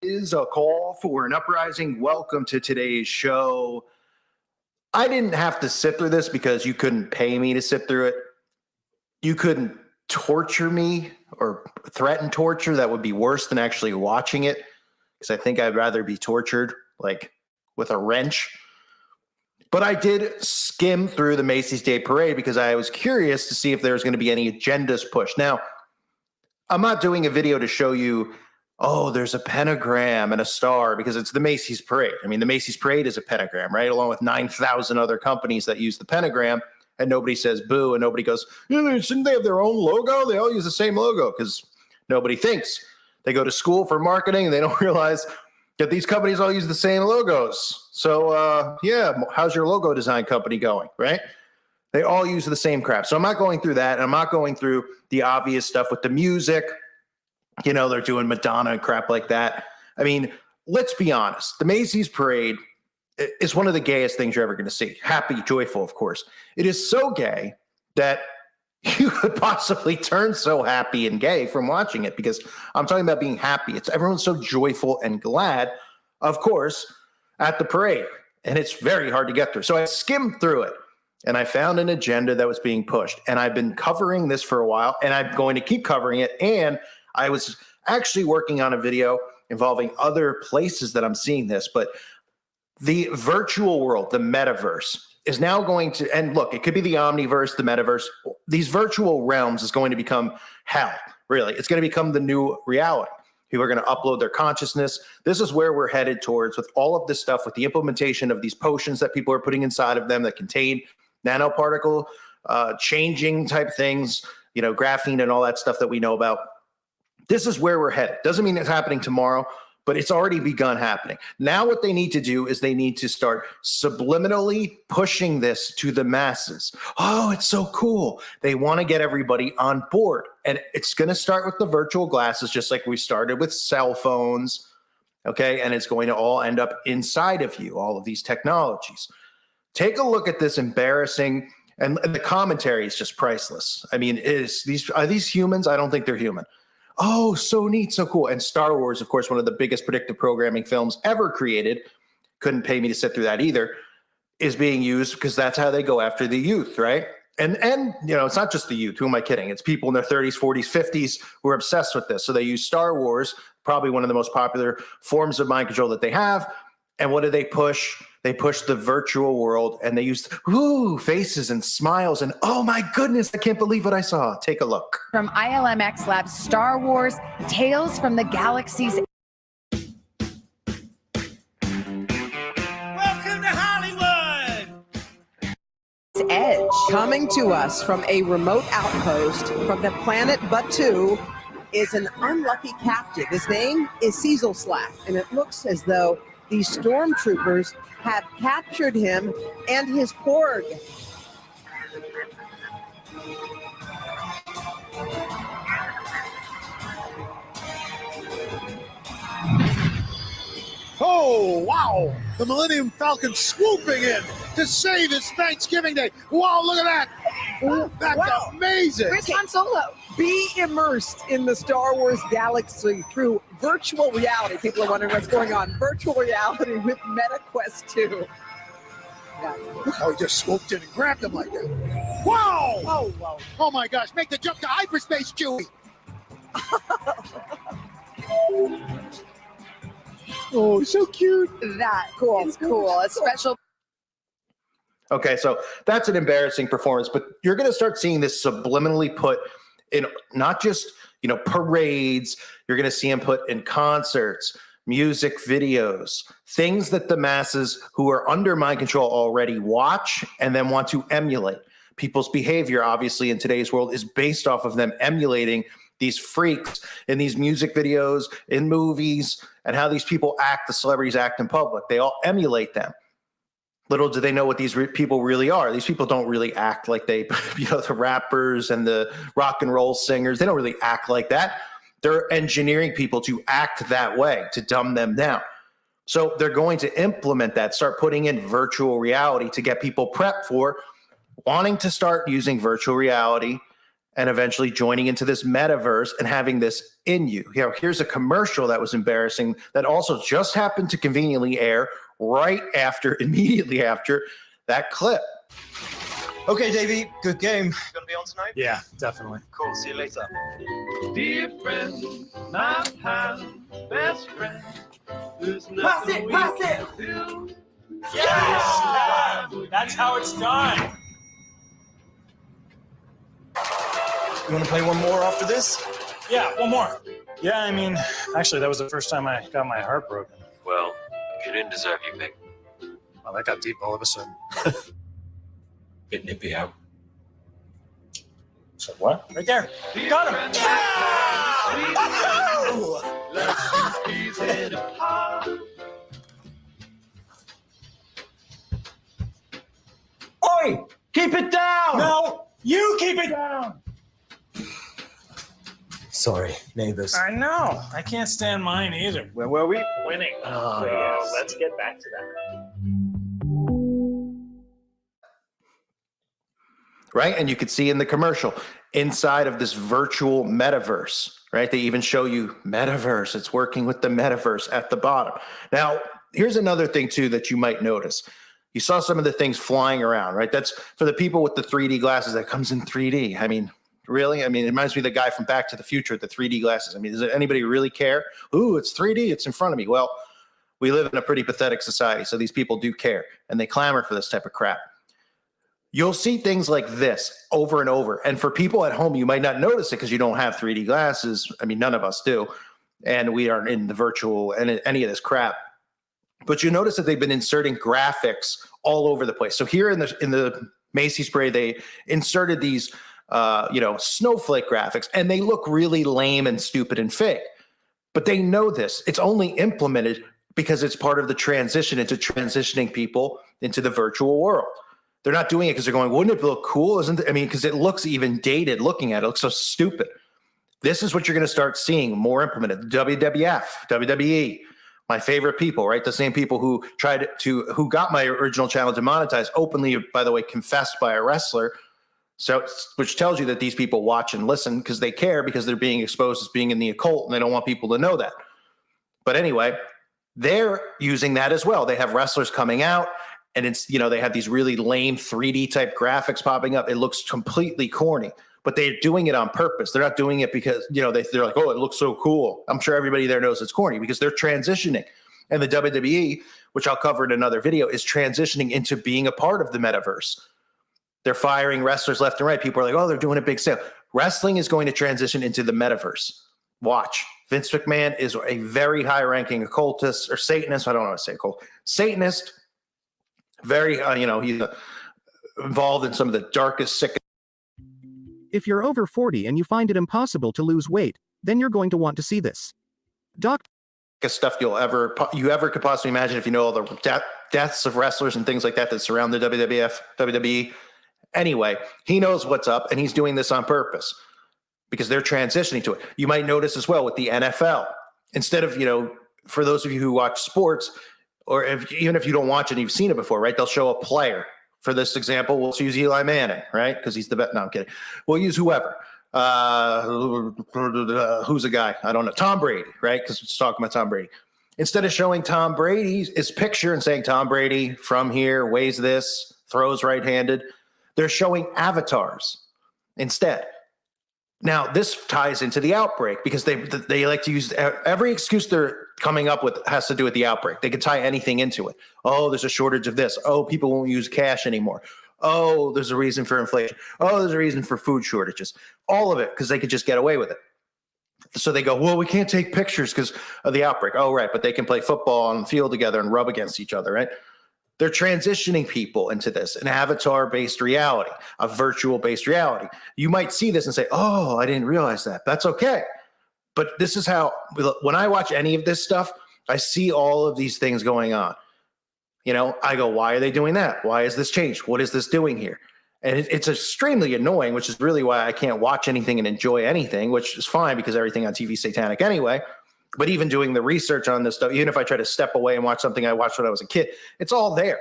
Is a call for an uprising. Welcome to today's show. I didn't have to sit through this because you couldn't pay me to sit through it. You couldn't torture me or threaten torture. That would be worse than actually watching it, because I think I'd rather be tortured like with a wrench. But I did skim through the Macy's Day Parade because I was curious to see if there was going to be any agendas pushed. Now, I'm not doing a video to show you, oh, there's a pentagram and a star, because it's the Macy's Parade. I mean, the Macy's Parade is a pentagram, right? Along with 9,000 other companies that use the pentagram, and nobody says boo, and nobody goes, shouldn't they have their own logo? They all use the same logo, because nobody thinks. They go to school for marketing, and they don't realize that these companies all use the same logos. So, yeah, how's your logo design company going, right? They all use the same crap. So I'm not going through that, and I'm not going through the obvious stuff with the music. You know, they're doing Madonna and crap like that. I mean, let's be honest. The Macy's Parade is one of the gayest things you're ever going to see. Happy, joyful, of course. It is so gay that you could possibly turn so happy and gay from watching it, because I'm talking about being happy. Everyone's so joyful and glad, of course, at the parade. And it's very hard to get through. So I skimmed through it, and I found an agenda that was being pushed. And I've been covering this for a while, and I'm going to keep covering it. And I was actually working on a video involving other places that I'm seeing this, but the virtual world, the metaverse, is now going to, and look, it could be the omniverse, the metaverse. These virtual realms is going to become hell, really. It's going to become the new reality. People are going to upload their consciousness. This is where we're headed towards with all of this stuff, with the implementation of these potions that people are putting inside of them that contain nanoparticle changing type things, you know, graphene and all that stuff that we know about. This is where we're headed. Doesn't mean it's happening tomorrow, but it's already begun happening. Now what they need to do is they need to start subliminally pushing this to the masses. Oh, it's so cool. They want to get everybody on board. And it's going to start with the virtual glasses, just like we started with cell phones, okay? And it's going to all end up inside of you, all of these technologies. Take a look at this embarrassing, and the commentary is just priceless. I mean, are these humans? I don't think they're human. Oh, so neat, so cool. And Star Wars, of course, one of the biggest predictive programming films ever created, couldn't pay me to sit through that either, is being used because that's how they go after the youth, right? And you know, it's not just the youth. Who am I kidding? It's people in their 30s, 40s, 50s who are obsessed with this. So they use Star Wars, probably one of the most popular forms of mind control that they have. And what do they push? They push the virtual world, and they use faces and smiles, and oh my goodness, I can't believe what I saw. Take a look. From ILMX Labs, Star Wars, Tales from the Galaxy's Welcome to Hollywood! Edge. Coming to us from a remote outpost from the planet Batu is an unlucky captive. His name is Cecil Slack, and it looks as though these stormtroopers have captured him and his porg. Oh, wow! The Millennium Falcon swooping in to save his Thanksgiving Day. Wow, look at that! That's amazing! Where's Han Solo? Be immersed in the Star Wars galaxy through virtual reality. People are wondering what's going on. Virtual reality with MetaQuest 2. Yeah. Look how he just swooped in and grabbed him like that. Wow! Oh, wow. Oh my gosh, make the jump to hyperspace, Chewie! Oh, so cute. That is cool. A special. Okay, so that's an embarrassing performance, but you're going to start seeing this subliminally put in not just, you know, parades. You're going to see him put in concerts, music videos, things that the masses who are under mind control already watch and then want to emulate. People's behavior, obviously, in today's world is based off of them emulating these freaks in these music videos, in movies, and how these people act, the celebrities act in public. They all emulate them. Little do they know what these people really are. These people don't really act like they, you know, the rappers and the rock and roll singers, they don't really act like that. They're engineering people to act that way, to dumb them down. So they're going to implement that, start putting in virtual reality to get people prepped for wanting to start using virtual reality and eventually joining into this metaverse and having this in you. Here's a commercial that was embarrassing that also just happened to conveniently air immediately after that clip. Okay, Davey, good game. Gonna be on tonight? Yeah, definitely. Cool, see you later. Dear friend, my pal, best friend, there's Pass nothing it, we pass can it! do. Yes! That's how it's done. You wanna play one more after this? Yeah, one more. Yeah, I mean, actually, that was the first time I got my heart broken. Well, she didn't deserve you, Vic. Well, that got deep all of a sudden. Bit nippy out. So what? Right there. Got him. Let's tease it apart. Oi! Keep it down! No, you keep it down. Sorry, neighbors. I know. I can't stand mine either. Where were we? Winning. Oh, So, yes. let's get back to that. Right? And you could see in the commercial inside of this virtual metaverse, right? They even show you metaverse. It's working with the metaverse at the bottom. Now, here's another thing too that you might notice. You saw some of the things flying around, right? That's for the people with the 3D glasses that comes in 3D. I mean, really? I mean, it reminds me of the guy from Back to the Future with the 3D glasses. I mean, does anybody really care? Ooh, it's 3D. It's in front of me. Well, we live in a pretty pathetic society, so these people do care, and they clamor for this type of crap. You'll see things like this over and over. And for people at home, you might not notice it because you don't have 3D glasses. I mean, none of us do. And we aren't in the virtual and any of this crap. But you notice that they've been inserting graphics all over the place. So here in the Macy's parade, they inserted these snowflake graphics, and they look really lame and stupid and fake. But they know this. It's only implemented because it's part of the transition into transitioning people into the virtual world. They're not doing it because they're going, wouldn't it look cool? Isn't it? I mean, because it looks even dated looking at it. It looks so stupid. This is what you're going to start seeing more implemented. WWF, WWE, my favorite people, right? The same people who who got my original channel demonetized, openly, by the way, confessed by a wrestler. So, which tells you that these people watch and listen because they care, because they're being exposed as being in the occult and they don't want people to know that. But anyway, they're using that as well. They have wrestlers coming out, and it's, they have these really lame 3D type graphics popping up. It looks completely corny, but they're doing it on purpose. They're not doing it because, they're like, oh, it looks so cool. I'm sure everybody there knows it's corny because they're transitioning. And the WWE, which I'll cover in another video, is transitioning into being a part of the metaverse. They're firing wrestlers left and right. People are like, oh, they're doing a big sale. Wrestling is going to transition into the metaverse. Watch. Vince McMahon is a very high-ranking occultist or Satanist. I don't know how to say occult. Satanist. Very, he's involved in some of the darkest, sickest. If you're over 40 and you find it impossible to lose weight, then you're going to want to see this. Stuff you ever could possibly imagine if you know all the deaths of wrestlers and things like that that surround the WWF, WWE. Anyway, he knows what's up, and he's doing this on purpose because they're transitioning to it. You might notice as well with the NFL. Instead of, for those of you who watch sports, or even if you don't watch it and you've seen it before, right? They'll show a player. For this example, we'll use Eli Manning, right? Because he's the best. No, I'm kidding. We'll use whoever. Who's a guy? I don't know. Tom Brady, right? Because it's talking about Tom Brady. Instead of showing Tom Brady's picture and saying Tom Brady from here, weighs this, throws right-handed, they're showing avatars instead. Now, this ties into the outbreak because they like to use every excuse they're coming up with has to do with the outbreak. They can tie anything into it. Oh, there's a shortage of this. Oh, people won't use cash anymore. Oh, there's a reason for inflation. Oh, there's a reason for food shortages. All of it because they could just get away with it. So they go, well, we can't take pictures because of the outbreak. Oh, right. But they can play football on the field together and rub against each other, right? They're transitioning people into this, an avatar-based reality, a virtual-based reality. You might see this and say, oh, I didn't realize that. That's okay. But this is how, when I watch any of this stuff, I see all of these things going on. I go, why are they doing that? Why is this changed? What is this doing here? And it's extremely annoying, which is really why I can't watch anything and enjoy anything, which is fine because everything on TV is satanic anyway. But even doing the research on this stuff, even if I try to step away and watch something I watched when I was a kid, it's all there.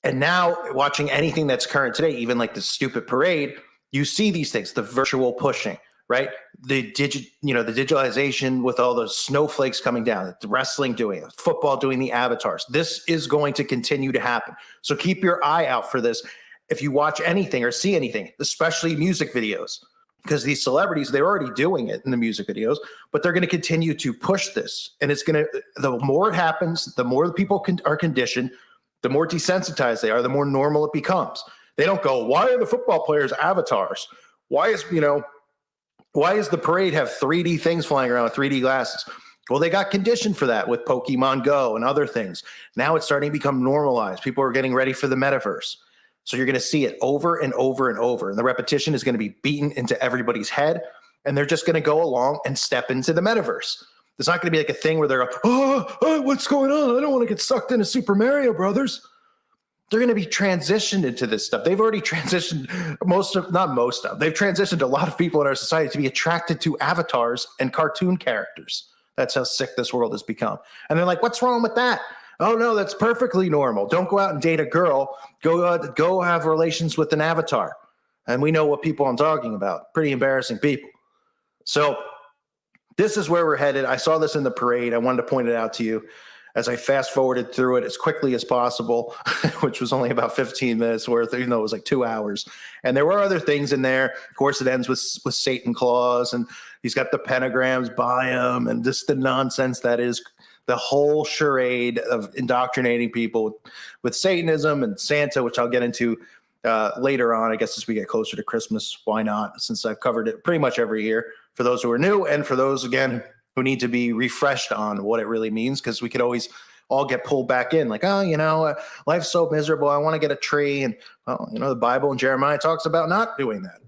And now watching anything that's current today, even like the stupid parade, You see these things, the virtual pushing, right? The digitalization with all those snowflakes coming down, the wrestling doing it, football doing the avatars. This is going to continue to happen. So keep your eye out for this. If you watch anything or see anything, especially music videos, because these celebrities, they're already doing it in the music videos, but they're going to continue to push this. And it's going to, the more it happens, the more the people are conditioned, the more desensitized they are, the more normal it becomes. They don't go, why are the football players avatars? Why is the parade have 3D things flying around with 3D glasses? Well, they got conditioned for that with Pokemon Go and other things. Now it's starting to become normalized. People are getting ready for the metaverse. So you're going to see it over and over and over. And the repetition is going to be beaten into everybody's head. And they're just going to go along and step into the metaverse. It's not going to be like a thing where they're like, oh, what's going on? I don't want to get sucked into Super Mario Brothers. They're going to be transitioned into this stuff. They've already transitioned they've transitioned a lot of people in our society to be attracted to avatars and cartoon characters. That's how sick this world has become. And they're like, what's wrong with that? Oh, no, that's perfectly normal. Don't go out and date a girl. Go have relations with an avatar. And we know what people I'm talking about. Pretty embarrassing people. So this is where we're headed. I saw this in the parade. I wanted to point it out to you as I fast forwarded through it as quickly as possible, which was only about 15 minutes worth, even though it was like 2 hours. And there were other things in there. Of course, it ends with Satan Claus, and he's got the pentagrams by him, and just the nonsense that is the whole charade of indoctrinating people with Satanism and Santa, which I'll get into later on, I guess, as we get closer to Christmas. Why not? Since I've covered it pretty much every year for those who are new, and for those, again, who need to be refreshed on what it really means, because we could always all get pulled back in like, life's so miserable. I want to get a tree. And, the Bible and Jeremiah talks about not doing that.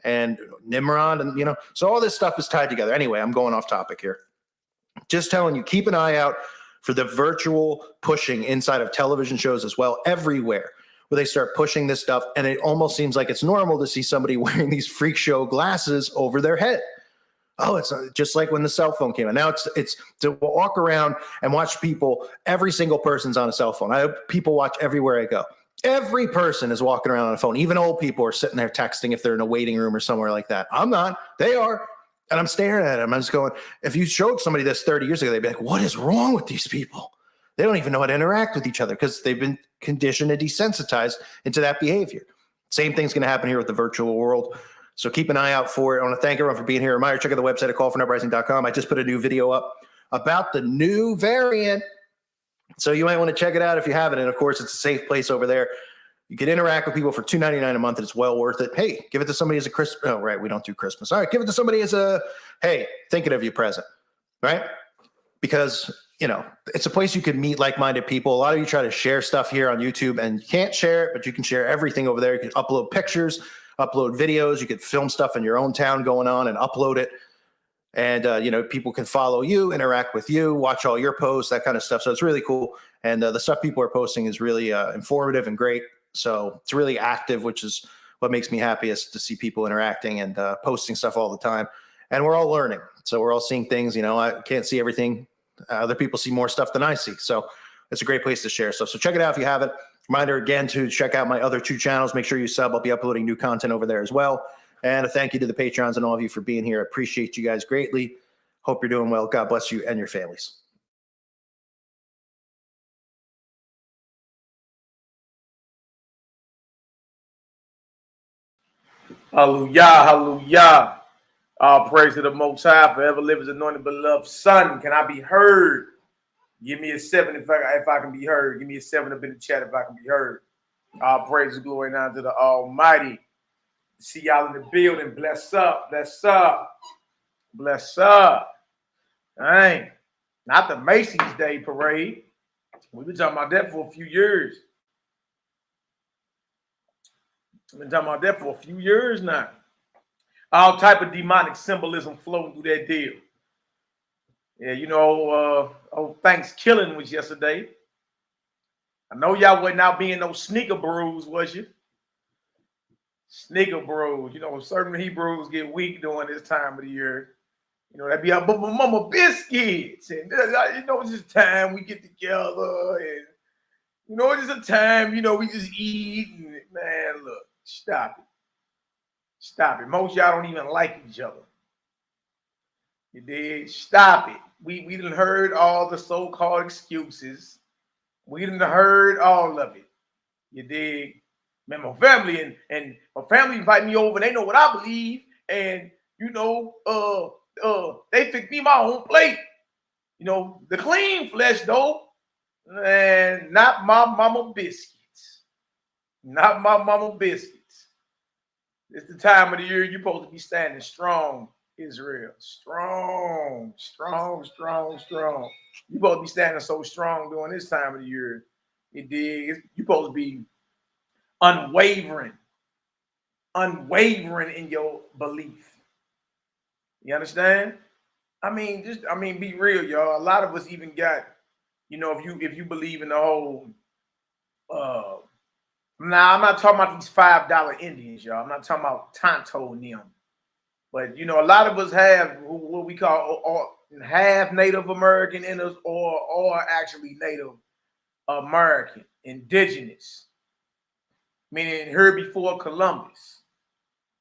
And Nimrod, and, so all this stuff is tied together. Anyway, I'm going off topic here. Just telling you, keep an eye out for the virtual pushing inside of television shows as well, everywhere, where they start pushing this stuff. And it almost seems like it's normal to see somebody wearing these freak show glasses over their head. Oh, it's just like when the cell phone came out. Now it's to walk around and watch people. Every single person's on a cell phone. People watch everywhere I go. Every person is walking around on a phone. Even old people are sitting there texting if they're in a waiting room or somewhere like that. I'm not. They are. And I'm staring at them. I'm just going, if you showed somebody this 30 years ago, they'd be like, what is wrong with these people? They don't even know how to interact with each other because they've been conditioned and desensitized into that behavior. Same thing's going to happen here with the virtual world. So keep an eye out for it. I want to thank everyone for being here. Reminder, check out the website at callfornuprising.com. I just put a new video up about the new variant. So you might want to check it out if you haven't. And of course, it's a safe place over there. You can interact with people for $2.99 a month, and it's well worth it. Hey, give it to somebody as a Christmas. Oh, right. We don't do Christmas. All right. Give it to somebody as a, hey, thinking of you present, right? Because, it's a place you can meet like-minded people. A lot of you try to share stuff here on YouTube, and you can't share it, but you can share everything over there. You can upload pictures, upload videos. You could film stuff in your own town going on and upload it. And, people can follow you, interact with you, watch all your posts, that kind of stuff. So it's really cool. And the stuff people are posting is really informative and great. So it's really active, which is what makes me happiest, to see people interacting and posting stuff all the time. And we're all learning. So we're all seeing things, I can't see everything. Other people see more stuff than I see. So it's a great place to share stuff. So check it out if you haven't. Reminder again to check out my other 2 channels. Make sure you sub. I'll be uploading new content over there as well. And a thank you to the Patrons and all of you for being here. I appreciate you guys greatly. Hope you're doing well. God bless you and your families. Hallelujah, hallelujah. All praise to the Most High, forever live His anointed beloved Son. Can I be heard? Give me a 7 if I can be heard. Give me a 7 up in the chat if I can be heard. All praise and glory now to the Almighty. See y'all in the building. Bless up, bless up, bless up. Dang. Not the Macy's Day Parade. We've been talking about that for a few years. We've been talking about that for a few years now. All type of demonic symbolism flowing through that deal. Yeah, Thanksgiving was yesterday. I know y'all wasn't out being no sneaker bros, was you? Sneaker bros. Certain Hebrews get weak during this time of the year. That'd be our mama biscuits. And, it's just time we get together. And, it's just a time, we just eat. And, man, look, stop it. Stop it. Most of y'all don't even like each other. You did. Stop it. We done heard all the so-called excuses. We done heard all of it. You dig? Man, my family and my family invite me over and they know what I believe. And you know, they fix me my own plate. You know, the clean flesh though. And not my mama biscuits. Not my mama biscuits. It's the time of the year you're supposed to be standing strong, Israel. Strong, strong, strong, strong. You're supposed to be standing so strong during this time of the year. You dig? You're supposed to be unwavering in your belief. You understand? I mean, be real, y'all. A lot of us even got, you know, if you believe in the whole, now I'm not talking about these $5 Indians, y'all. I'm not talking about Tonto and them. But you know, a lot of us have what we call half Native American in us, or actually Native American, indigenous, meaning here before Columbus.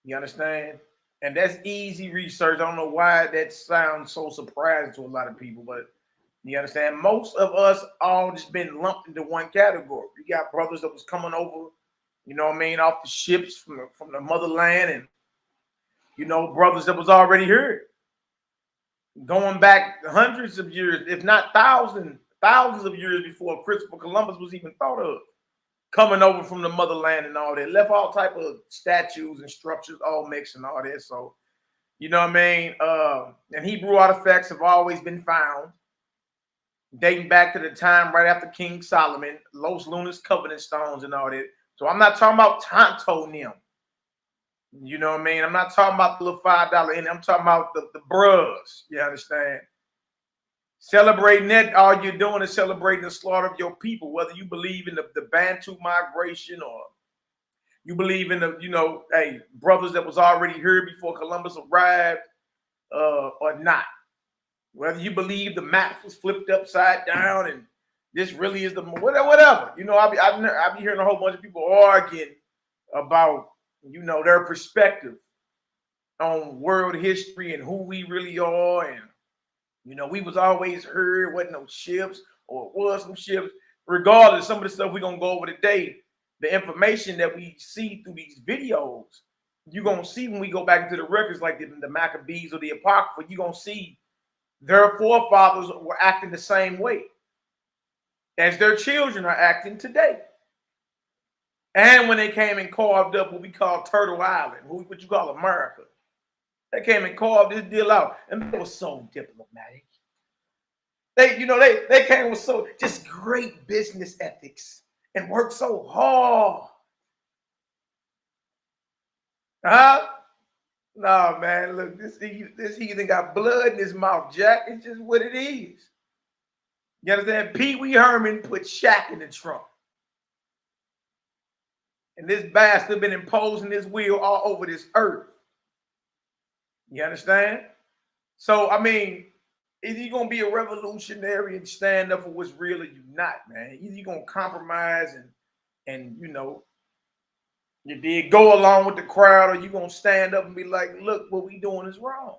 You understand? And that's easy research. I don't know why that sounds so surprising to a lot of people, but you understand? Most of us all just been lumped into one category. You got brothers that was coming over, you know what I mean, off the ships from the motherland, and you know, brothers that was already here, going back hundreds of years, if not thousands of years before Christopher Columbus was even thought of, coming over from the motherland and all that, left all type of statues and structures all mixed and all that. So, you know what I mean? And Hebrew artifacts have always been found, dating back to the time right after King Solomon, Los Lunas covenant stones and all that. So I'm not talking about Tonto and them. You know what I mean? I'm not talking about the little $5 in. I'm talking about the bros. You understand? Celebrating that, all you're doing is celebrating the slaughter of your people, whether you believe in the Bantu migration or you believe in the, you know, hey, brothers that was already here before Columbus arrived, or not. Whether you believe the map was flipped upside down and this really is the whatever. You know, I be hearing a whole bunch of people arguing about, you know, their perspective on world history and who we really are, and you know, we was always heard, wasn't no ships, or it was some ships. Regardless, some of the stuff we're gonna go over today, the information that we see through these videos, you're gonna see when we go back into the records, like the Maccabees or the Apocrypha, you're gonna see their forefathers were acting the same way as their children are acting today. And when they came and carved up what we call Turtle Island, what you call America, they came and carved this deal out, and it was so diplomatic. They came with so just great business ethics and worked so hard. No, man, look, this heathen got blood in his mouth, Jack. It's just what it is. You understand? Pee Wee Herman put Shaq in the trunk. And this bastard been imposing his will all over this earth. You understand? So, I mean, either you're going to be a revolutionary and stand up for what's real or you're not, man. Either you're going to compromise and you know, you did go along with the crowd, or you're going to stand up and be like, look, what we doing is wrong.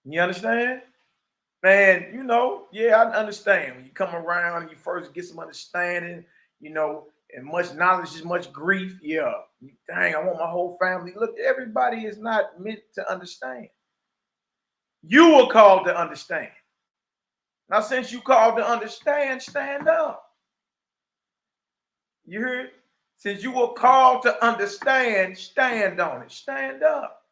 You understand? Man, you know, yeah, I understand. When you come around and you first get some understanding, you know, and much knowledge is much grief. Yeah. Dang, I want my whole family. Look, everybody is not meant to understand. You were called to understand. Now, since you called to understand, stand up. You heard? Since you were called to understand, stand on it. Stand up.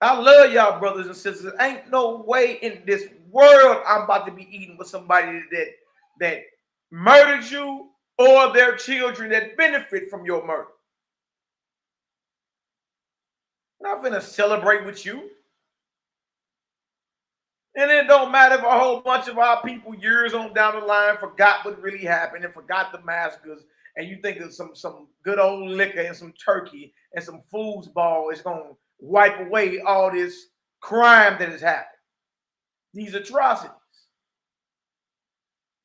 I love y'all, brothers and sisters. Ain't no way in this world I'm about to be eating with somebody that murdered you, or their children that benefit from your murder. I'm not gonna celebrate with you. And it don't matter if a whole bunch of our people years on down the line forgot what really happened and forgot the massacres, and you think of some good old liquor and some turkey and some foosball is gonna wipe away all this crime that has happened. These atrocities.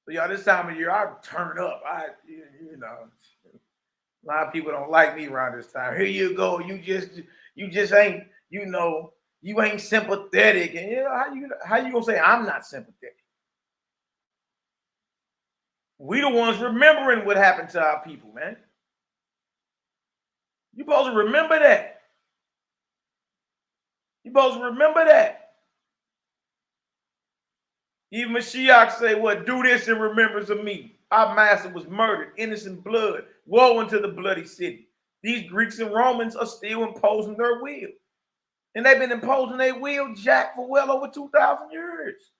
So y'all, this time of year, I turn up. You know, A lot of people don't like me around this time. Here you go. You just ain't, you ain't sympathetic. And how you gonna say I'm not sympathetic? We the ones remembering what happened to our people, man. You supposed to remember that. You supposed to remember that. Even Mashiach say, what? Do this in remembrance of me. Our master was murdered, innocent blood. Woe unto the bloody city. These Greeks and Romans are still imposing their will. And they've been imposing their will, Jack, for well over 2,000 years.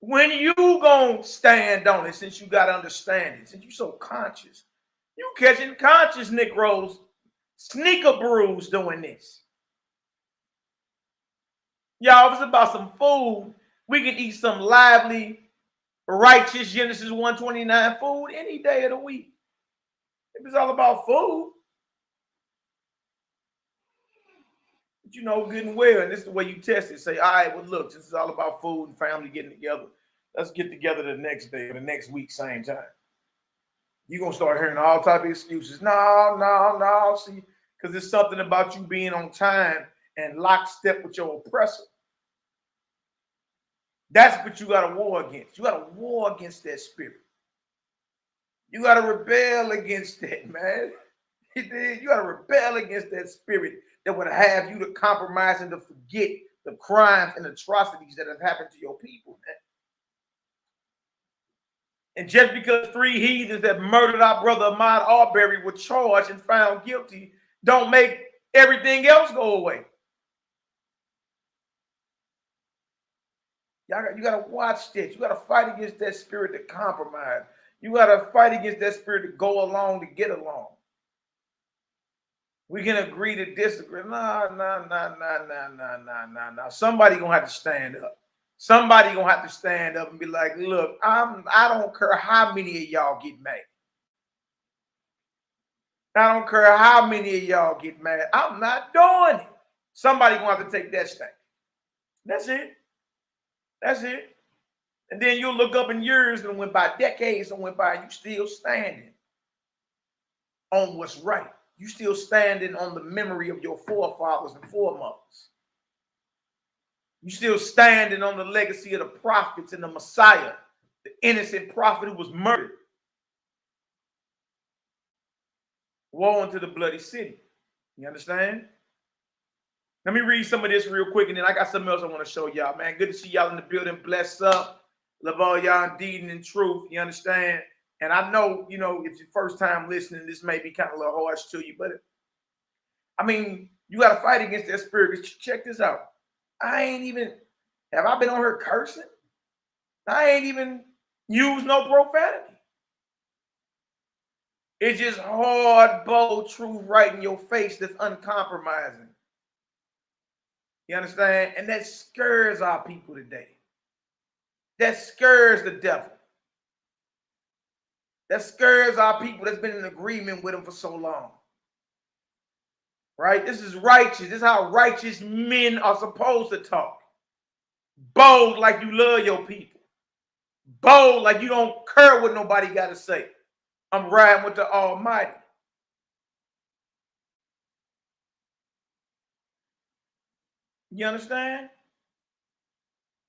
When you gonna stand on it, since you got to understand it, since you so conscious, you catching conscious Negroes, sneaker brews doing this. Y'all, if it's about some food, we can eat some lively, righteous Genesis 1:29 food any day of the week. If it's all about food, but you know good and well, and this is the way you test it. Say, all right, well, look, this is all about food and family getting together. Let's get together the next day or the next week, same time. You're going to start hearing all type of excuses. No. See, because it's something about you being on time and lockstep with your oppressor. That's what you got to war against. You got to war against that spirit. You got to rebel against that, man. You got to rebel against that spirit that would have you to compromise and to forget the crimes and atrocities that have happened to your people, man. And just because 3 heathens that murdered our brother Ahmaud Arbery were charged and found guilty, don't make everything else go away. You got to watch this. You got to fight against that spirit to compromise. You got to fight against that spirit to go along to get along. We can agree to disagree. No. Somebody going to have to stand up. Somebody going to have to stand up and be like, look, I don't care how many of y'all get mad. I don't care how many of y'all get mad. I'm not doing it. Somebody going to have to take that stand. That's it. That's it. And then you'll look up in years and went by, decades and went by, and you still standing on what's right. You still standing on the memory of your forefathers and foremothers. You still standing on the legacy of the prophets and the Messiah, the innocent prophet who was murdered. Woe unto the bloody city. You understand? Let me read some of this real quick, and then I got something else I want to show y'all, man. Good to see y'all in the building. Bless up. Love all y'all indeed and in truth. You understand? And I know, if it's your first time listening, this may be kind of a little harsh to you, but you got to fight against that spirit. Check this out. Have I been on her cursing? I ain't even used no profanity. It's just hard, bold truth right in your face that's uncompromising. You understand? And that scares our people today. That scares the devil. That scares our people that's been in agreement with him for so long. Right? This is righteous. This is how righteous men are supposed to talk. Bold like you love your people. Bold like you don't care what nobody got to say. I'm riding with the Almighty. You understand?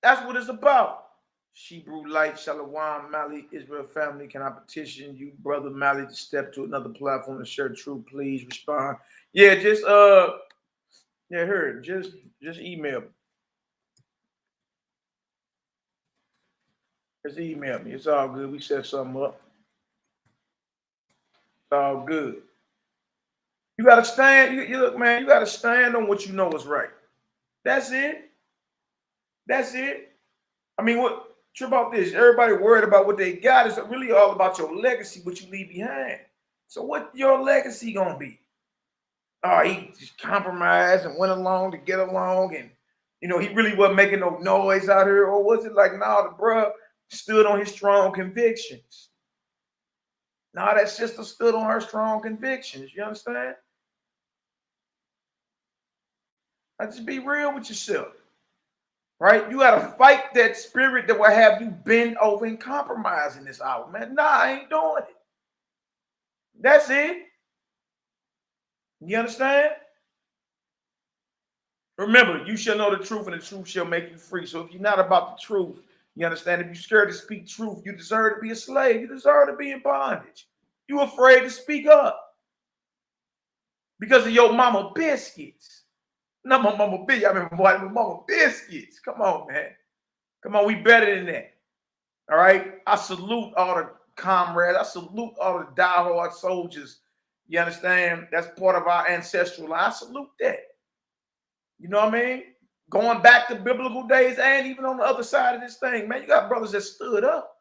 That's what it's about. Shebrew Light, Shalom, Mali, Israel family. Can I petition you, Brother Mali, to step to another platform to share truth? Please respond. Yeah, just just email me. Just email me. It's all good. We set something up. It's all good. You gotta stand. You look, man. You gotta stand on what you know is right. That's it. That's it. What? Trip off this. Everybody worried about what they got. It's really all about your legacy, what you leave behind. So what your legacy gonna be? Oh, he just compromised and went along to get along, and he really wasn't making no noise out here, or was it like, the bruh stood on his strong convictions? That sister stood on her strong convictions. You understand? Just be real with yourself. Right? You got to fight that spirit that will have you bend over and compromise in this hour, man. I ain't doing it. That's it. You understand? Remember, you shall know the truth, and the truth shall make you free. So if you're not about the truth, you understand? If you're scared to speak truth, you deserve to be a slave. You deserve to be in bondage. You're afraid to speak up because of your mama biscuits. Not my mama biscuits. I remember my mama biscuits. Come on, man. Come on, we better than that. All right? I salute all the comrades. I salute all the diehard soldiers. You understand? That's part of our ancestral line. I salute that. You know what I mean? Going back to biblical days and even on the other side of this thing, man, you got brothers that stood up.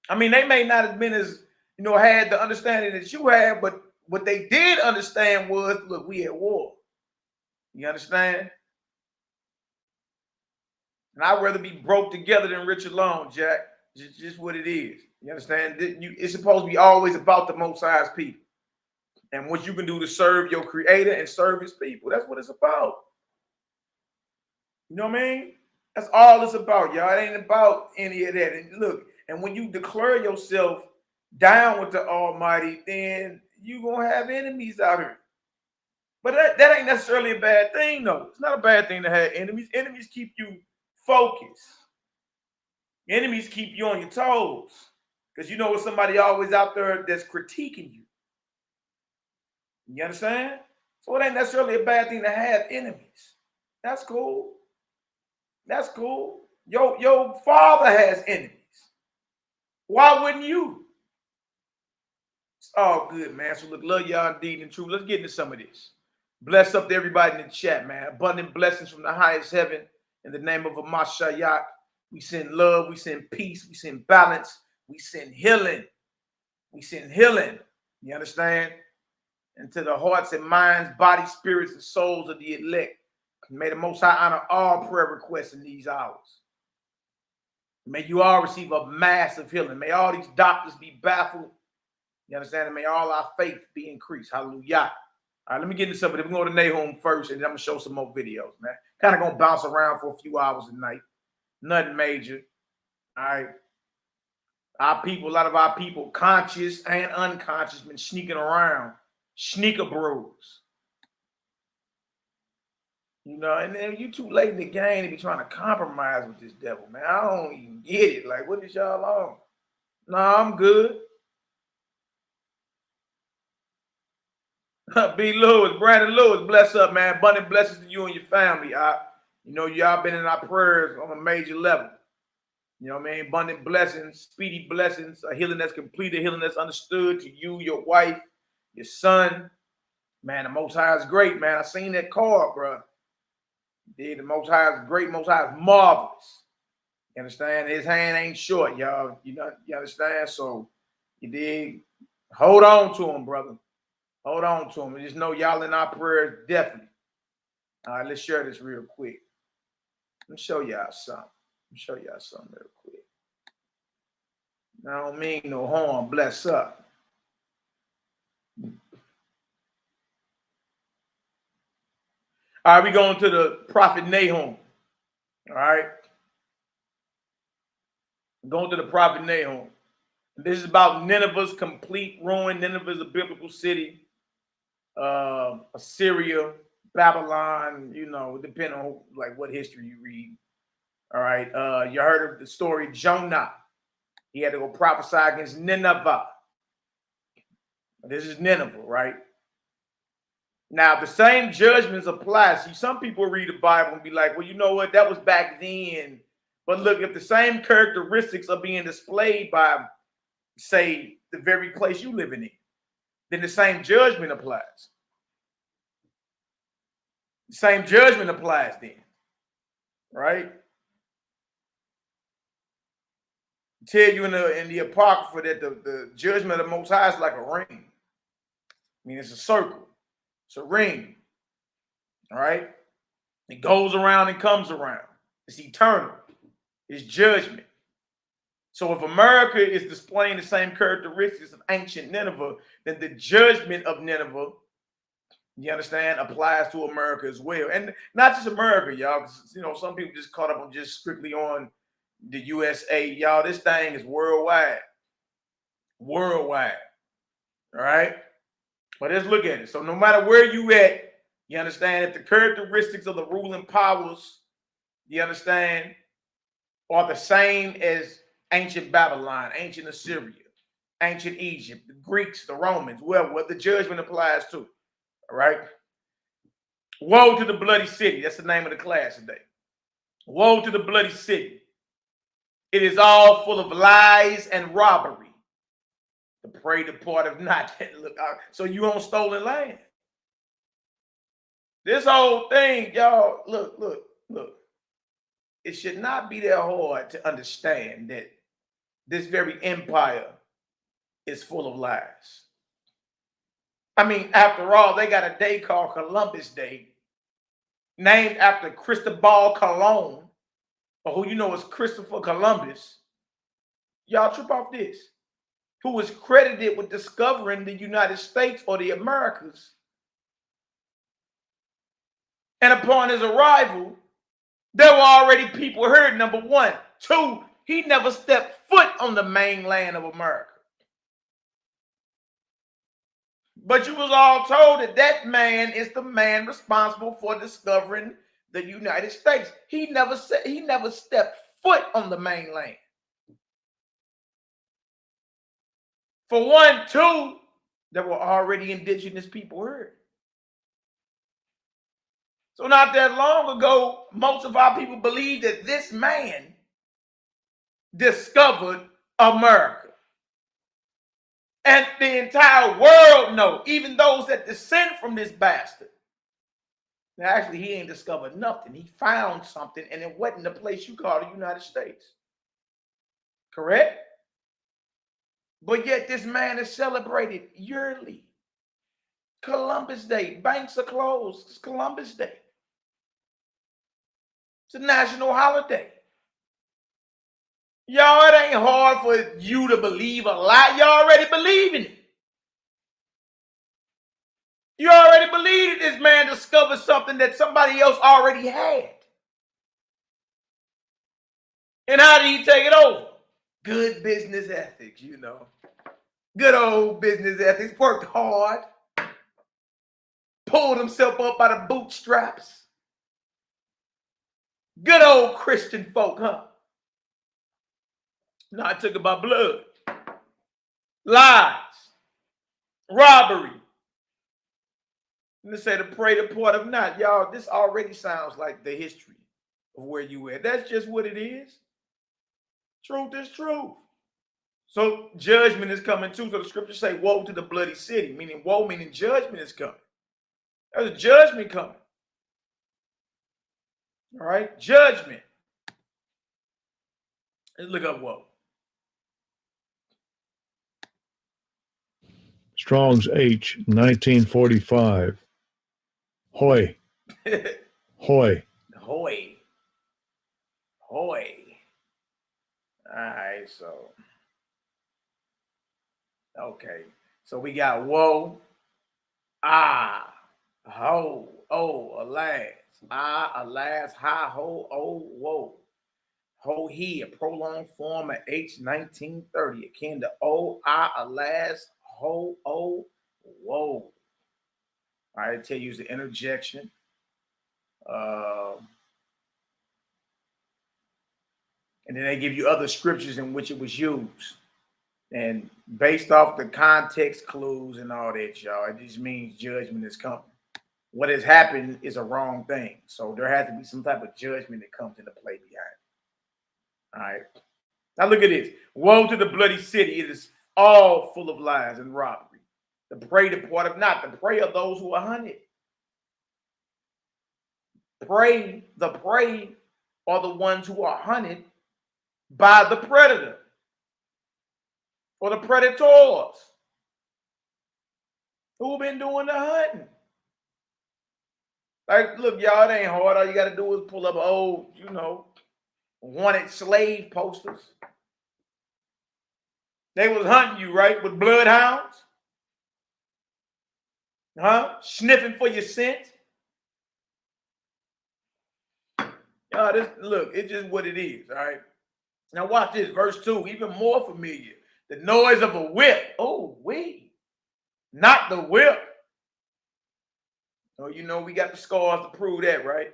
I mean, they may not have been as, you know, had the understanding that you had, but what they did understand was, look, we at war. You understand? And I'd rather be broke together than rich alone, Jack. Just what it is. You understand? It's supposed to be always about the Most High's people and what you can do to serve your Creator and serve His people. That's what it's about. You know what I mean? That's all it's about, y'all. It ain't about any of that. And look, and when you declare yourself down with the Almighty, then you're going to have enemies out here. But that ain't necessarily a bad thing, though. It's not a bad thing to have enemies. Enemies keep you focused. Enemies keep you on your toes. Because you know there's somebody always out there that's critiquing you. You understand? So it ain't necessarily a bad thing to have enemies. That's cool. That's cool. Your father has enemies. Why wouldn't you? It's all good, man. So look, love y'all indeed and true. Let's get into some of this. Bless up to everybody in the chat, man. Abundant blessings from the highest heaven. In the name of YHWH'S, we send love, we send peace, we send balance, we send healing. We send healing. You understand? Into the hearts and minds, bodies, spirits, and souls of the elect. May the Most High honor all prayer requests in these hours. May you all receive a massive healing. May all these doctors be baffled. You understand? And may all our faith be increased. Hallelujah. All right, let me get into some of it. We're going to Nahum first, and then I'm going to show some more videos, man. Kind of going to bounce around for a few hours tonight. Nothing major. All right. Our people, a lot of our people, conscious and unconscious, been sneaking around. Sneaker bros. You know, and then you too late in the game to be trying to compromise with this devil, man. I don't even get it. Like, what is y'all on? No, I'm good. B. Lewis, Brandon Lewis, bless up, man. Abundant blessings to you and your family. You know, y'all been in our prayers on a major level. You know what I mean? Abundant blessings, speedy blessings, a healing that's complete, a healing that's understood to you, your wife, your son. Man, the Most High is great, man. I seen that card, bro. The Most High is great. Most High is marvelous. You understand? His hand ain't short, y'all. You know, you understand? So you dig? Hold on to him, brother. Hold on to him. And just know y'all in our prayers definitely. All right, let's share this real quick. Let me show y'all something. Let me show y'all something real quick. I don't mean no harm. Bless up. All right, we going to the prophet Nahum. All right. Going to the prophet Nahum. This is about Nineveh's complete ruin. Nineveh is a biblical city. Assyria, Babylon, you know, depending on like what history you read. All right. You heard of the story Jonah. He had to go prophesy against Nineveh. This is Nineveh, right? Now, the same judgments apply. See, some people read the Bible and be like, well, you know what? That was back then. But look, if the same characteristics are being displayed by, say, the very place you living in, then the same judgment applies. The same judgment applies then, right? Tell you in the Apocrypha that the judgment of the Most High is like a ring. I mean, it's a circle. It's a ring. All right? It goes around and comes around. It's eternal. It's judgment. So if America is displaying the same characteristics of ancient Nineveh, then the judgment of Nineveh, you understand, applies to America as well. And not just America, y'all, because, you know, some people just caught up on just strictly on the USA. Y'all, this thing is worldwide. Worldwide. All right. But let's look at it. So no matter where you at, you understand if the characteristics of the ruling powers, you understand, are the same as ancient Babylon, ancient Assyria, ancient Egypt, the Greeks, the Romans, well, what the judgment applies to. All right. Woe to the bloody city. That's the name of the class today. Woe to the bloody city. It is all full of lies and robbery. The prey departeth not. Look, so you on stolen land. This whole thing, y'all, look. It should not be that hard to understand that this very empire is full of lies. I mean, after all, they got a day called Columbus Day, named after Cristobal Colon, or who you know is Christopher Columbus. Y'all trip off this. Who was credited with discovering the United States or the Americas. And upon his arrival, there were already people heard, number one. Two, he never stepped foot on the mainland of America. But you was all told that that man is the man responsible for discovering the United States. He never stepped foot on the mainland. For one, two, there were already indigenous people here. So not that long ago, most of our people believed that this man discovered America. And the entire world know, even those that descend from this bastard. Now, actually, he ain't discovered nothing. He found something, and it wasn't the place you call the United States. Correct? But yet this man is celebrated yearly. Columbus Day. Banks are closed. It's Columbus Day. It's a national holiday. Y'all, it ain't hard for you to believe a lie. You already believe in it. You already believe that this man discovered something that somebody else already had. And how did he take it over? Good business ethics, you know. Good old business ethics. Worked hard. Pulled himself up by the bootstraps. Good old Christian folk, huh? No, I took it by blood. Lies. Robbery. And they say the prey departeth not. Y'all, this already sounds like the history of where you at. That's just what it is. Truth is truth. So judgment is coming too. So the scriptures say, woe to the bloody city. Meaning woe, meaning judgment is coming. There's a judgment coming. All right? Judgment. Let's look up woe. Strong's H, 1945. Hoy. Hoy. Hoy. Hoy. All right, so. Okay. So we got woe. Ah. Ho. Oh, alas. Ah, alas. Ha, ho, oh, woe. Ho, he, a prolonged form of H, 1930. Akin to oh, ah, alas. Ho, oh, whoa. All right, I tell you the interjection. And then they give you other scriptures in which it was used. And based off the context clues and all that, y'all, it just means judgment is coming. What has happened is a wrong thing. So there has to be some type of judgment that comes into play behind it. All right. Now look at this. Woe to the bloody city. It is all full of lies and robbery. The prey departeth not. The prey of those who are hunted. The prey are the ones who are hunted by the predator or the predators who been doing the hunting. Like, look, y'all, it ain't hard. All you got to do is pull up old, you know, wanted slave posters. They was hunting you, right, with bloodhounds? Huh? Sniffing for your scent? Y'all, this, look, it's just what it is, all right? Now watch this, verse 2, even more familiar. The noise of a whip. Oh, wait. not the whip. Oh, you know, we got the scars to prove that, right?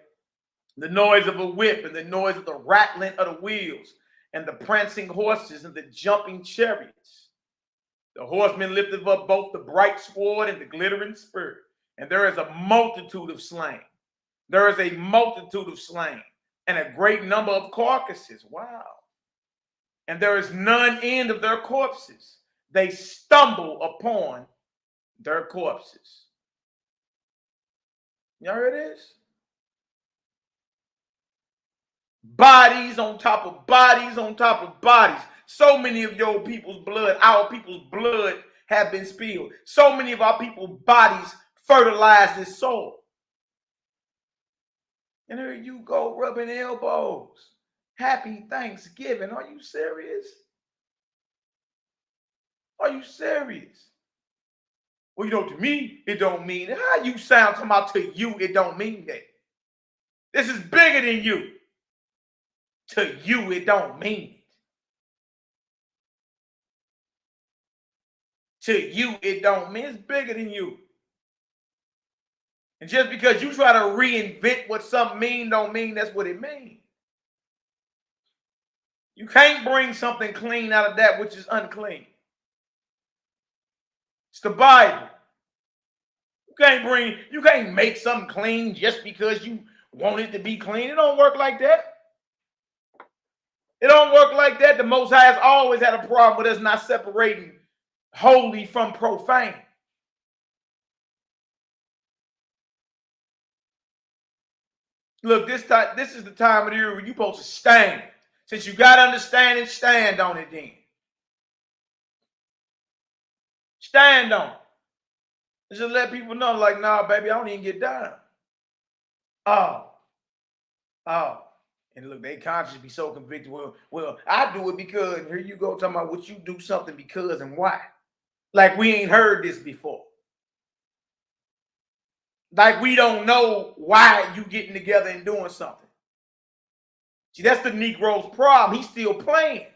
The noise of a whip and the noise of the rattling of the wheels and the prancing horses and the jumping chariots. The horsemen lifted up both the bright sword and the glittering spear. And there is a multitude of slain. There is a multitude of slain and a great number of carcasses. Wow. And there is none end of their corpses. They stumble upon their corpses. Y'all hear this? Bodies on top of bodies on top of bodies. So many of your people's blood, our people's blood, have been spilled. So many of our people's bodies fertilize this soil. And here you go rubbing elbows. Happy Thanksgiving. Are you serious? Are you serious? Well, you know, to me, it don't mean it. How you sound talking about to you, it don't mean that. This is bigger than you. To you, it don't mean it. To you, it don't mean it's bigger than you. And just because you try to reinvent what something mean, don't mean that's what it means. You can't bring something clean out of that which is unclean. It's the Bible. You can't make something clean just because you want it to be clean. It don't work like that. It don't work like that. The Most High has always had a problem with us not separating holy from profane. Look, this is the time of the year where you're supposed to stand. Since you got understanding, stand on it then. Stand on it. Just let people know, like, nah, baby, I don't even get down. Oh. And look, they conscious be so convicted. Well, I do it because, here you go talking about what you do something because and why. Like we ain't heard this before. Like we don't know why you getting together and doing something. See, that's the Negro's problem. He's still playing.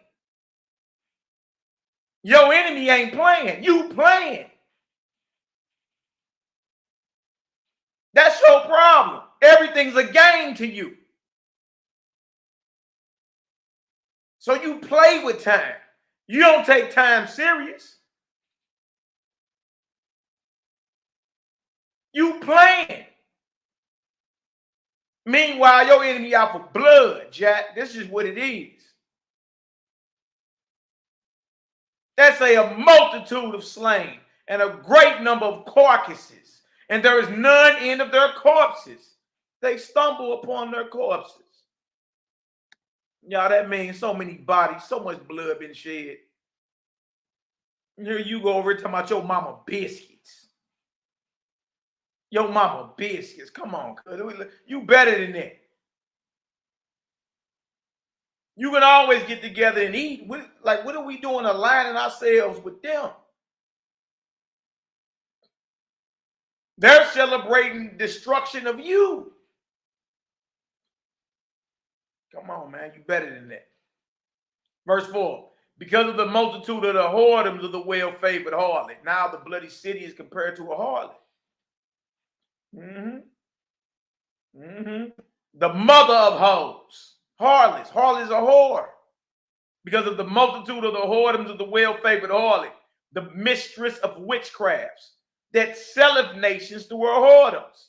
Your enemy ain't playing. You playing. That's your problem. Everything's a game to you. So you play with time. You don't take time serious. You playing. Meanwhile, your enemy out for blood, Jack. This is what it is. That's a multitude of slain and a great number of carcasses. And there is none end of their corpses. They stumble upon their corpses. Y'all, that means so many bodies, so much blood been shed. Here you go over here talking about your mama biscuits. Your mama biscuits. Come on, you better than that. You can always get together and eat. What are we doing aligning ourselves with them? They're celebrating destruction of you. Come on, man. You better than that. Verse 4. Because of the multitude of the whoredoms of the well-favored harlot. Now the bloody city is compared to a harlot. The mother of hoes. Harlots. Harlots are whore. Because of the multitude of the whoredoms of the well-favored harlot. The mistress of witchcrafts. That selleth nations through her whoredoms.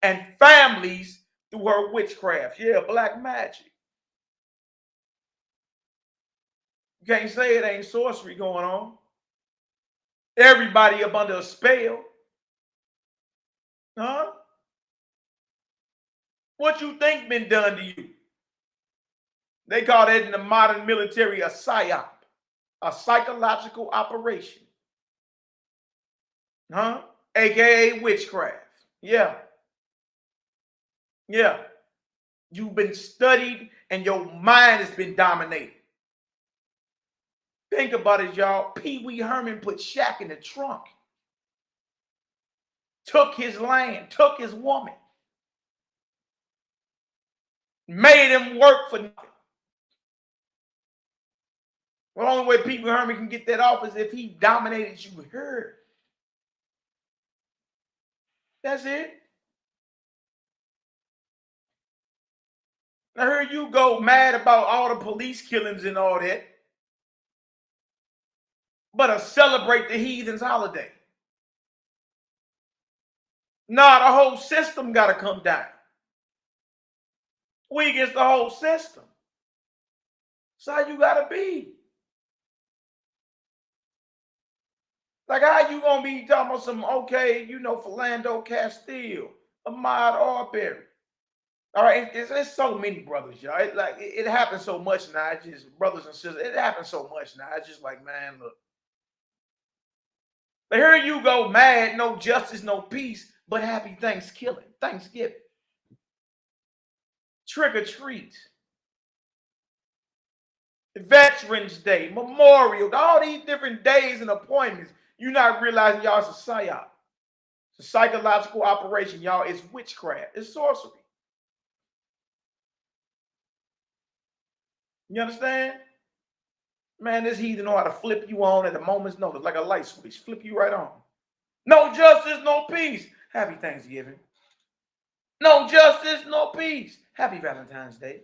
And families through her witchcraft. Yeah, black magic. You can't say it ain't sorcery going on. Everybody up under a spell. Huh? What you think been done to you? They call that in the modern military a psyop, a psychological operation. Huh? AKA witchcraft. Yeah. Yeah. You've been studied and your mind has been dominated. Think about it, y'all. Pee Wee Herman put Shaq in the trunk. Took his land, took his woman. Made him work for nothing. The only way Pee Wee Herman can get that off is if he dominated you here. That's it. I heard you go mad about all the police killings and all that, but celebrate the heathens' holiday. Nah, the whole system got to come down. We against the whole system. That's how you got to be. Like, how you going to be talking about some, okay, you know, Philando Castile, Ahmaud Arbery. All right, it's so many brothers, y'all. It happens so much now. It's just brothers and sisters. It happens so much now. It's just like, man, look. But here you go, mad, no justice, no peace, but happy Thanksgiving. Trick or treat. Veterans Day, Memorial, all these different days and appointments. You're not realizing, y'all, it's a psyop. It's a psychological operation, y'all. It's witchcraft. It's sorcery. You understand? Man, this heathen know how to flip you on at a moment's notice, like a light switch. Flip you right on. No justice, no peace. Happy Thanksgiving. No justice, no peace. Happy Valentine's Day.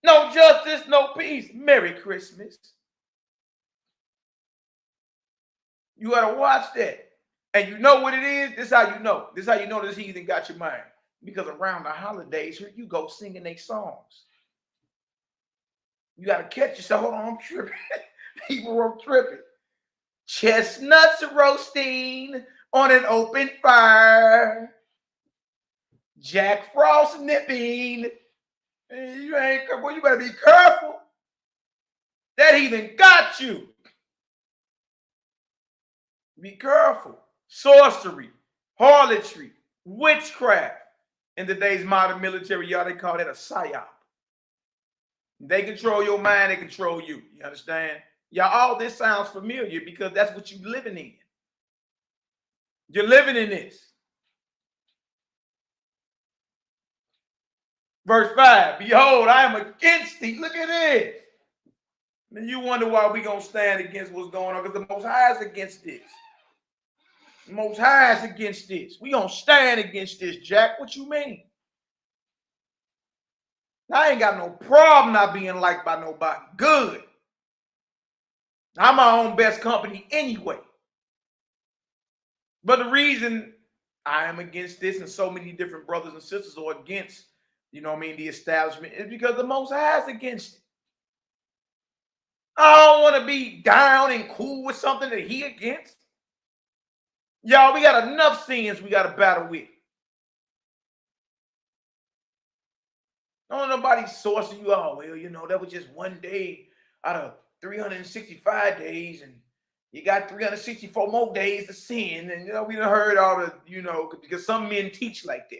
No justice, no peace. Merry Christmas. You got to watch that. And you know what it is? This is how you know. This is how you know this heathen got your mind. Because around the holidays, here you go singing their songs. You got to catch yourself. Hold on, I'm tripping. People are tripping. Chestnuts roasting on an open fire. Jack Frost nipping. You ain't, well, you better be careful. That heathen got you. Be careful. Sorcery, harlotry, witchcraft. In today's modern military, y'all, they call that a psyop. They control your mind, they control you. You understand? Y'all, all this sounds familiar because that's what you're living in. You're living in this. Verse 5, behold, I am against thee. Look at this. And you wonder why we going to stand against what's going on, because the Most High is against this. The Most High is against this. We going to stand against this, Jack. What you mean? I ain't got no problem not being liked by nobody. Good. I'm my own best company anyway. But the reason I am against this, and so many different brothers and sisters are against, you know what I mean, the establishment, is because the Most High is against it. I don't want to be down and cool with something that he against. Y'all, we got enough sins we got to battle with. Don't nobody source you. Oh, well, you know, that was just one day out of 365 days, and you got 364 more days to sin. And, you know, we done heard all the, you know, because some men teach like that.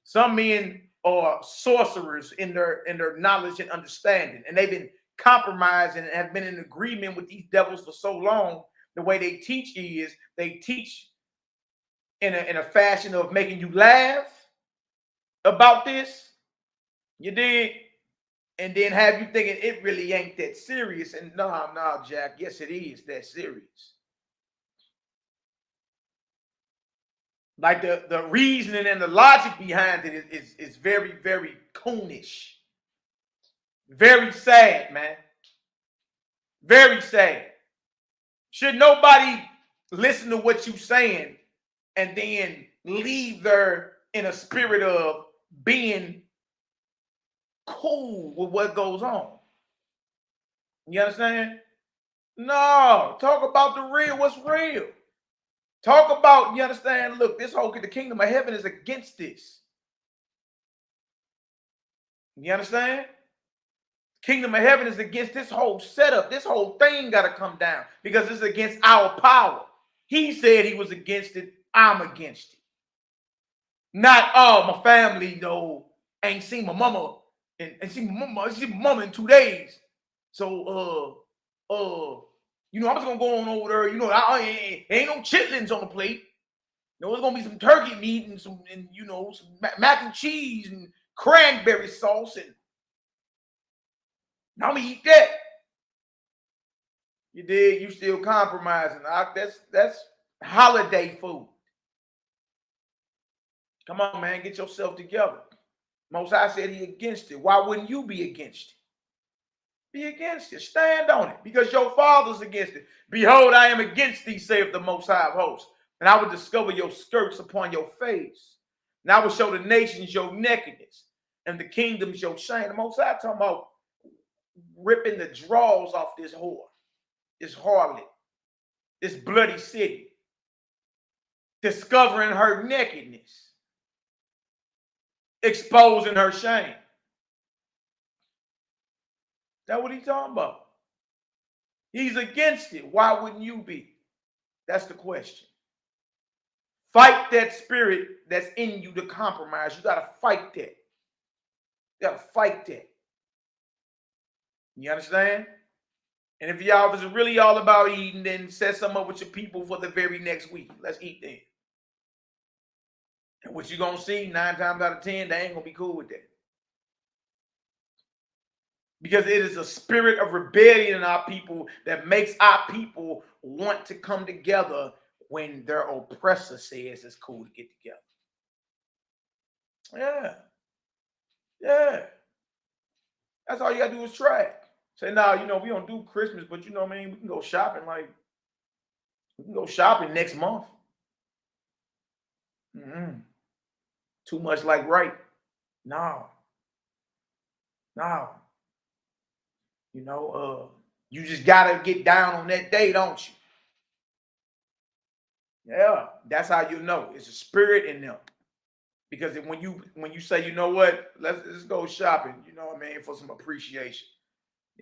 Some men are sorcerers in their knowledge and understanding, and they've been compromised and have been in agreement with these devils for so long. The way they teach is they teach in a fashion of making you laugh about this. You dig? And then have you thinking it really ain't that serious. And no, Jack. Yes, it is that serious. Like the reasoning and the logic behind it is very, very coonish. Very sad, man. Very sad. Should nobody listen to what you're saying and then leave there in a spirit of being cool with what goes on? You understand? No, talk about the real, what's real. Talk about, you understand, look, the kingdom of heaven is against this. You understand? Kingdom of heaven is against this whole setup. This whole thing got to come down because it's against our power. He said he was against it. I'm against it. Not, oh, my family, though, ain't seen my mama and see my mama in 2 days. So, you know, I'm just gonna go on over there. You know, ain't no chitlins on the plate. You know, there's gonna be some turkey meat and some mac and cheese and cranberry sauce, and I'm gonna eat that. You dig? You still compromising? That's holiday food. Come on, man, get yourself together. Most High said he against it. Why wouldn't you be against it? Be against it. Stand on it, because your father's against it. Behold, I am against thee, saith the Most High of hosts. And I will discover your skirts upon your face. And I will show the nations your nakedness, and the kingdoms your shame. The Most High talking about ripping the draws off this whore, this harlot, this bloody city, discovering her nakedness, exposing her shame. That's what he's talking about. He's against it. Why wouldn't you be? That's the question. Fight that spirit that's in you to compromise. You got to fight that. You got to fight that. You understand? And if y'all is really all about eating, then set some up with your people for the very next week. Let's eat then. And what you're going to see 9 times out of 10, they ain't going to be cool with that. Because it is a spirit of rebellion in our people that makes our people want to come together when their oppressor says it's cool to get together. Yeah. Yeah. That's all you got to do is try it. Say, nah, you know, we don't do Christmas, but you know what I mean? We can go shopping next month. Too much like right. No. You know, you just got to get down on that day, don't you? Yeah, that's how you know. It's a spirit in them. Because when you say, you know what, let's go shopping, you know what I mean, for some appreciation.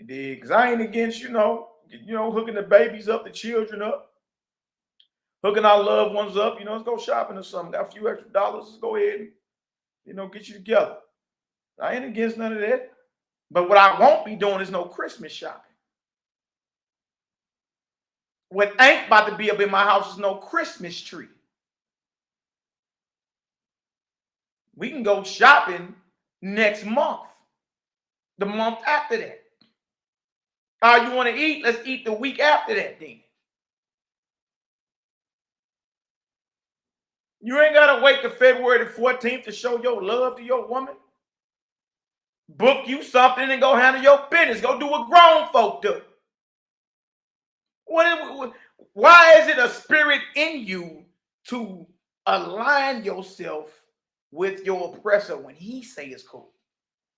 Because I ain't against, you know, hooking the babies up, the children up, hooking our loved ones up, you know, let's go shopping or something. Got a few extra dollars, let's go ahead and, you know, get you together. I ain't against none of that. But what I won't be doing is no Christmas shopping. What ain't about to be up in my house is no Christmas tree. We can go shopping next month, the month after that. You want to eat? Let's eat the week after that then. You ain't got to wait till February the 14th to show your love to your woman. Book you something and go handle your business. Go do what grown folk do. Why is it a spirit in you to align yourself with your oppressor when he say it's cool?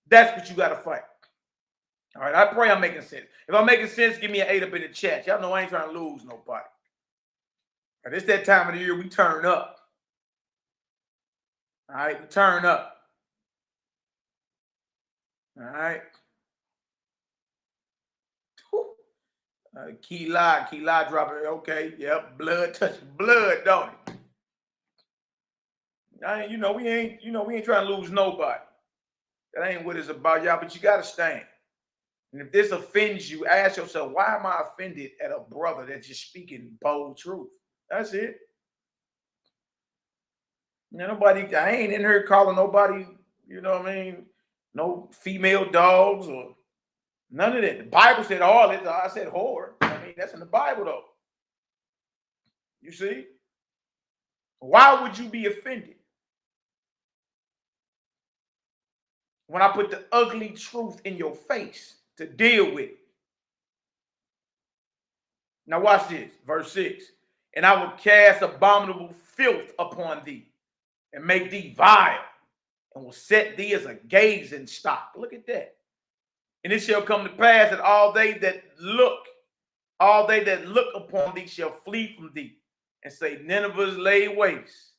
That's what you got to fight. All right, I pray I'm making sense. If I'm making sense, give me an 8 up in the chat. Y'all know I ain't trying to lose nobody. All right, it's that time of the year we turn up. All right, we turn up. All right. Key lie dropping. Okay, yep. Blood touching blood, don't it? You know we ain't trying to lose nobody. That ain't what it's about, y'all. But you gotta stand. And if this offends you, ask yourself, why am I offended at a brother that's just speaking bold truth? That's it. You know, I ain't in here calling nobody. You know what I mean? No female dogs or none of that. The Bible said all it. I said whore. I mean, that's in the Bible, though. You see? Why would you be offended when I put the ugly truth in your face to deal with it? Now watch this. Verse 6. And I will cast abominable filth upon thee and make thee vile, and will set thee as a gazing stock. Look at that. And it shall come to pass that all they that look upon thee shall flee from thee, and say, Nineveh's laid waste.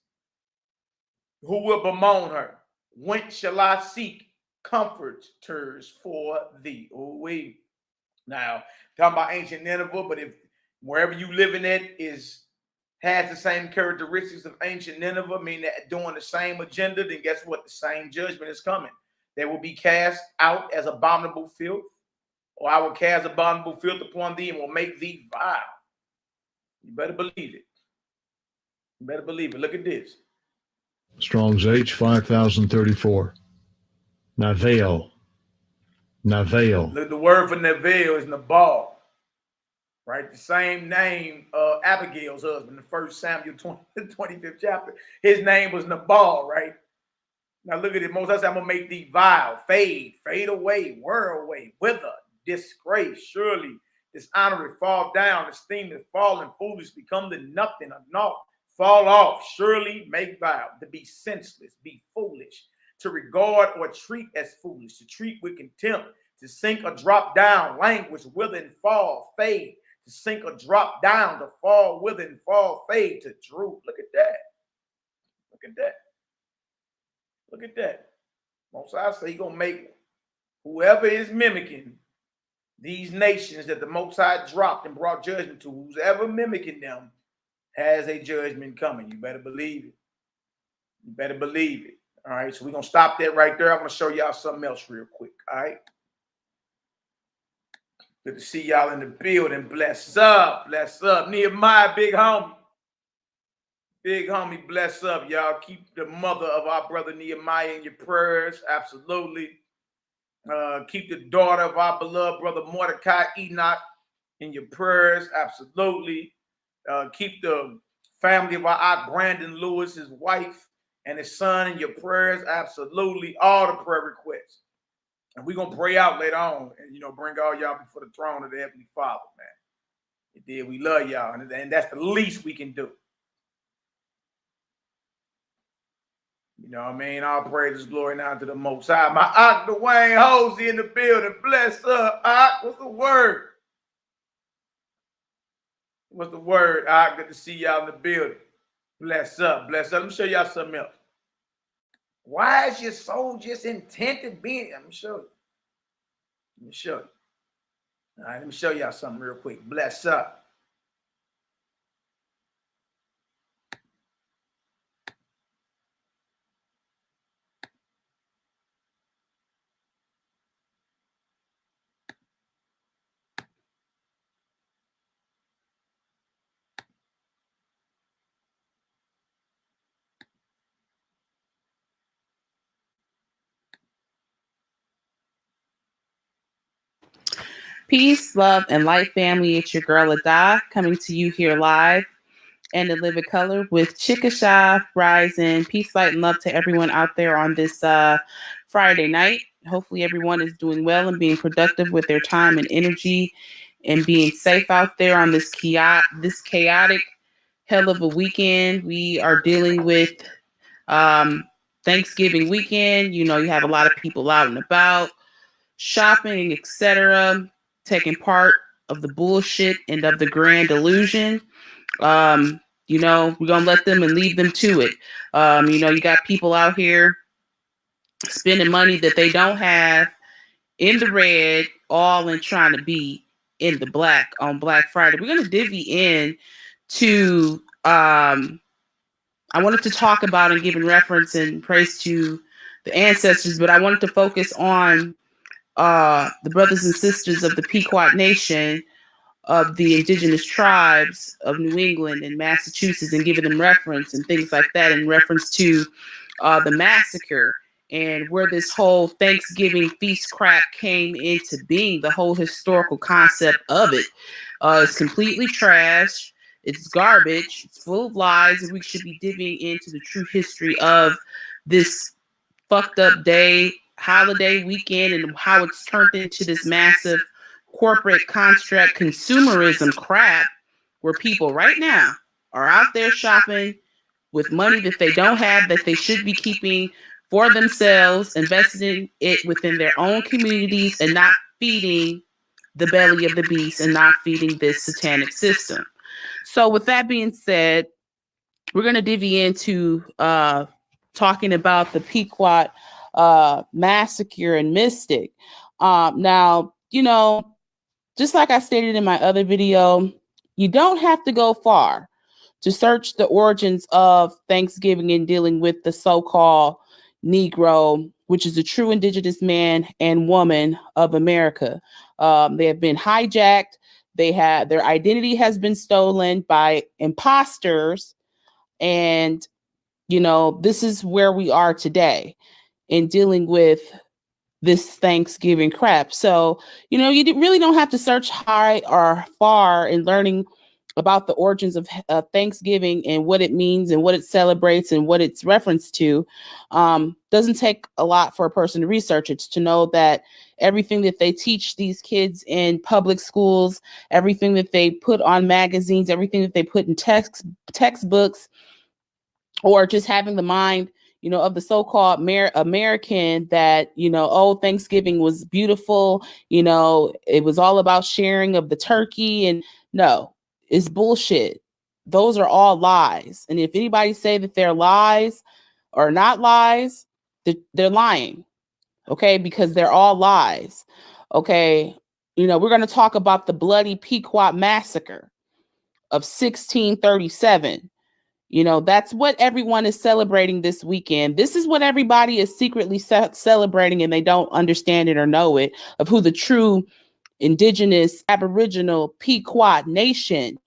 Who will bemoan her? Whence shall I seek comforters for thee? Oh, wait. Now, talking about ancient Nineveh, but if wherever you living at has the same characteristics of ancient Nineveh, meaning that doing the same agenda, then guess what? The same judgment is coming. They will be cast out as abominable filth, or I will cast abominable filth upon thee and will make thee vile. You better believe it. You better believe it. Look at this. Strong's H 5034. Navail. Look, the word for Navail is Nabal. right? The same name Abigail's husband, the 1 Samuel 25th chapter. His name was Nabal, right? Now look at it. Moses said, I'm going to make thee vile, fade away, whir away, wither, disgrace, surely, dishonor, fall down, esteem is fallen, foolish, become the nothing, of naught, fall off, surely make vile, to be senseless, be foolish, to regard or treat as foolish, to treat with contempt, to sink or drop down, language, wither and fall, fade, to sink or drop down, to fall, wither and fall, fade, to droop. Look at that. Look at that. Look at that. Most I say he's going to make whoever is mimicking these nations that the Most High dropped and brought judgment to, who's ever mimicking them has a judgment coming. You better believe it. You better believe it. All right, so we're going to stop that right there. I'm going to show y'all something else real quick. All right. Good to see y'all in the building. Bless up. Bless up. Nehemiah, big homie. Big homie, bless up, y'all. Keep the mother of our brother Nehemiah in your prayers. Absolutely. Keep the daughter of our beloved brother Mordecai Enoch in your prayers. Absolutely. Keep the family of our aunt Brandon Lewis, his wife, and his son in your prayers. Absolutely. All the prayer requests. And we're going to pray out later on and, you know, bring all y'all before the throne of the Heavenly Father, man. You did. We love y'all. And that's the least we can do. You know what I mean? All praises, glory now to the Most High. My Aunt Dwayne Hosey in the building. Bless up, Aunt. What's the word? What's the word, Aunt? Good to see y'all in the building. Bless up, bless up. Let me show y'all something else. Why is your soul just intent to be? Let me show you. Let me show you. All right, let me show y'all something real quick. Bless up. Peace, love, and light, family. It's your girl Ada coming to you here live and in living color with Chickasha Rising. Peace, light, and love to everyone out there on this Friday night. Hopefully everyone is doing well and being productive with their time and energy and being safe out there on this chaotic hell of a weekend. We are dealing with Thanksgiving weekend. You know, you have a lot of people out and about, shopping, etc., taking part of the bullshit and of the grand illusion. You know, we're going to let them and leave them to it. You know, you got people out here spending money that they don't have in the red, all in trying to be in the black on Black Friday. We're going to divvy in to, I wanted to talk about and give in reference and praise to the ancestors, but I wanted to focus on the brothers and sisters of the Pequot Nation, of the indigenous tribes of New England and Massachusetts, and giving them reference and things like that in reference to the massacre and where this whole Thanksgiving feast crap came into being. The whole historical concept of it is completely trash. It's garbage. It's full of lies, and we should be divvying into the true history of this fucked up day, holiday weekend, and how it's turned into this massive corporate construct consumerism crap where people right now are out there shopping with money that they don't have, that they should be keeping for themselves, investing it within their own communities and not feeding the belly of the beast and not feeding this satanic system. So with that being said, we're going to divvy into talking about the Pequot massacre and Mystic. Now, you know, just like I stated in my other video, you don't have to go far to search the origins of Thanksgiving and dealing with the so-called Negro, which is the true indigenous man and woman of America. They have been hijacked. Their identity has been stolen by imposters. And, you know, this is where we are today in dealing with this Thanksgiving crap. So, you know, you really don't have to search high or far in learning about the origins of Thanksgiving and what it means and what it celebrates and what it's referenced to. Doesn't take a lot for a person to research it, to know that everything that they teach these kids in public schools, everything that they put on magazines, everything that they put in textbooks, or just having the mind, you know, of the so-called American that, you know, oh, Thanksgiving was beautiful. You know, it was all about sharing of the turkey. And no, it's bullshit. Those are all lies. And if anybody say that they're lies or not lies, they're lying. Okay. Because they're all lies. Okay. You know, we're going to talk about the bloody Pequot massacre of 1637. You know, that's what everyone is celebrating this weekend. This is what everybody is secretly celebrating, and they don't understand it or know it, of who the true indigenous Aboriginal Pequot nation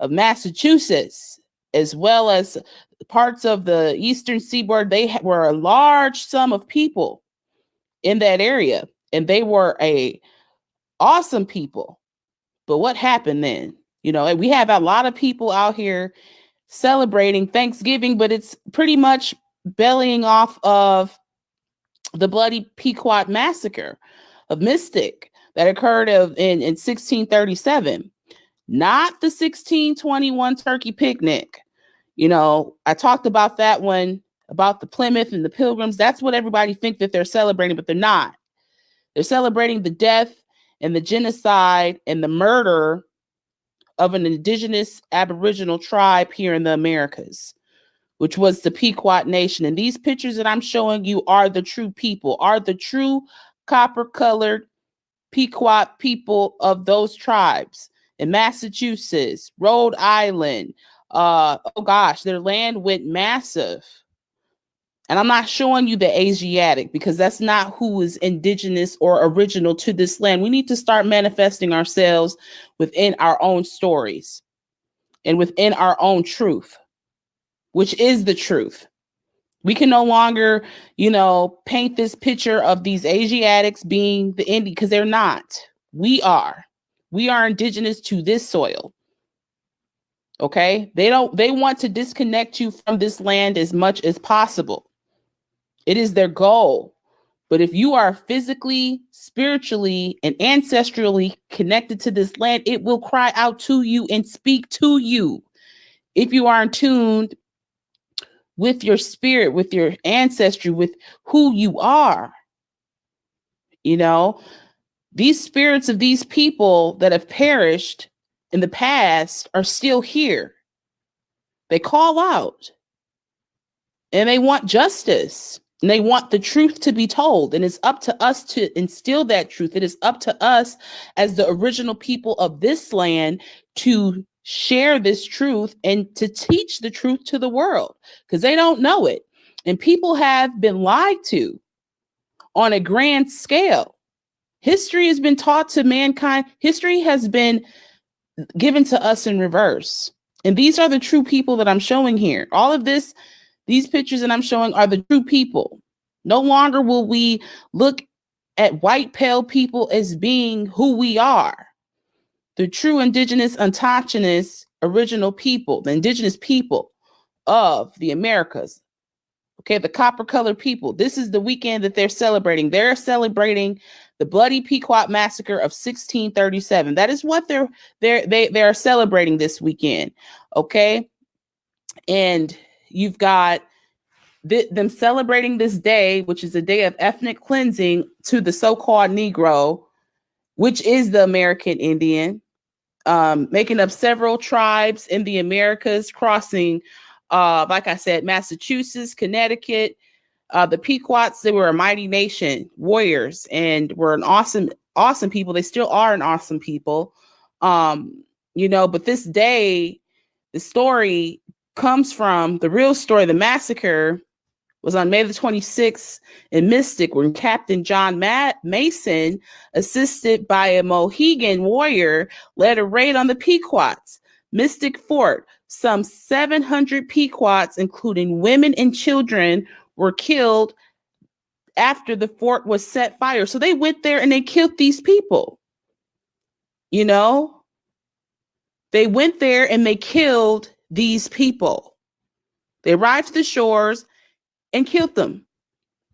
of Massachusetts, as well as parts of the eastern seaboard. They were a large sum of people in that area, and they were a awesome people. But what happened then? You know, we have a lot of people out here celebrating Thanksgiving, but it's pretty much bellying off of the bloody Pequot massacre of Mystic that occurred in 1637, not the 1621 turkey picnic. You know, I talked about that one, about the Plymouth and the Pilgrims. That's what everybody think that they're celebrating, but they're not. They're celebrating the death and the genocide and the murder of an indigenous Aboriginal tribe here in the Americas, which was the Pequot Nation. And these pictures that I'm showing you are the true people, are the true copper-colored Pequot people of those tribes in Massachusetts, Rhode Island. Oh gosh, their land went massive. And I'm not showing you the Asiatic because that's not who is indigenous or original to this land. We need to start manifesting ourselves within our own stories and within our own truth, which is the truth. We can no longer, you know, paint this picture of these Asiatics being the Indian, because they're not. We are. We are indigenous to this soil. Okay? They want to disconnect you from this land as much as possible. It is their goal. But if you are physically, spiritually, and ancestrally connected to this land, it will cry out to you and speak to you. If you are in tune with your spirit, with your ancestry, with who you are, you know, these spirits of these people that have perished in the past are still here. They call out and they want justice. And they want the truth to be told. And it's up to us to instill that truth. It is up to us as the original people of this land to share this truth and to teach the truth to the world, because they don't know it. And people have been lied to on a grand scale. History has been taught to mankind. History has been given to us in reverse. And these are the true people that I'm showing here. All of this, these pictures that I'm showing are the true people. No longer will we look at white pale people as being who we are. The true indigenous, autochthonous, original people, the indigenous people of the Americas. Okay, the copper colored people. This is the weekend that they're celebrating. They're celebrating the bloody Pequot massacre of 1637. That is what they are celebrating this weekend. Okay, and you've got them celebrating this day, which is a day of ethnic cleansing to the so-called Negro, which is the American Indian, making up several tribes in the Americas, crossing, like I said, Massachusetts, Connecticut. The Pequots, they were a mighty nation, warriors, and were an awesome people. They still are an awesome people. You know, but this day, the story comes from the real story. The massacre was on May the 26th in Mystic, when Captain John Mason, assisted by a Mohegan warrior, led a raid on the Pequots. Mystic Fort, some 700 Pequots, including women and children, were killed after the fort was set fire. So they went there and they killed these people. You know, they went there and they killed these people. They arrived to the shores and killed them.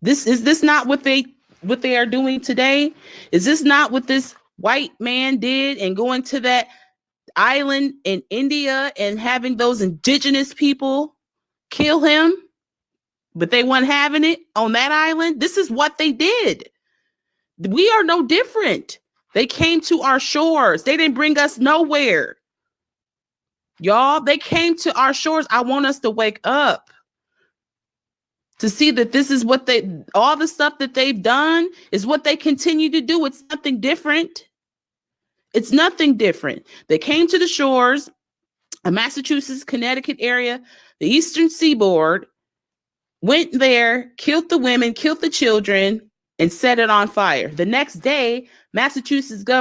Is this not what they are doing today? Is this not what this white man did and going to that island in India and having those indigenous people kill him? But they weren't having it on that island. This is what they did. We are no different. They came to our shores. They didn't bring us nowhere. Y'all, they came to our shores. I want us to wake up to see that this is what all the stuff that they've done is what they continue to do. It's nothing different. It's nothing different. They came to the shores, a Massachusetts, Connecticut area, the Eastern Seaboard, went there, killed the women, killed the children, and set it on fire. The next day, Massachusetts Bay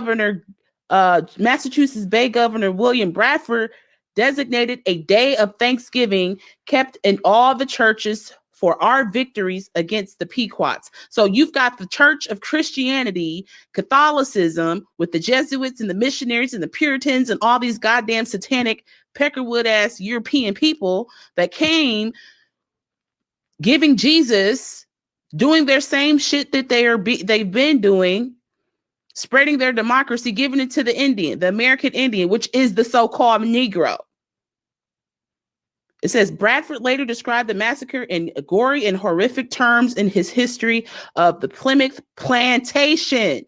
Governor William Bradford designated a day of Thanksgiving kept in all the churches for our victories against the Pequots. So you've got the Church of Christianity, Catholicism, with the Jesuits and the missionaries and the Puritans and all these goddamn satanic Peckerwood ass European people that came giving Jesus, doing their same shit that they've been doing, spreading their democracy, giving it to the Indian, the American Indian, which is the so-called Negro. It says Bradford later described the massacre in gory and horrific terms in his history of the Plymouth Plantation.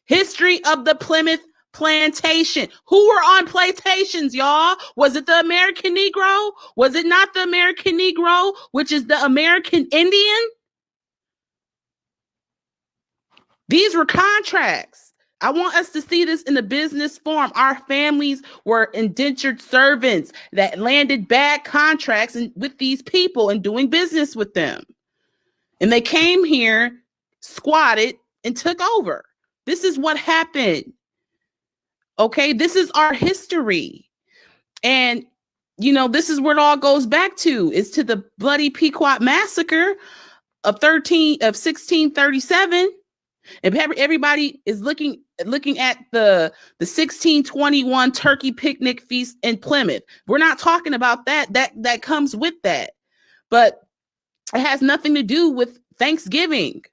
History of the Plymouth Plantation. Who were on plantations, y'all? Was it the American Negro? Was it not the American Negro, which is the American Indian? These were contracts. I want us to see this in the business form. Our families were indentured servants that landed bad contracts with these people and doing business with them. And they came here, squatted, and took over. This is what happened. Okay, this is our history. And, you know, this is where it all goes back to. It's to the bloody Pequot massacre of 1637. And everybody is looking at the 1621 turkey picnic feast in Plymouth. We're not talking about that. That comes with that. But it has nothing to do with Thanksgiving.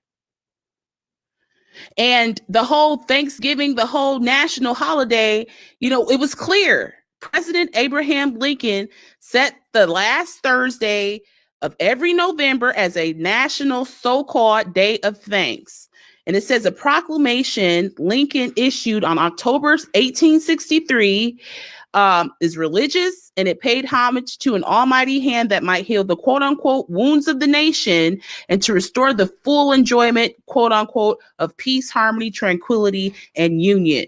And the whole Thanksgiving, the whole national holiday, you know, it was clear. President Abraham Lincoln set the last Thursday of every November as a national so-called day of thanks. And it says a proclamation Lincoln issued on October 1863 is religious, and it paid homage to an almighty hand that might heal the quote unquote wounds of the nation and to restore the full enjoyment, quote unquote, of peace, harmony, tranquility, and union.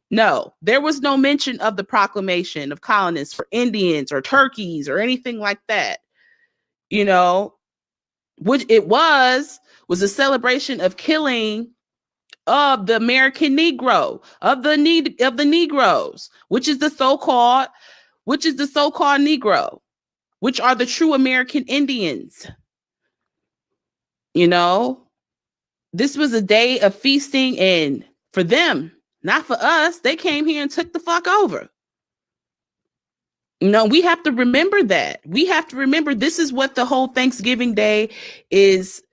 No, there was no mention of the proclamation of colonists for Indians or turkeys or anything like that. You know, which it was a celebration of killing of the American Negro, of the Negroes, which is the so-called Negro, which are the true American Indians. You know, this was a day of feasting, and for them, not for us. They came here and took the fuck over. No, we have to remember that. We have to remember this is what the whole Thanksgiving Day is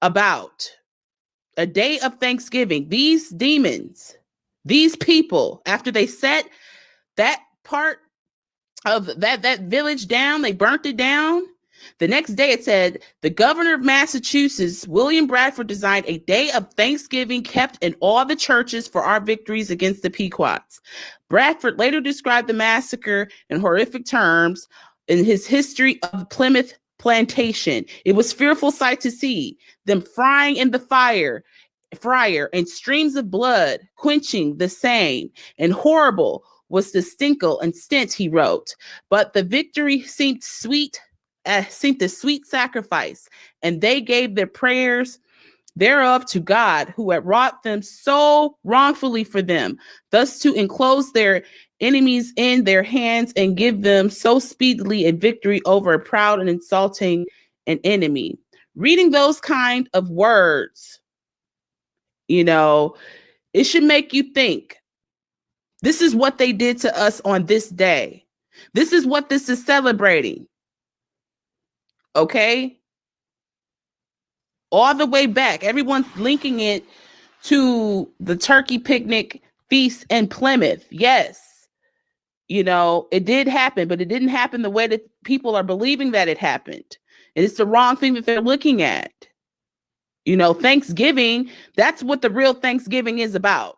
about. A day of Thanksgiving. These demons, these people, after they set that part of that village down, they burnt it down. The next day it said, the governor of Massachusetts, William Bradford, designed a day of Thanksgiving kept in all the churches for our victories against the Pequots. Bradford later described the massacre in horrific terms in his history of Plymouth Plantation. It was fearful sight to see them frying in the fryer and streams of blood quenching the same, and horrible was the stinkle and stint, he wrote. But the victory seemed a sweet sacrifice, and they gave their prayers thereof to God, who had wrought them so wrongfully for them, thus to enclose their enemies in their hands and give them so speedily a victory over a proud and insulting an enemy. Reading those kind of words, you know, it should make you think. This is what they did to us on this day. This is what this is celebrating. Okay? All the way back. Everyone's linking it to the turkey picnic feast in Plymouth. Yes. You know, it did happen, but it didn't happen the way that people are believing that it happened. And it's the wrong thing that they're looking at. You know, Thanksgiving, that's what the real Thanksgiving is about.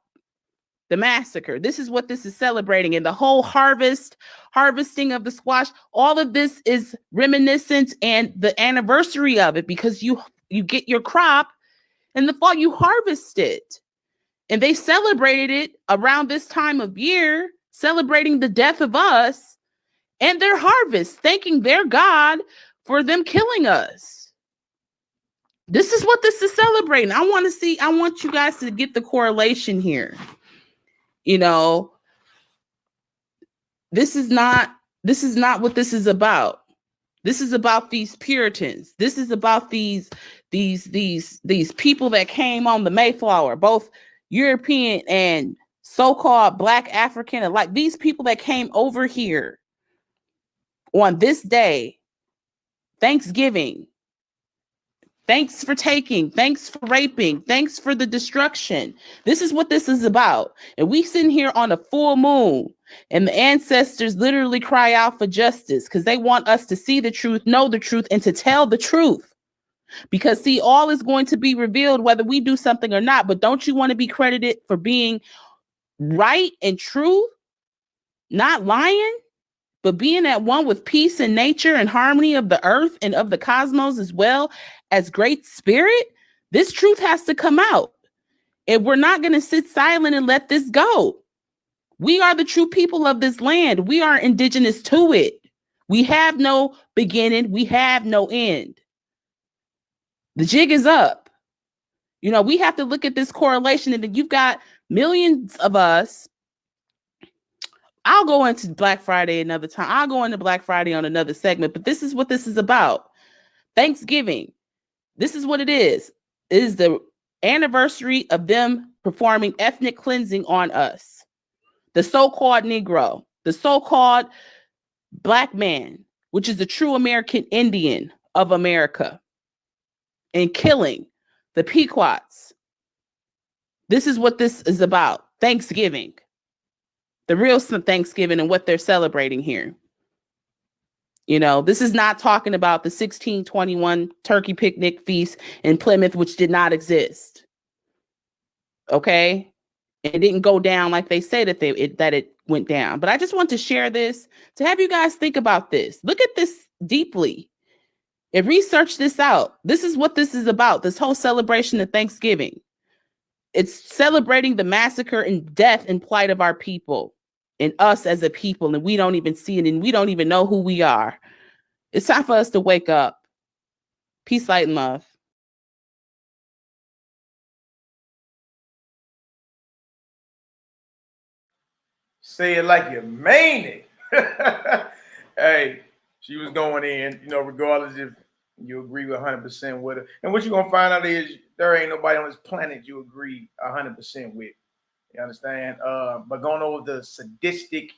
The massacre. This is what this is celebrating. And the whole harvesting of the squash, all of this is reminiscent and the anniversary of it, because you get your crop in the fall, you harvest it. And they celebrated it around this time of year, celebrating the death of us and their harvest, thanking their God for them killing us. This is what this is celebrating. I want you guys to get the correlation here. You know, this is not what this is about. This is about these Puritans. This is about these people that came on the Mayflower, both European and so-called Black African, and like these people that came over here on this day, Thanksgiving. Thanks for taking. Thanks for raping. Thanks for the destruction. This is what this is about. And we sitting here on a full moon, and the ancestors literally cry out for justice because they want us to see the truth, know the truth, and to tell the truth. Because see, all is going to be revealed whether we do something or not. But don't you want to be credited for being right and true, not lying, but being at one with peace and nature and harmony of the earth and of the cosmos, as well as great spirit? This truth has to come out. And we're not going to sit silent and let this go. We are the true people of this land. We are indigenous to it. We have no beginning. We have no end. The jig is up. You know, we have to look at this correlation, and then you've got millions of us. I'll go into Black Friday another time. I'll go into Black Friday on another segment, but this is what this is about. Thanksgiving. This is what it is. It is the anniversary of them performing ethnic cleansing on us. The so-called Negro, the so-called Black man, which is the true American Indian of America, and killing the Pequots. This is what this is about. Thanksgiving. The real Thanksgiving and what they're celebrating here. You know, this is not talking about the 1621 turkey picnic feast in Plymouth, which did not exist. Okay? It didn't go down like they say that it went down. But I just want to share this to have you guys think about this. Look at this deeply and research this out. This is what this is about, this whole celebration of Thanksgiving. It's celebrating the massacre and death and plight of our people and us as a people, and we don't even see it, and we don't even know who we are. It's time for us to wake up. Peace, light, and love. Say it like you mean it. Hey, she was going in, you know, regardless if you agree with 100% with her. And what you're going to find out is there ain't nobody on this planet you agree 100% with. You understand? But going over the sadistic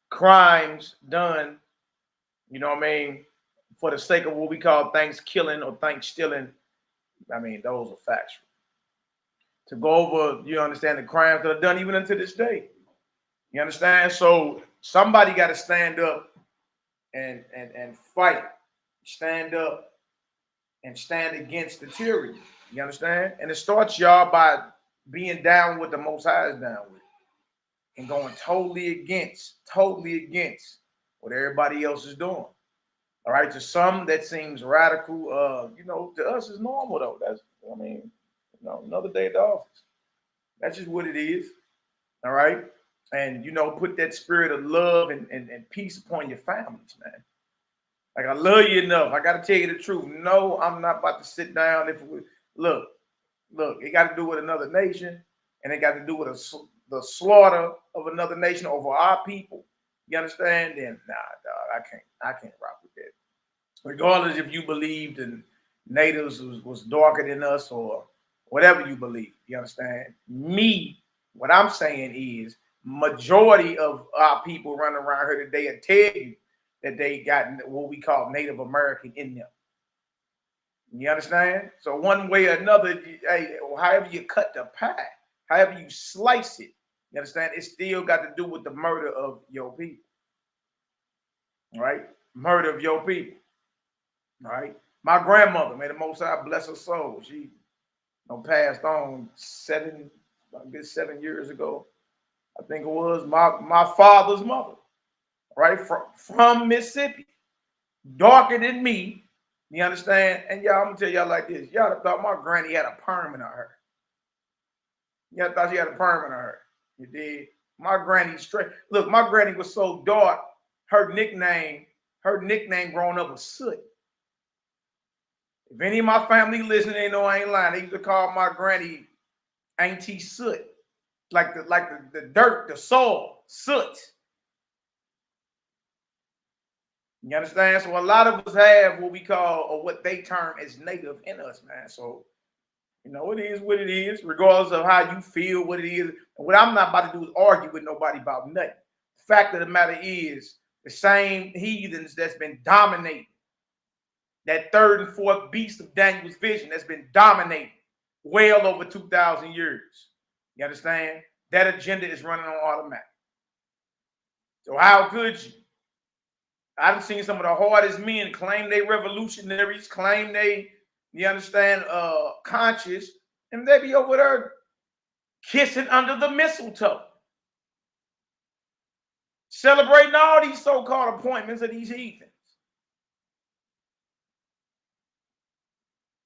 crimes done, you know what I mean, for the sake of what we call Thanksgiving or Thanksstealing, I mean, those are factual. To go over, you understand, the crimes that are done even unto this day. You understand? So somebody got to stand up and fight. Stand up and stand against the tyranny. You understand? And it starts, y'all, by being down with the Most High is down with, and going totally against what everybody else is doing. All right, to some that seems radical. You know, to us is normal though. That's, I mean, you know, another day at the office. That's just what it is. All right, and you know, put that spirit of love and peace upon your families, man. Like, I love you enough. I got to tell you the truth. No, I'm not about to sit down. Look, it got to do with another nation, and it got to do with the slaughter of another nation over our people. You understand? Then nah, dog, I can't rock with that. Regardless if you believed in, natives was darker than us or whatever you believe. You understand? Me, what I'm saying is majority of our people running around here today will tell you that they got what we call Native American in them. You understand? So one way or another, hey, however you cut the pie, however you slice it, you understand? It still got to do with the murder of your people. Right? Murder of your people. Right? My grandmother, may the Most High bless her soul. She passed on 7 years ago. I think it was my father's mother, right? From Mississippi. Darker than me. You understand? And y'all, I'm gonna tell y'all like this. Y'all thought my granny had a perm in her hair. Y'all thought she had a perm in her hair. You did. My granny straight. Look, my granny was so dark, her nickname growing up was Soot. If any of my family listening, they know I ain't lying. They used to call my granny Auntie Soot. Like the dirt, the soil, soot. You understand? So a lot of us have what we call, or what they term as native in us, man. So, you know, it is what it is, regardless of how you feel, what it is. And what I'm not about to do is argue with nobody about nothing. The fact of the matter is, the same heathens that's been dominating, that third and fourth beast of Daniel's vision that's been dominating well over 2,000 years. You understand? That agenda is running on automatic. So how could you? I've seen some of the hardest men claim they revolutionaries, claim they, you understand, conscious, and they be over there kissing under the mistletoe, celebrating all these so-called appointments of these heathens.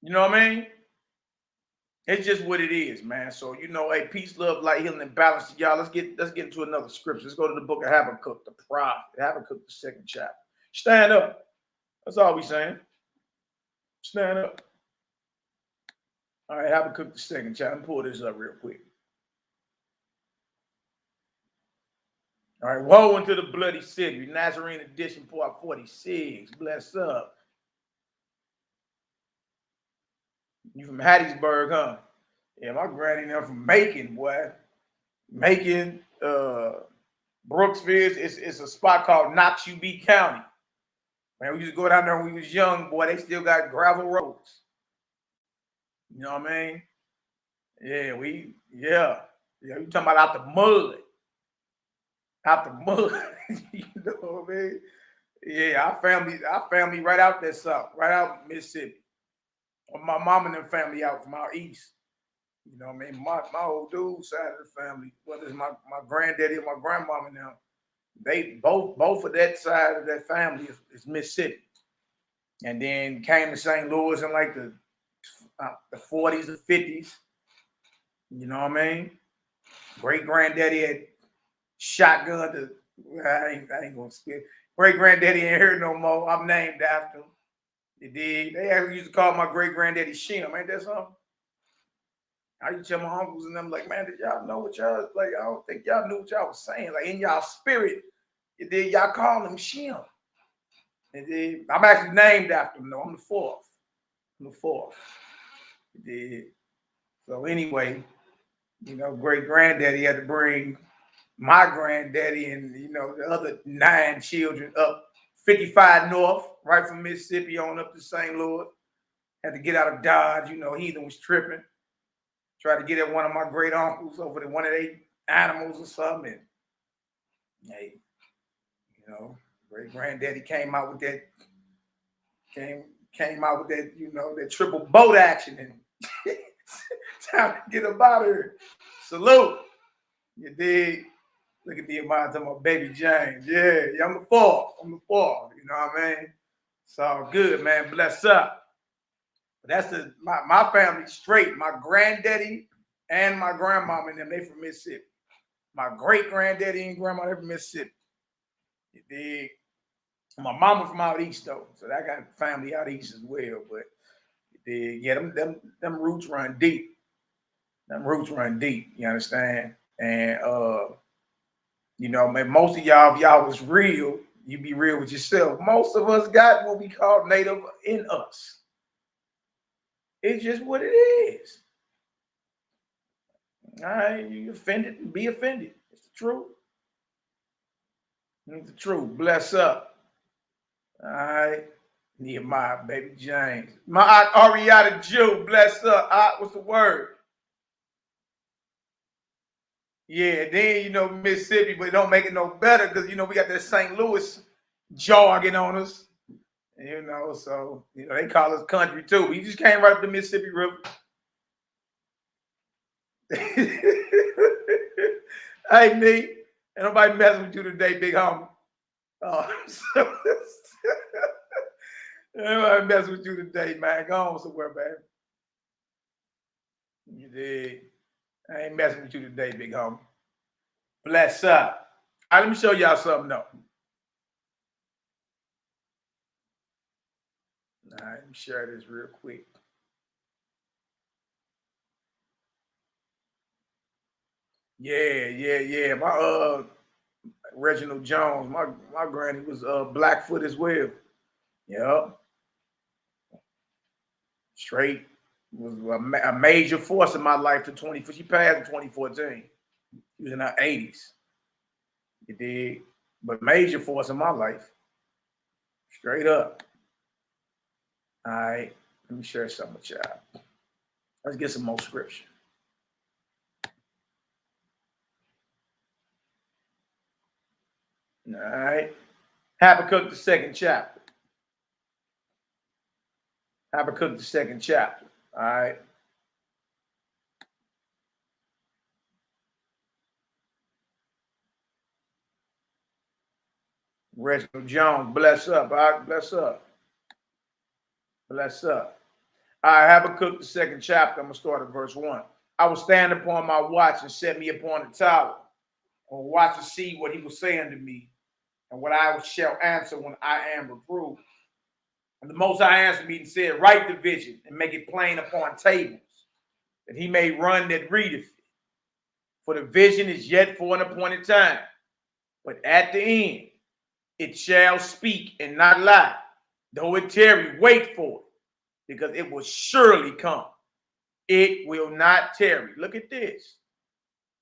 You know what I mean? It's just what it is, man. So, you know, hey, peace, love, light, healing, and balance to y'all. Let's get into another scripture. Let's go to the book of Habakkuk, the prophet. Habakkuk, the 2nd chapter. Stand up. That's all we saying. Stand up. All right, Habakkuk, the 2nd chapter. Let me pull this up real quick. All right, woe unto the bloody city. Nazarene edition, part 46. Bless up. You from Hattiesburg, huh? Yeah, my granny there from Macon, boy. Macon, Brooksville. It's a spot called Noxubee County. Man, we used to go down there when we was young, boy. They still got gravel roads. You know what I mean? Yeah, you talking about out the mud. Out the mud. You know what I mean? Yeah, our family right out there south, right out Mississippi. My mom and them family out from out east. You know what I mean? My old dude side of the family, whether it's my granddaddy or my grandmom and them, they both of that side of that family is Mississippi. And then came to St. Louis in like the 40s or 50s. You know what I mean? Great granddaddy had shotgun to, I ain't gonna spit. Great granddaddy ain't here no more. I'm named after him. They actually used to call my great granddaddy Shem. Ain't that something? I used to tell my uncles and them, like, man, did y'all know what y'all, like, I don't think y'all knew what y'all was saying. Like, in y'all spirit, y'all call him Shem. I'm actually named after him, though. I'm the fourth. So anyway, you know, great granddaddy had to bring my granddaddy and, you know, the other 9 children up 55 North, right from Mississippi on up to St. Louis. Had to get out of Dodge. You know, heathen was tripping. Tried to get at one of my great uncles over there, one of their animals or something. And, hey, you know, great granddaddy came out with that, you know, that triple boat action and time to get up out of here. Salute. You dig? Look at the amount of my baby James. Yeah, I'm the fourth. You know what I mean? It's all good, man. Bless up. But that's my family straight. My granddaddy and my grandmama and them, they from Mississippi. My great granddaddy and grandma, they from Mississippi. You dig? My mama from out east though, so I got family out east as well. But you dig? Yeah, them roots run deep. You understand? And you know, man, most of y'all, if y'all was real, you be real with yourself. Most of us got what we call native in us. It's just what it is. All right, you offended and be offended. It's the truth. It's the truth. Bless up. All right. NehemiYAH, baby James. My Ariana Jew, bless up. What's the word? Yeah, then, you know, Mississippi, but it don't make it no better because, you know, we got that St. Louis jargon on us. You know, so, you know, they call us country too. We just came right up the Mississippi River. Hey, me, ain't nobody messing with you today, big homie. Ain't nobody messing with you today, man. Go on somewhere, baby. You did. I ain't messing with you today, big homie. Bless up. All right, let me show y'all something though. All right, let me share this real quick. Yeah. My Reginald Jones, my granny was Blackfoot as well. Yep. Straight was a major force in my life to 20. She passed in 2014. She was in her 80s. You did, but major force in my life. Straight up. All right, let me share something with y'all. Let's get some more scripture. All right, Habakkuk the 2nd chapter. Habakkuk the 2nd chapter. All right. Reginald Jones, bless up. All right, bless up. Bless up. All right, Habakkuk the 2nd chapter. I'm going to start at verse 1. I will stand upon my watch and set me upon the tower, and will watch to see what he was saying to me, and what I shall answer when I am reproved. And the Most High answered me and said, write the vision and make it plain upon tables, that he may run that readeth it. For the vision is yet for an appointed time, but at the end it shall speak and not lie. Though it tarry, wait for it, because it will surely come. It will not tarry. Look at this.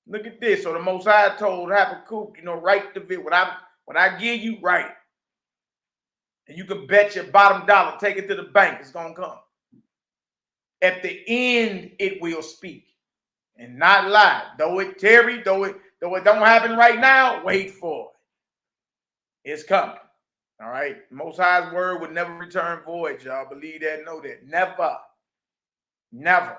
Look at this. So the Most High told Habakkuk, you know, write the vision. When I give you, write it. And you can bet your bottom dollar, take it to the bank, it's going to come. At the end, it will speak and not lie. Though it tarry, though it don't happen right now, wait for it. It's coming. All right. Most High's word would never return void, y'all. Believe that, know that. Never. Never.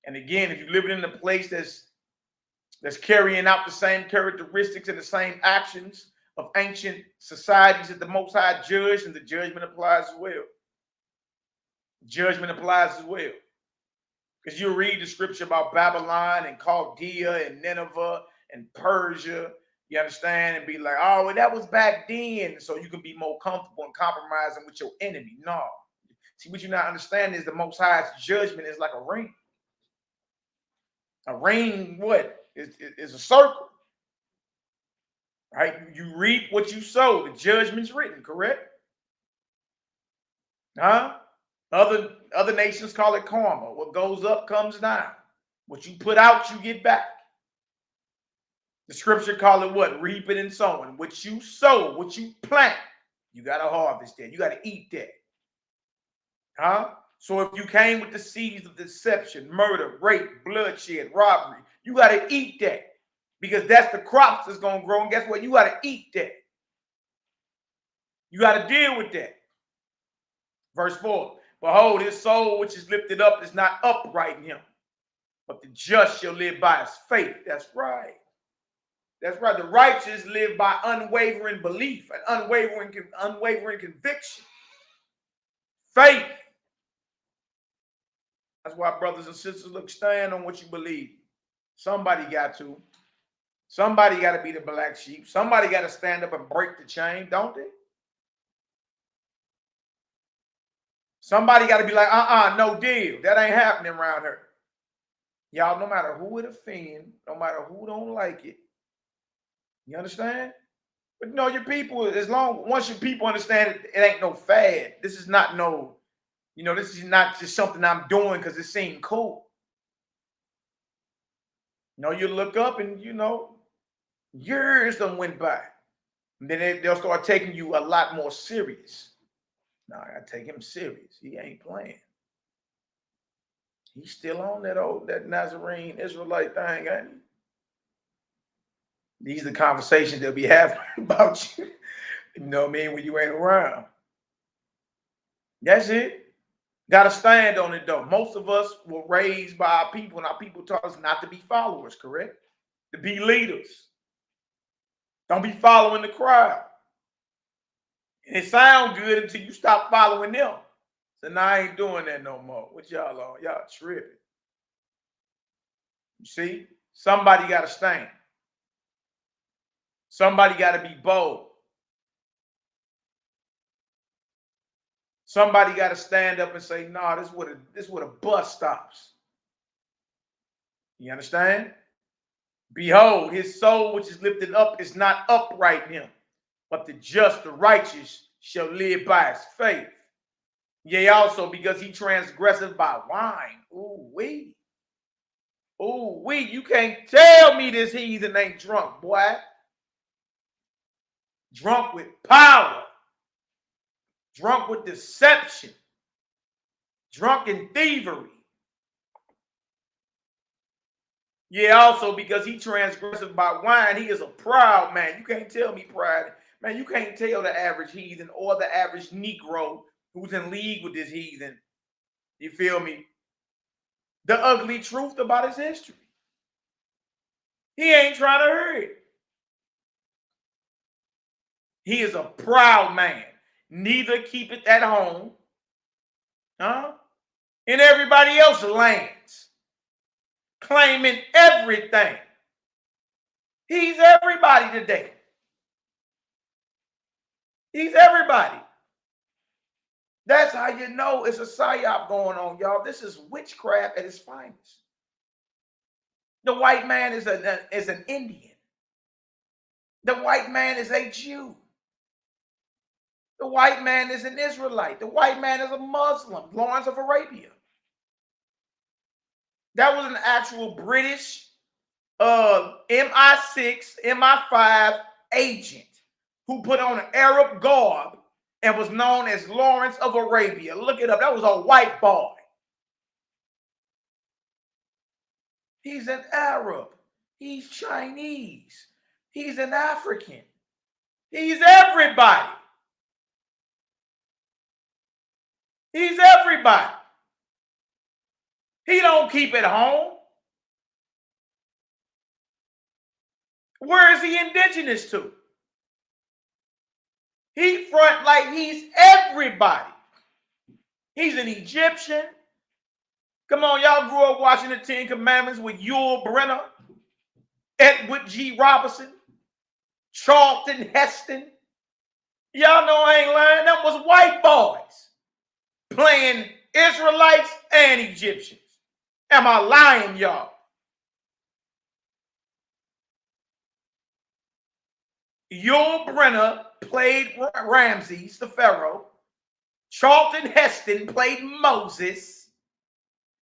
And again, if you're living in a place that's carrying out the same characteristics and the same actions of ancient societies that the Most High judged, and the judgment applies as well. Judgment applies as well. Because you read the scripture about Babylon and Chaldea and Nineveh and Persia, you understand, and be like, oh, well, that was back then. So you can be more comfortable and compromising with your enemy. No. See, what you're not understanding is the Most High's judgment is like a ring. A ring, what? Is a circle. Right? You reap what you sow. The judgment's written, correct? Huh? Other nations call it karma. What goes up comes down. What you put out, you get back. The scripture call it what? Reaping and sowing. What you sow, what you plant, you got to harvest that. You got to eat that. Huh? So if you came with the seeds of deception, murder, rape, bloodshed, robbery, you got to eat that. Because that's the crops that's going to grow. And guess what? You got to eat that. You got to deal with that. Verse 4. Behold, his soul which is lifted up is not upright in him, but the just shall live by his faith. That's right. That's right. The righteous live by unwavering belief and unwavering conviction. Faith. That's why, brothers and sisters, look, stand on what you believe. Somebody got to. Somebody got to be the black sheep. Somebody got to stand up and break the chain, don't they? Somebody got to be like, no deal. That ain't happening around here. Y'all, no matter who it offend, no matter who don't like it, you understand? But you know, your people, once your people understand it, it ain't no fad. This is not no You know, this is not just something I'm doing because it seemed cool. You know, you look up and, you know, years done went by. And then they'll start taking you a lot more serious. Now, I got to take him serious. He ain't playing. He's still on that Nazarene Israelite thing, ain't he? These are the conversations they'll be having about you. You know what I mean? When you ain't around. That's it. Got to stand on it, though. Most of us were raised by our people, and our people taught us not to be followers, correct? To be leaders. Don't be following the crowd. And it sounds good until you stop following them. So now I ain't doing that no more. What y'all on? Y'all tripping. You see? Somebody got to stand. Somebody got to be bold. Somebody got to stand up and say, nah, this is where the bus stops. You understand? Behold, his soul which is lifted up is not upright in him, but the just, the righteous, shall live by his faith. Yea, also because he transgresseth by wine. Ooh, wee. Ooh, wee. You can't tell me this heathen ain't drunk, boy. Drunk with power. Drunk with deception. Drunk in thievery. Yeah, also because he transgresseth by wine, he is a proud man. You can't tell me pride. Man, you can't tell the average heathen or the average Negro who's in league with this heathen, you feel me, the ugly truth about his history. He ain't trying to hear it. He is a proud man. Neither keepeth at home, in everybody else's lands, claiming everything. He's everybody today. He's everybody. That's how you know it's a psyop going on, y'all. This is witchcraft at its finest. The white man is an Indian. The white man is a Jew. The white man is an Israelite. The white man is a Muslim, Lawrence of Arabia. That was an actual British MI6, MI5 agent who put on an Arab garb and was known as Lawrence of Arabia. Look it up. That was a white boy. He's an Arab. He's Chinese. He's an African. He's everybody. He's everybody. He don't keep it home. Where is he indigenous to? He front like he's everybody. He's an Egyptian. Come on, y'all grew up watching the Ten Commandments with Yul Brynner, Edward G. Robinson, Charlton Heston. Y'all know I ain't lying. That was white boys playing Israelites and Egyptians. Am I lying, y'all? Yul Brynner played Ramses, the Pharaoh. Charlton Heston played Moses.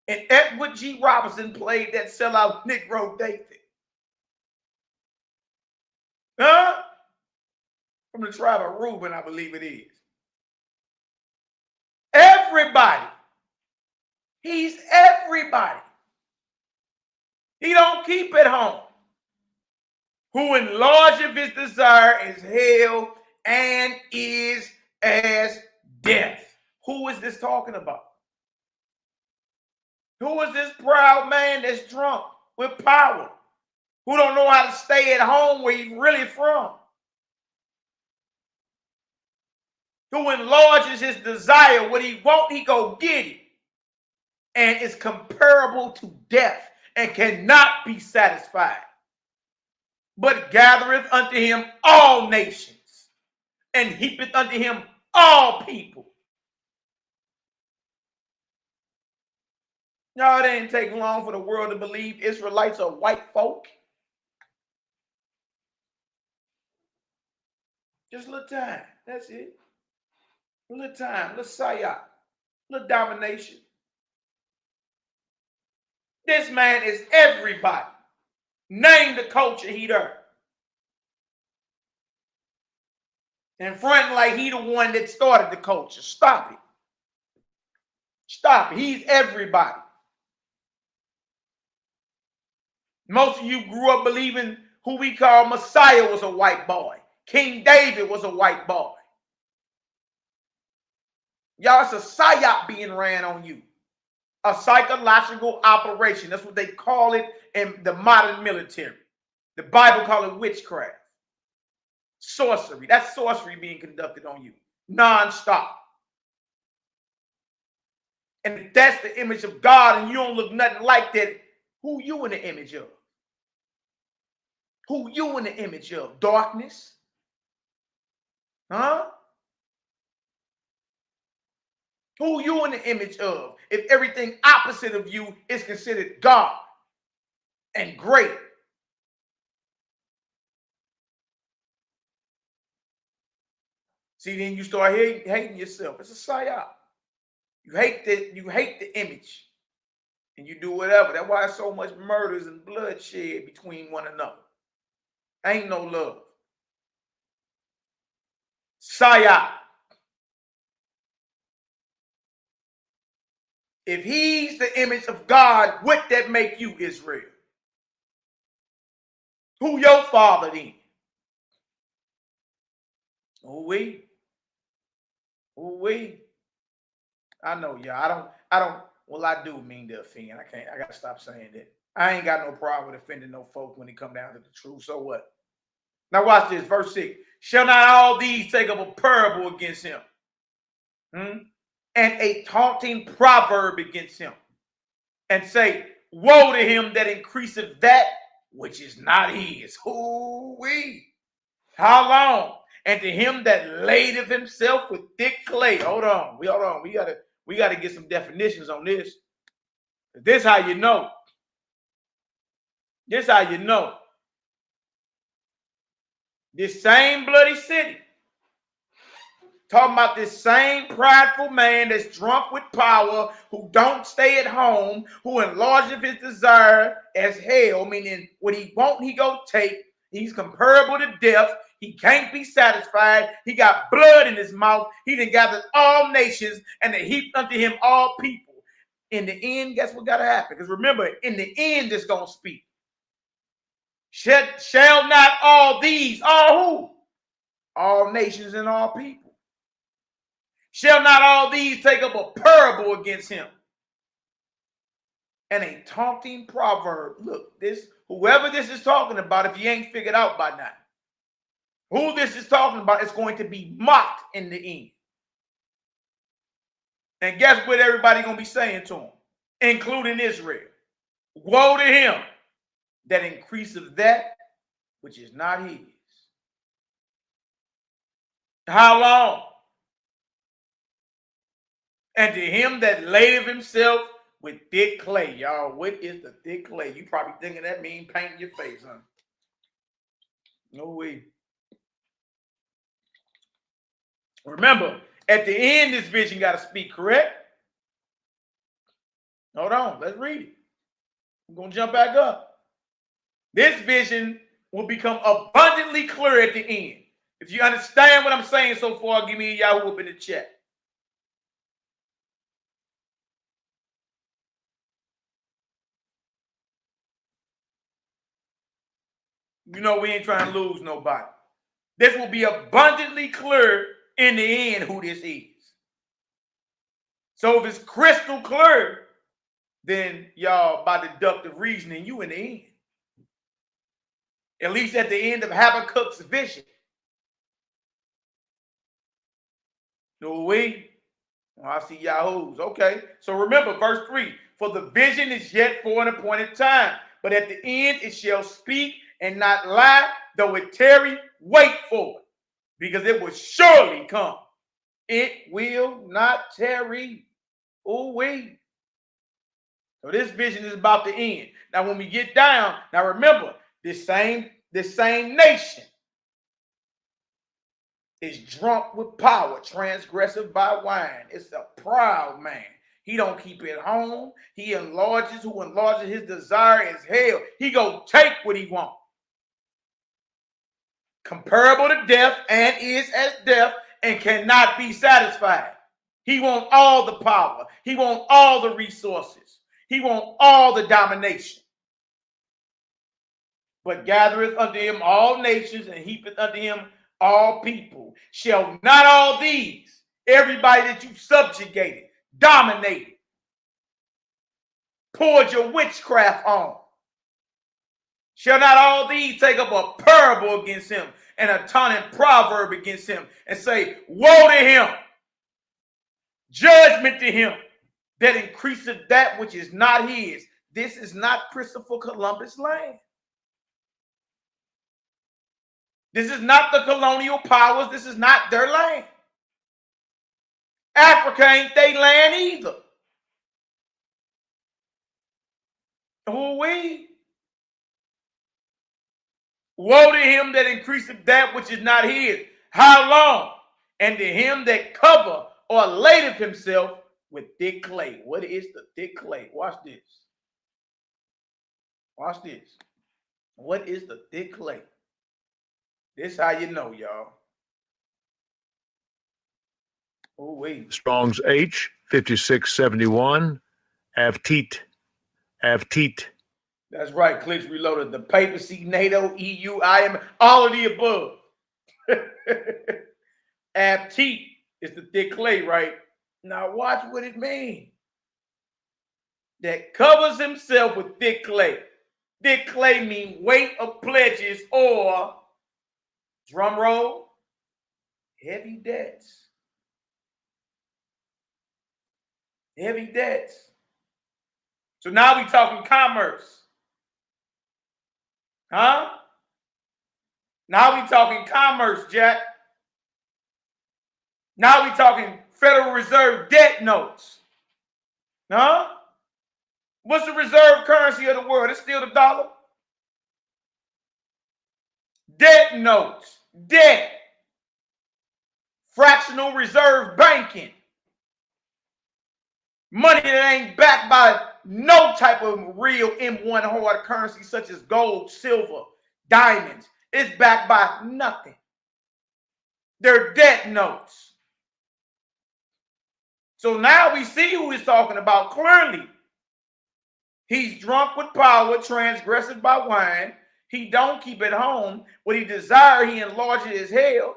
And Edward G. Robinson played that sellout Negro David. Huh? From the tribe of Reuben, I believe it is. Everybody. He's everybody. He don't keep it home. Who enlargeth his desire is hell and is as death. Who is this talking about? Who is this proud man that's drunk with power? Who don't know how to stay at home where he's really from? Who enlarges his desire. What he want, he go get it. And is comparable to death and cannot be satisfied. But gathereth unto him all nations and heapeth unto him all people. No, it ain't take long for the world to believe Israelites are white folk. Just a little time. That's it. A little time. A little psyop. Little domination. This man is everybody. Name the culture he there. And fronting like he the one that started the culture. Stop it. Stop it. He's everybody. Most of you grew up believing who we call Messiah was a white boy. King David was a white boy. Y'all, it's a psyop being ran on you. A psychological operation. That's what they call it in the modern military. The Bible calls it witchcraft. Sorcery. That's sorcery being conducted on you. Non-stop. And if that's the image of God and you don't look nothing like that, who you in the image of? Who you in the image of? Darkness? Huh? Who you in the image of? If everything opposite of you is considered God and great. See, then you start hating yourself. It's a psyop. You hate the image. And you do whatever. That's why there's so much murders and bloodshed between one another. Ain't no love. Psyop. If he's the image of God, what that make you, Israel? Who your father then? Ooh-wee. Ooh-wee. I know, y'all. I don't, well, I do mean to offend. I gotta stop saying that. I ain't got no problem with offending no folk when it come down to the truth. So what? Now watch this, verse 6. Shall not all these take up a parable against him? And a taunting proverb against him, and say, woe to him that increaseth that which is not his. Ooh-wee. How long? And to him that ladeth himself with thick clay. Hold on. We gotta get some definitions on this. This how you know. This how you know. This same bloody city. Talking about this same prideful man that's drunk with power, who don't stay at home, who enlargeth his desire as hell, meaning what he want, he go take. He's comparable to death. He can't be satisfied. He got blood in his mouth. He done gathered all nations, and they heaped unto him all people. In the end, guess what got to happen? Because remember, in the end, it's going to speak. Shall not all these, all who? All nations and all people. Shall not all these take up a parable against him? And a taunting proverb. Look, this, whoever this is talking about, if you ain't figured out by now, who this is talking about is going to be mocked in the end. And guess what everybody going to be saying to him, including Israel? Woe to him that increaseth that which is not his. How long? And to him that ladeth himself with thick clay. Y'all, what is the thick clay? You probably thinking that mean painting your face, huh? No way. Remember, at the end, this vision got to speak, correct? Hold on, let's read it. I'm going to jump back up. This vision will become abundantly clear at the end. If you understand what I'm saying so far, give me a Yahoo up in the chat. You know we ain't trying to lose nobody. This will be abundantly clear in the end who this is. So if it's crystal clear, then y'all, by deductive reasoning, you in the end. At least at the end of Habakkuk's vision. No way. Oh, I see Yahoo's. Okay. So remember verse 3. For the vision is yet for an appointed time, but at the end it shall speak and not lie, though it tarry, wait for it, because it will surely come. It will not tarry. Ooh-wee. So this vision is about to end. Now, when we get down, now remember, this same nation is drunk with power, transgressive by wine. It's a proud man. He don't keep it home. He enlarges. Who enlarges his desire is hell. He go take what he wants. Comparable to death and is as death and cannot be satisfied. He want all the power. He want all the resources. He want all the domination. But gathereth unto him all nations and heapeth unto him all people. Shall not all these, everybody that you subjugated, dominated, poured your witchcraft on, shall not all these take up a parable against him and a taunting proverb against him and say, woe to him, judgment to him that increaseth that which is not his. This is not Christopher Columbus land. This is not the colonial powers. This is not their land. Africa ain't their land either. Ooh-wee. Woe to him that increaseth that which is not his. How long? And to him that cover or ladeth himself with thick clay. What is the thick clay? Watch this. Watch this. What is the thick clay? This how you know, y'all. Oh, wait. Strong's H, 5671. Avteet. That's right. Clicks Reloaded. The papacy, NATO, EU, IM, all of the above. Avteet is the thick clay, right? Now watch what it means. That covers himself with thick clay. Thick clay means weight of pledges or, drum roll, heavy debts. Heavy debts. So now we talking commerce. Huh? Now we talking commerce, Jack. Now we talking Federal Reserve debt notes. Huh? What's the reserve currency of the world? It's still the dollar. Debt notes. Debt. Fractional reserve banking. Money that ain't backed by no type of real M1 hard currency such as gold, silver, diamonds. It's backed by nothing. They're debt notes. So now we see who he's talking about clearly. He's drunk with power, transgressive by wine. He don't keep it home. What he desire, he enlarges his hell.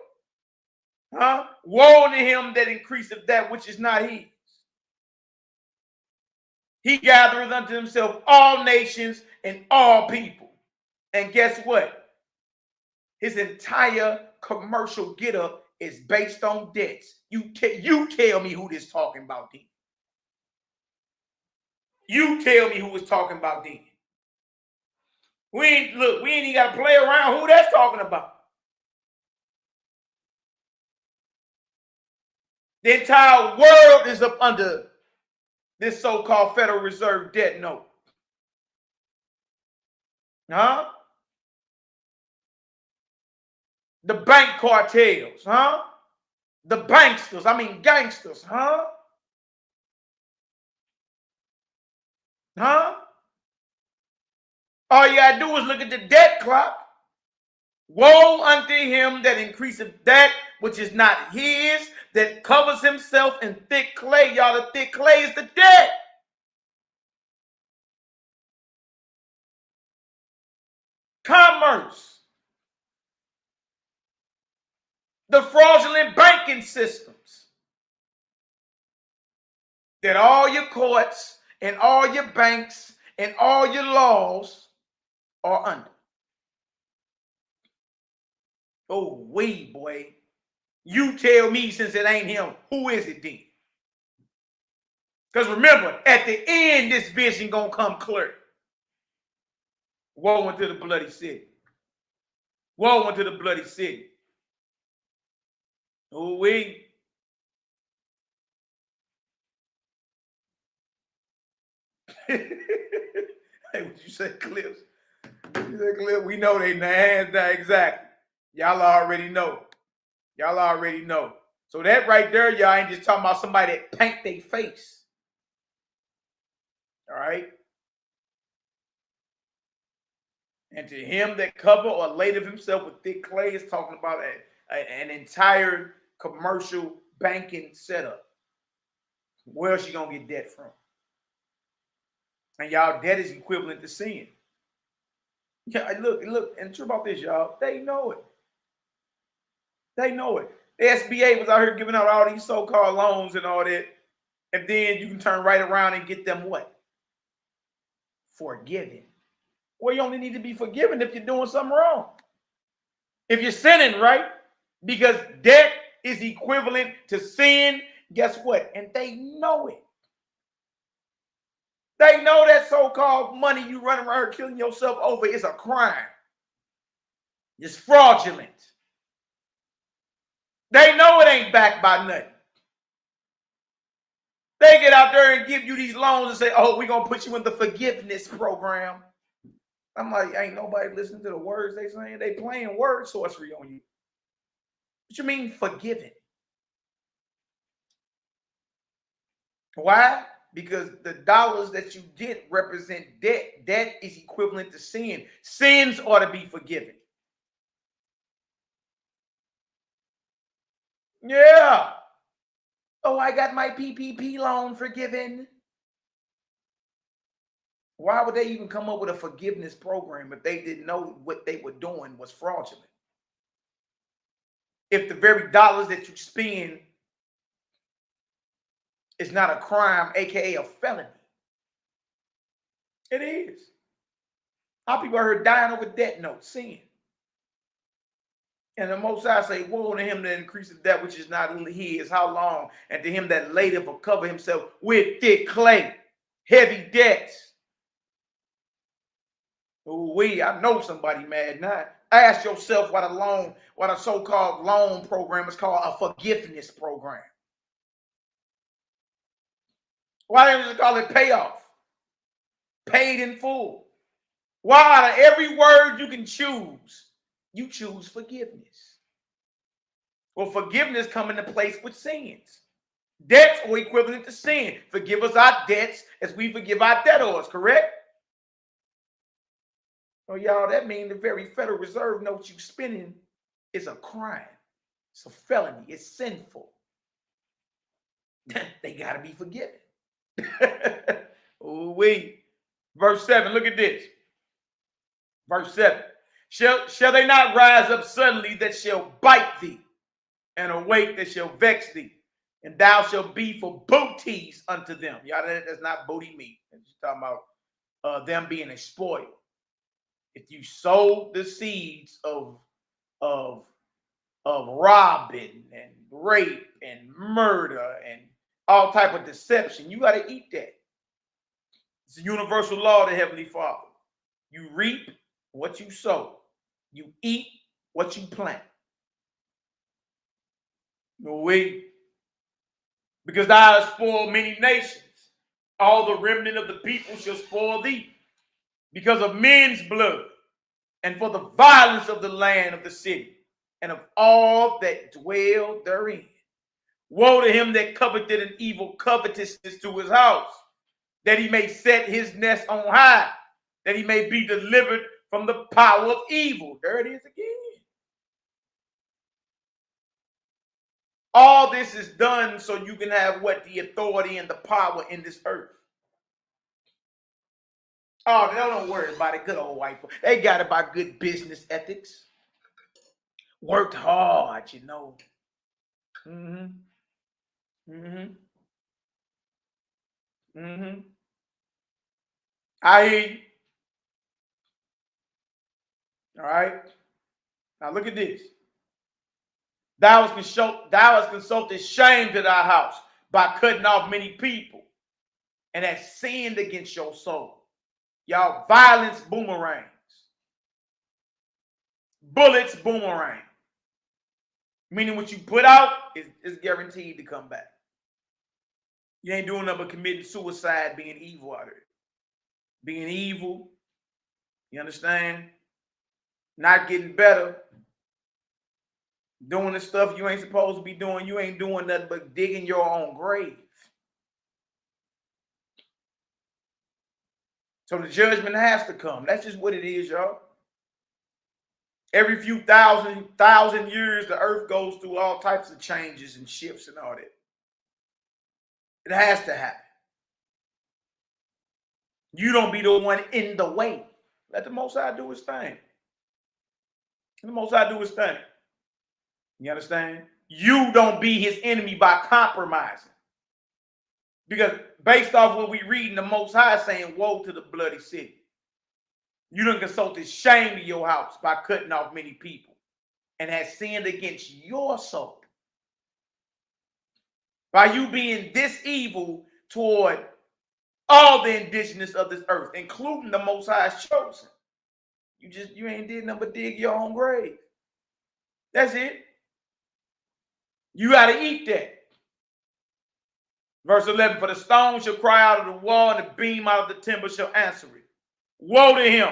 Huh? Woe to him that increaseth that which is not his. He gathereth unto himself all nations and all people. And guess what? His entire commercial get-up is based on debts. You tell me who this talking about then. You tell me who was talking about then. We ain't even got to play around who that's talking about. The entire world is up under this so-called Federal Reserve debt note. Huh? The bank cartels, huh? The banksters, I mean gangsters, huh? Huh? All you gotta do is look at the debt clock. Woe unto him that increaseth that which is not his, that covers himself in thick clay. Y'all, the thick clay is the debt. Commerce. The fraudulent banking systems. That all your courts and all your banks and all your laws are under. Oh, wait, boy. You tell me, since it ain't him, who is it then? Because remember, at the end, this vision gonna come clear. Woe unto the bloody city. Woe unto the bloody city. Oh, wait. Hey, what you say, Clips? You say, Clips? We know they in the hands down exactly. Y'all already know. Y'all already know. So that right there, y'all ain't just talking about somebody that paint their face. All right. And to him that cover or lateth himself with thick clay is talking about an entire commercial banking setup. Where else you gonna get debt from? And y'all, debt is equivalent to sin. Yeah, look, and true about this, y'all. They know it. They know it. The SBA was out here giving out all these so-called loans and all that. And then you can turn right around and get them what? Forgiven. Well, you only need to be forgiven if you're doing something wrong. If you're sinning, right? Because debt is equivalent to sin. Guess what? And they know it. They know that so-called money you run around killing yourself over is a crime. It's fraudulent. They know it ain't backed by nothing. They get out there and give you these loans and say, oh, we're going to put you in the forgiveness program. I'm like, ain't nobody listening to the words they saying. They playing word sorcery on you. What you mean forgiven? Why? Because the dollars that you get represent debt. Debt is equivalent to sin. Sins ought to be forgiven. Yeah. Oh, I got my PPP loan forgiven. Why would they even come up with a forgiveness program if they didn't know what they were doing was fraudulent? If the very dollars that you spend is not a crime, aka a felony. It is. How people are dying over debt notes, sin. And the Most High say, woe to him that increases that which is not his, how long? And to him that lateth or cover himself with thick clay, heavy debts. I know somebody mad now. Ask yourself what a so-called loan program is called a forgiveness program. Why don't you just call it payoff? Paid in full. Why out of every word you can choose, you choose forgiveness? Well, forgiveness come into place with sins. Debts are equivalent to sin. Forgive us our debts as we forgive our debtors, correct? Oh, y'all, that means the very Federal Reserve notes you spending is a crime. It's a felony. It's sinful. They got to be forgiven. Ooh-wee. Verse 7, look at this. Verse 7. Shall they not rise up suddenly that shall bite thee, and awake that shall vex thee, and thou shalt be for booties unto them. Y'all, that's not booty meat. It's talking about them being a spoil. If you sow the seeds of robbing and rape and murder and all type of deception, you got to eat that. It's a universal law of the Heavenly Father. You reap what you sow. You eat what you plant. No way. Because thou hast spoiled many nations. All the remnant of the people shall spoil thee. Because of men's blood, and for the violence of the land of the city, and of all that dwell therein. Woe to him that coveted an evil covetousness to his house, that he may set his nest on high, that he may be delivered from the power of evil. There it is again. All this is done so you can have what? The authority and the power in this earth. Oh, don't worry about it. Good old white folk. They got it by good business ethics. Worked hard, you know. I hear you. All right. Now look at this. Thou hast consulted shame to thy house by cutting off many people, and hast sinned against your soul. Y'all, violence boomerangs. Bullets boomerang. Meaning what you put out is guaranteed to come back. You ain't doing nothing but committing suicide, being evil out there. Being evil. You understand? Not getting better. doing the stuff you ain't supposed to be doing. You ain't doing nothing but digging your own grave. So the judgment has to come. That's just what it is, y'all. Every few thousand years, the earth goes through all types of changes and shifts and all that. It has to happen. You don't be the one in the way. Let the Most High do his thing. Let the Most High do his thing. You understand? You don't be his enemy by compromising. Because based off what we read in the Most High saying, woe to the bloody city. You done consulted shame to your house by cutting off many people and has sinned against your soul. By you being this evil toward all the indigenous of this earth, including the Most High's chosen. You ain't did nothing but dig your own grave. That's it. You got to eat that. Verse 11, for the stone shall cry out of the wall, and the beam out of the timber shall answer it. Woe to him.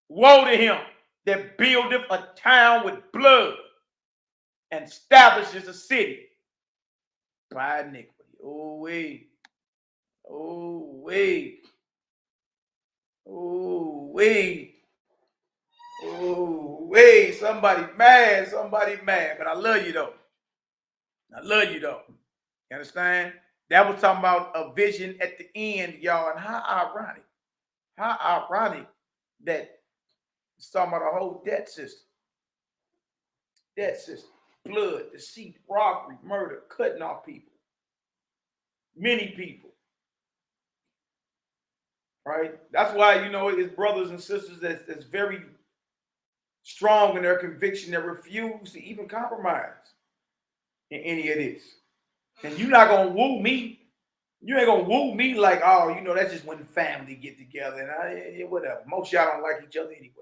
Woe to him that buildeth a town with blood and establishes a city by iniquity. Oh, wait. Oh, wait. Oh, wait. Oh, wait. Somebody mad. Somebody mad. But I love you, though. I love you, though. You understand? That was talking about a vision at the end, y'all. And how ironic. How ironic that it's talking about a whole debt system. Debt system. Blood, deceit, robbery, murder, cutting off people. Many people. Right? That's why, you know, it's brothers and sisters that's very strong in their conviction that refuse to even compromise in any of this. And you're not going to woo me. You ain't going to woo me like, oh, you know, that's just when family get together. And whatever. Most of y'all don't like each other anyway.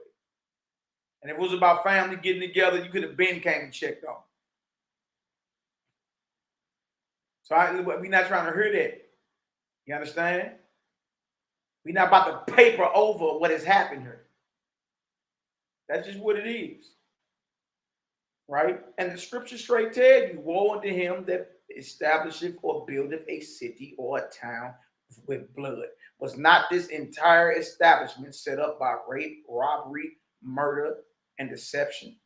And if it was about family getting together, you could have been came and checked on. So we're not trying to hear that. You understand? We're not about to paper over what has happened here. That's just what it is. Right? And the scripture straight tell you, woe unto him that establisheth or buildeth a city or a town with blood. Was not this entire establishment set up by rape, robbery, murder, and deception?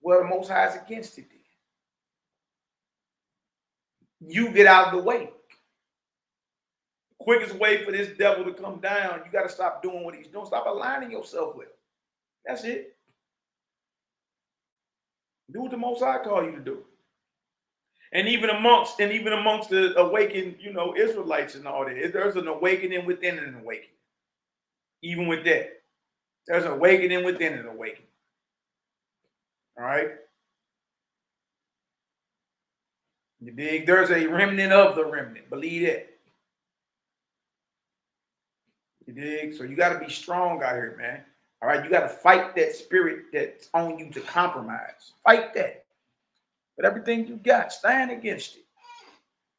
Well, the Most High is against it then. You get out of the way. Quickest way for this devil to come down, you got to stop doing what he's doing. Stop aligning yourself with him. That's it. Do what the Most High call you to do. And even amongst the awakened, you know, Israelites and all that, there's an awakening within an awakening. Even with that, there's an awakening within an awakening. All right. You dig? There's a remnant of the remnant. Believe that. You dig? So you got to be strong out here, man. All right. You got to fight that spirit that's on you to compromise. Fight that. But everything you got, stand against it.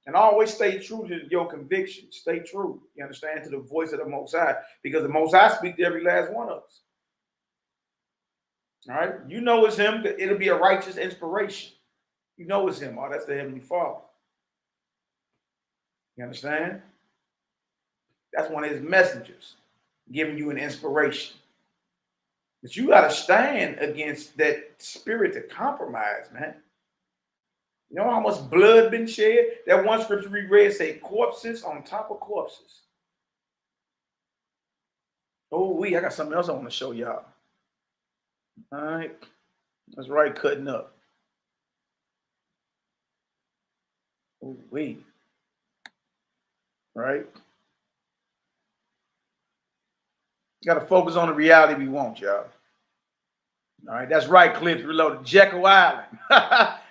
And always stay true to your convictions. Stay true. You understand? To the voice of the Most High. Because the Most High speaks to every last one of us. All right. You know it's him. It'll be a righteous inspiration. You know it's him. Oh, that's the Heavenly Father. You understand? That's one of his messengers giving you an inspiration. But you got to stand against that spirit to compromise, man. You know how much blood been shed? That one scripture we read say corpses on top of corpses. Oh, I got something else I want to show y'all. All right. That's right, cutting up. Oh, right? You got to focus on the reality we want, y'all. All right, that's right, Clips Reloaded. Jekyll Island.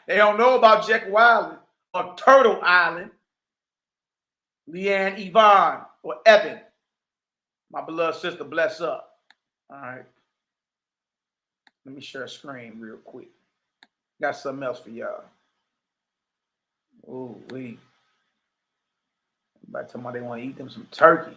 They don't know about Jekyll Island or Turtle Island. Leanne Yvonne or Evan. My beloved sister, bless up. All right. Let me share a screen real quick. Got something else for y'all. Oh, Everybody talking about they want to eat them some turkey.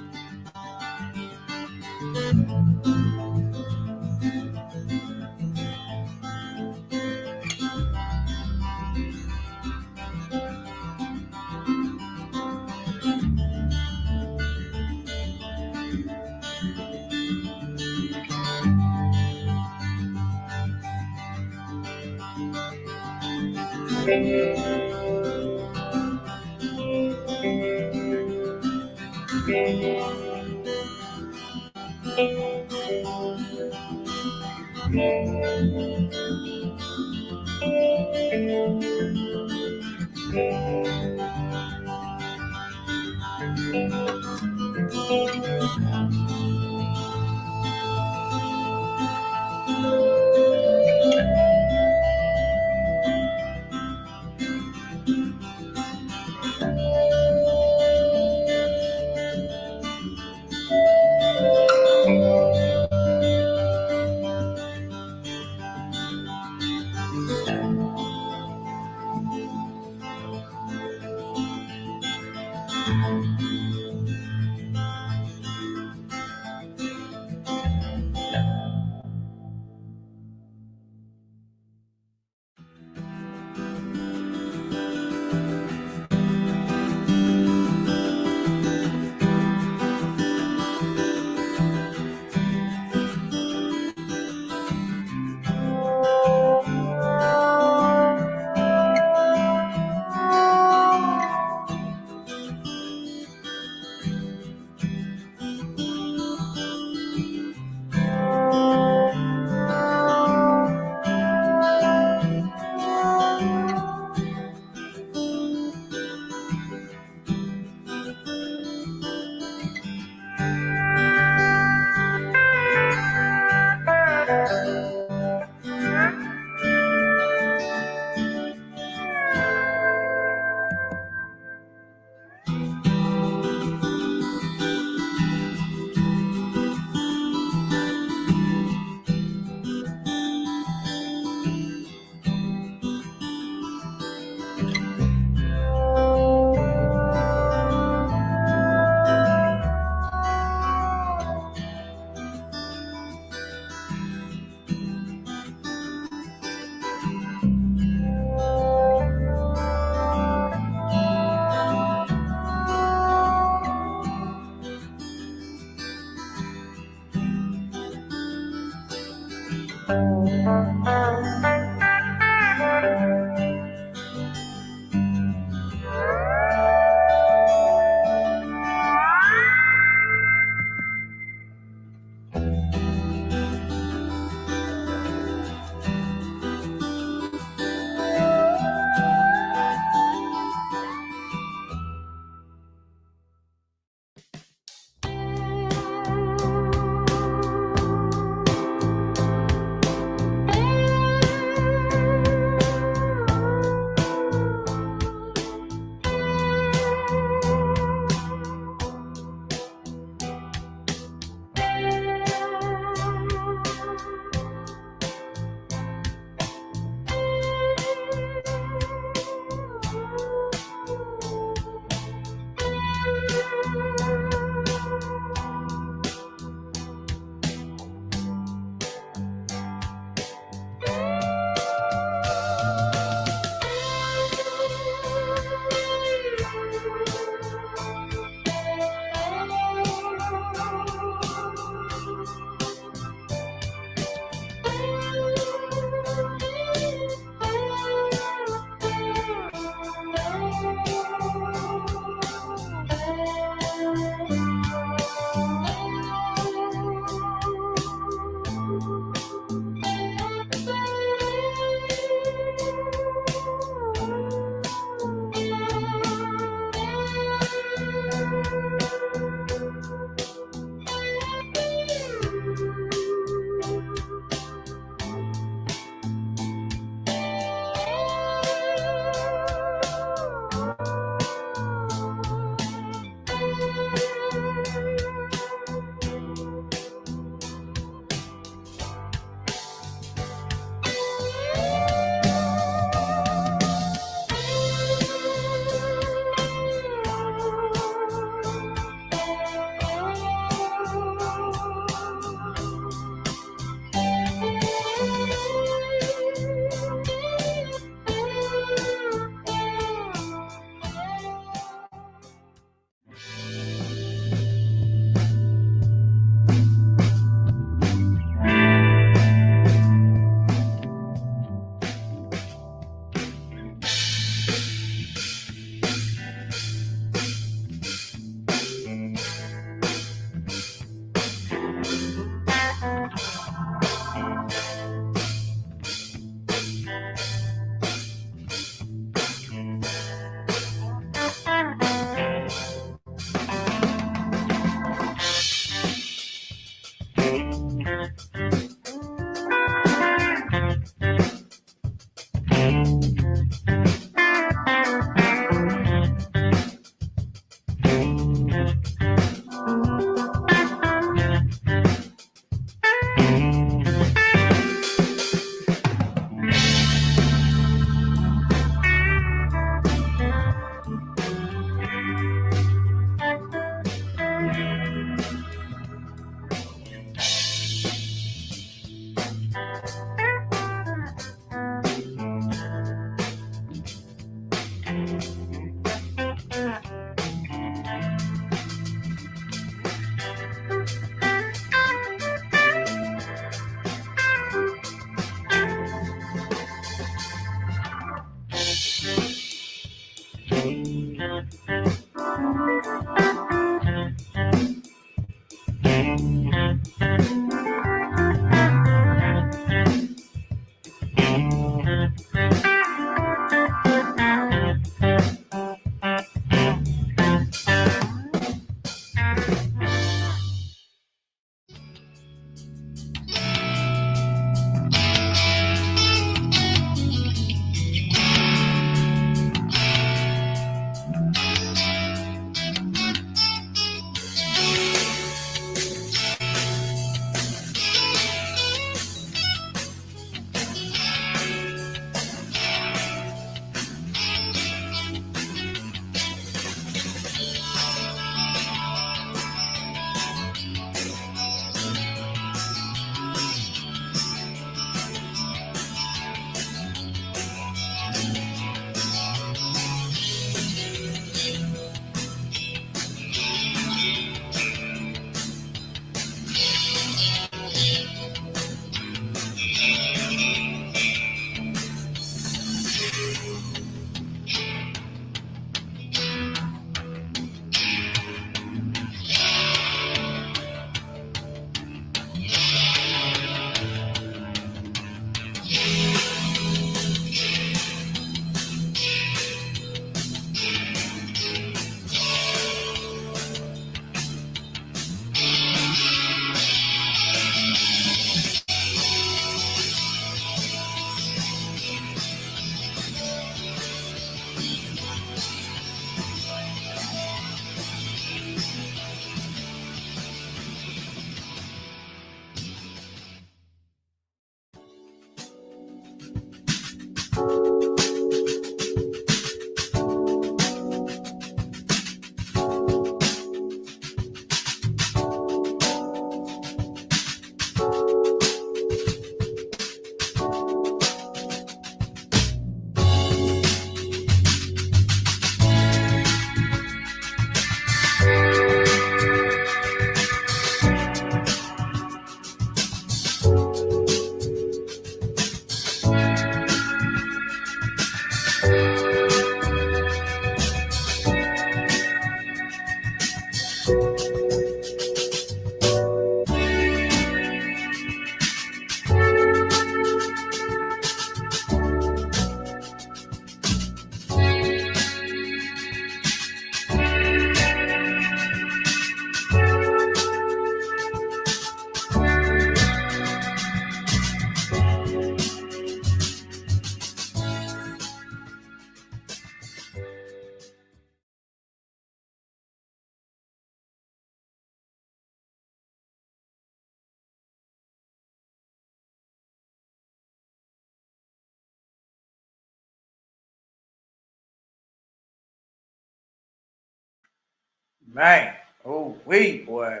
Man, oh, wait, boy.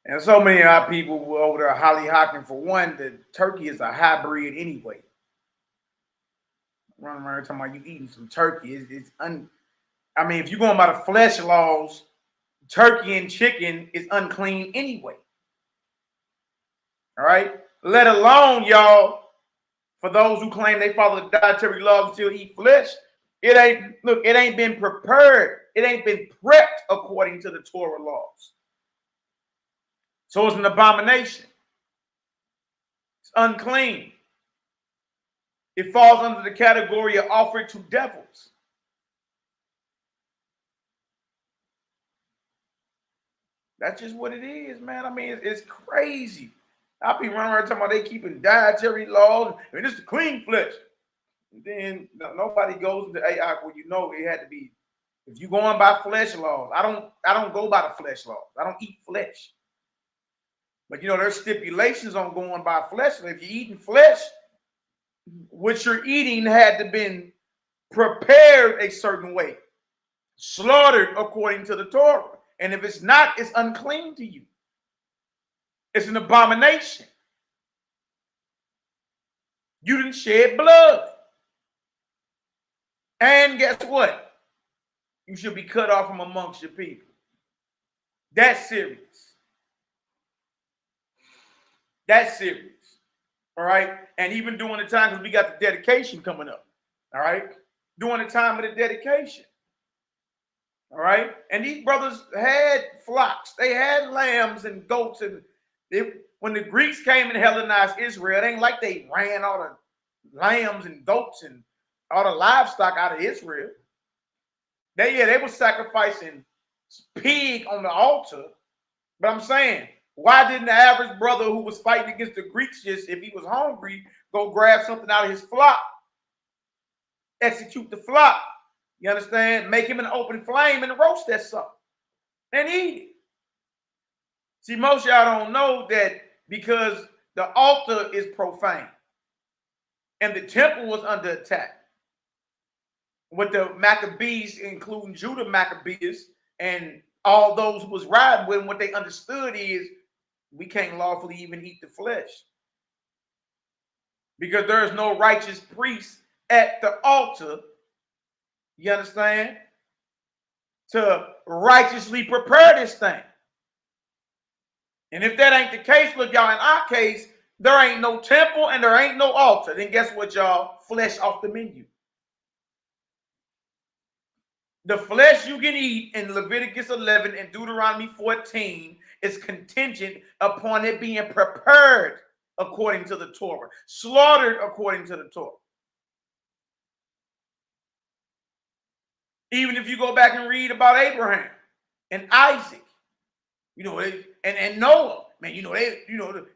And so many of our people were over there hollyhocking. For one, the turkey is a hybrid anyway. Running around talking about you eating some turkey. I mean, if you're going by the flesh laws, turkey and chicken is unclean anyway. All right? Let alone, y'all, for those who claim they follow the dietary laws and still eat flesh, it ain't been prepared. It ain't been prepped according to the Torah laws. So it's an abomination. It's unclean. It falls under the category of offered to devils. That's just what it is, man. I mean, it's crazy. I be running around talking about they keeping dietary laws. I mean, this is clean flesh. And then nobody goes into AI where you know it had to be. If you're going by flesh laws, I don't go by the flesh laws. I don't eat flesh. But you know, there's stipulations on going by flesh. And if you're eating flesh, what you're eating had to been prepared a certain way, slaughtered according to the Torah. And if it's not, it's unclean to you. It's an abomination. You didn't shed blood. And guess what? You should be cut off from amongst your people. That's serious. That's serious. All right. And even during the time, because we got the dedication coming up. All right. During the time of the dedication. All right. And these brothers had flocks. They had lambs and goats. And when the Greeks came and Hellenized Israel, it ain't like they ran all the lambs and goats and all the livestock out of Israel. They were sacrificing pig on the altar. But I'm saying, why didn't the average brother who was fighting against the Greeks just, if he was hungry, go grab something out of his flock, execute the flock, you understand? Make him an open flame and roast that something and eat it. See, most of y'all don't know that because the altar is profane and the temple was under attack. With the Maccabees, including Judah Maccabees, and all those who was riding with them, what they understood is we can't lawfully even eat the flesh because there is no righteous priest at the altar, you understand, to righteously prepare this thing. And if that ain't the case, look, y'all, in our case, there ain't no temple and there ain't no altar. Then guess what, y'all? Flesh off the menu. The flesh you can eat in Leviticus 11 and Deuteronomy 14 is contingent upon it being prepared according to the Torah, slaughtered according to the Torah. Even if you go back and read about Abraham and Isaac, you know, and Noah, man, they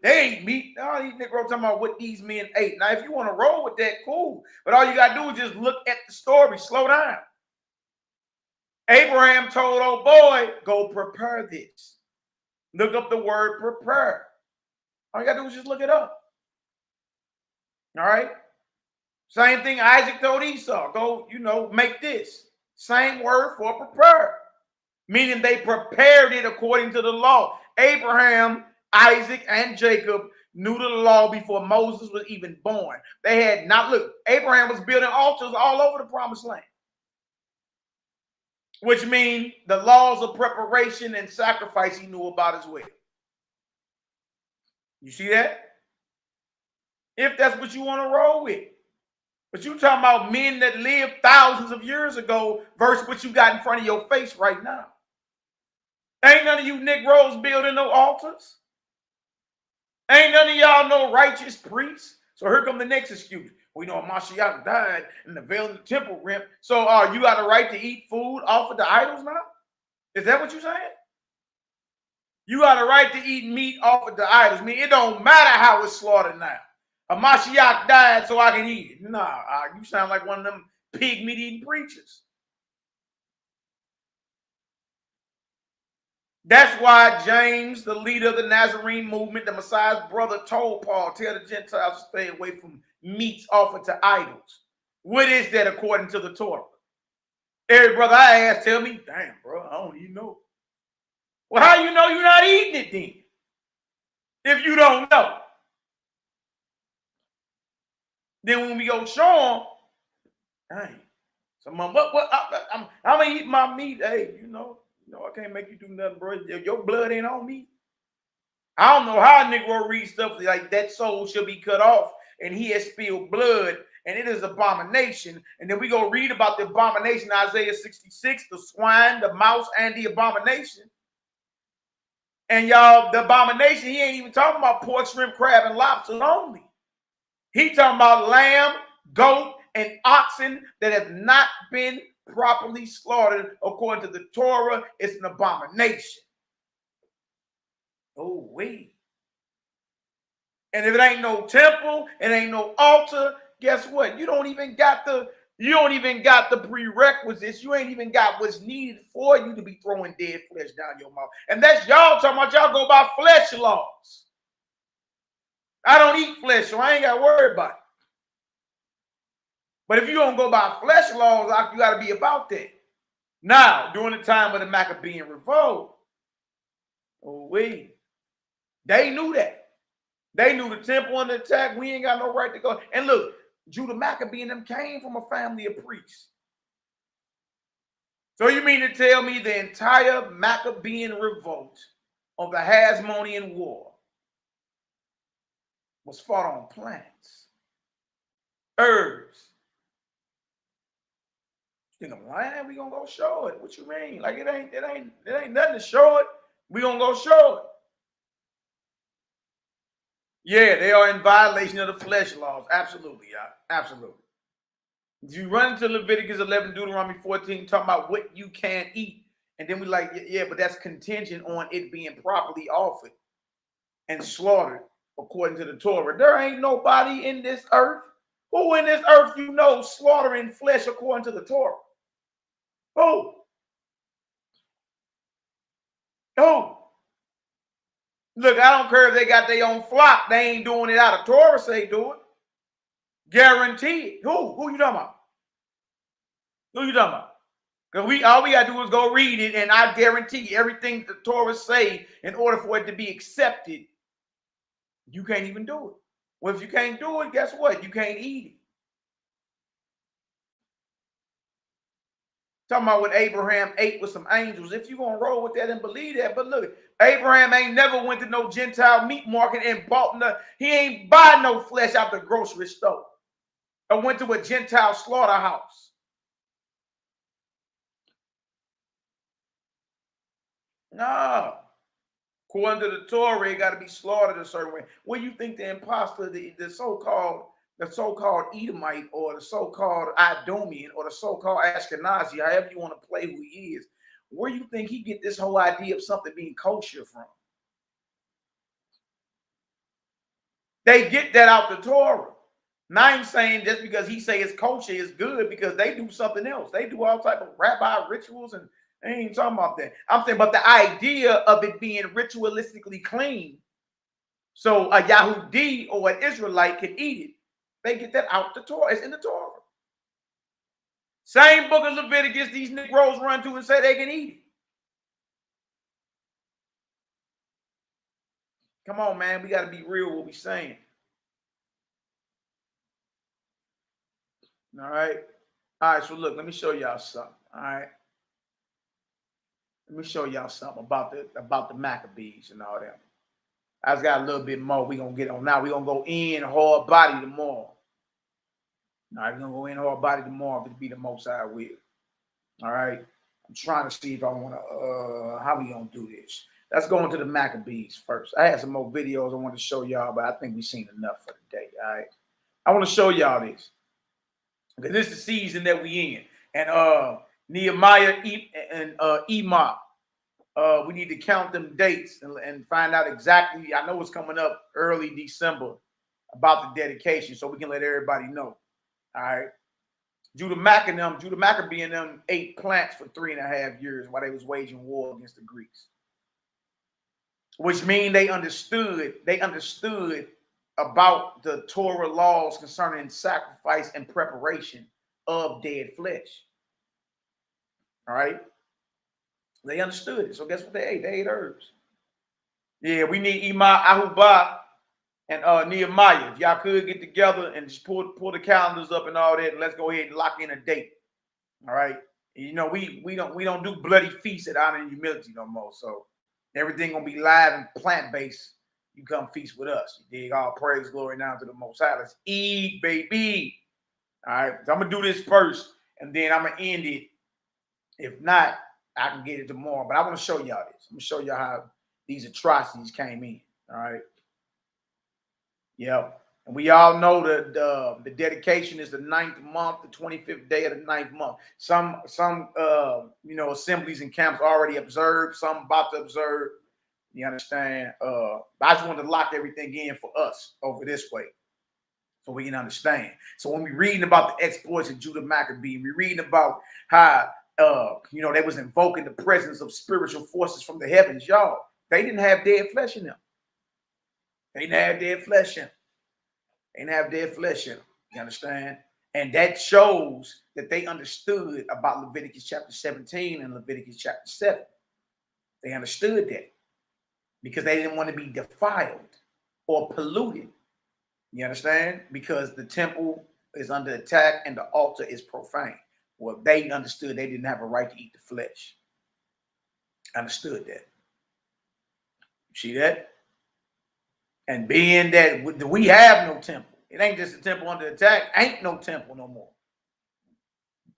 ate meat. All these niggas talking about what these men ate. Now, if you want to roll with that, cool. But all you got to do is just look at the story. Slow down. Abraham told old boy, go prepare this. Look up the word prepare. All you got to do is just look it up. All right? Same thing Isaac told Esau. Go, make this. Same word for prepare. Meaning they prepared it according to the law. Abraham, Isaac, and Jacob knew the law before Moses was even born. They had not, look, Abraham was building altars all over the promised land. Which means the laws of preparation and sacrifice he knew about as well. You see that? If that's what you want to roll with. But you talking about men that lived thousands of years ago versus what you got in front of your face right now. Ain't none of you Negroes building no altars. Ain't none of y'all no righteous priests. So here come the next excuse. We know Mashiach died and the veil in the temple rent. So you got a right to eat food offered to idols now? Is that what you're saying? You got a right to eat meat offered to idols. I mean, it don't matter how it's slaughtered now. A Mashiach died so I can eat it. Nah, you sound like one of them pig meat eating preachers. That's why James, the leader of the Nazarene movement, the Messiah's brother, told Paul, tell the Gentiles to stay away from meats offered to idols. What is that according to the Torah? Every brother I ask tell me, damn, bro, I don't even know. Well, how you know you're not eating it then? If you don't know. Then when we go show them, dang, so I'm gonna eat my meat. Hey, you know, I can't make you do nothing, bro. Your blood ain't on me. I don't know how a Negro reads stuff like that soul should be cut off, and he has spilled blood, and it is abomination. And then we go read about the abomination, Isaiah 66, the swine, the mouse, and the abomination. And y'all, the abomination, he ain't even talking about pork, shrimp, crab, and lobsters only. He talking about lamb, goat, and oxen that have not been properly slaughtered according to the Torah. It's an abomination. Oh, wait. And if it ain't no temple, it ain't no altar, guess what? You don't even got the prerequisites. You ain't even got what's needed for you to be throwing dead flesh down your mouth. And that's y'all talking about y'all go by flesh laws. I don't eat flesh, so I ain't got to worry about it. But if you don't go by flesh laws, you got to be about that. Now, during the time of the Maccabean revolt, they knew that. They knew the temple under attack. We ain't got no right to go. And look, Judah Maccabee and them came from a family of priests. So you mean to tell me the entire Maccabean revolt of the Hasmonean War was fought on plants, herbs? You think I'm lying? We gonna go show it. What you mean? Like it ain't nothing to show it. We gonna go show it. Yeah, they are in violation of the flesh laws. Absolutely, yeah. Absolutely. You run into Leviticus 11, Deuteronomy 14, talking about what you can eat. And then we like, yeah, but that's contingent on it being properly offered and slaughtered according to the Torah. There ain't nobody in this earth. Who in this earth you know slaughtering flesh according to the Torah? Who? Who? Look, I don't care if they got their own flock. They ain't doing it out of Torah say do it. Guaranteed. Who you talking about? Who you talking about? Because all we got to do is go read it, and I guarantee everything the Torah say, in order for it to be accepted, you can't even do it. Well, if you can't do it, guess what? You can't eat it. Talking about what Abraham ate with some angels. If you're going to roll with that and believe that. But look, Abraham ain't never went to no Gentile meat market and bought he ain't buy no flesh out the grocery store. Or went to a Gentile slaughterhouse. No. According to the Torah, it got to be slaughtered a certain way. What do you think the imposter, the so-called Edomite, or the so-called Idumean, or the so-called Ashkenazi, however you want to play who he is, where do you think he get this whole idea of something being kosher from? They get that out the Torah. Now I'm saying just because he say it's kosher is good, because they do something else. They do all type of rabbi rituals, and they ain't talking about that. I'm saying, but the idea of it being ritualistically clean, so a Yahudi or an Israelite can eat it. They get that out the Torah. It's in the Torah. Same book of Leviticus these Negroes run to and say they can eat it. Come on, man. We got to be real what we saying. All right. All right. So look, let me show y'all something. All right. Let me show y'all something about the Maccabees and all that. I just got a little bit more we're going to get on now. We're going to go in hard body tomorrow. All right, we're going to go in hard body tomorrow if it be the most I will. All right. I'm trying to see if I want to, how we going to do this. Let's go into the Maccabees first. I had some more videos I want to show y'all, but I think we've seen enough for today. All right. I want to show y'all this. Because this is the season that we in. And NehemiYAH and EMA. We need to count them dates and find out exactly. I know it's coming up early December about the dedication, so we can let everybody know. All right. Judah Maccabee and them ate plants for 3.5 years while they was waging war against the Greeks. Which means they understood about the Torah laws concerning sacrifice and preparation of dead flesh. All right. They understood it. So guess what they ate? They ate herbs. Yeah, we need YHWH'S and NehemiYAH. If y'all could get together and just pull the calendars up and all that, and let's go ahead and lock in a date. All right. And, you know, we don't do bloody feasts at Honor and Humility no more. So everything gonna be live and plant-based. You come feast with us. You dig? All praise, glory now to the Most High. Let's eat, baby. All right. So I'm gonna do this first, and then I'm gonna end it. If not, I can get it tomorrow. But I want to show y'all this. I'm gonna show y'all how these atrocities came in. All right. Yep. And we all know that the dedication is the 9th month, the 25th day of the 9th month. Some you know, assemblies and camps already observed, some about to observe. You understand? I just wanted to lock everything in for us over this way so we can understand. So when we're reading about the exploits of Judah Maccabee, we're reading about how you know, they was invoking the presence of spiritual forces from the heavens, y'all. They didn't have dead flesh in them. They didn't have dead flesh in them. They didn't have dead flesh in them. You understand? And that shows that they understood about Leviticus chapter 17 and Leviticus chapter 7. They understood that because they didn't want to be defiled or polluted. You understand? Because the temple is under attack and the altar is profane. Well, they understood they didn't have a right to eat the flesh. Understood that. See that? And being that we have no temple, it ain't just a temple under attack. Ain't no temple no more.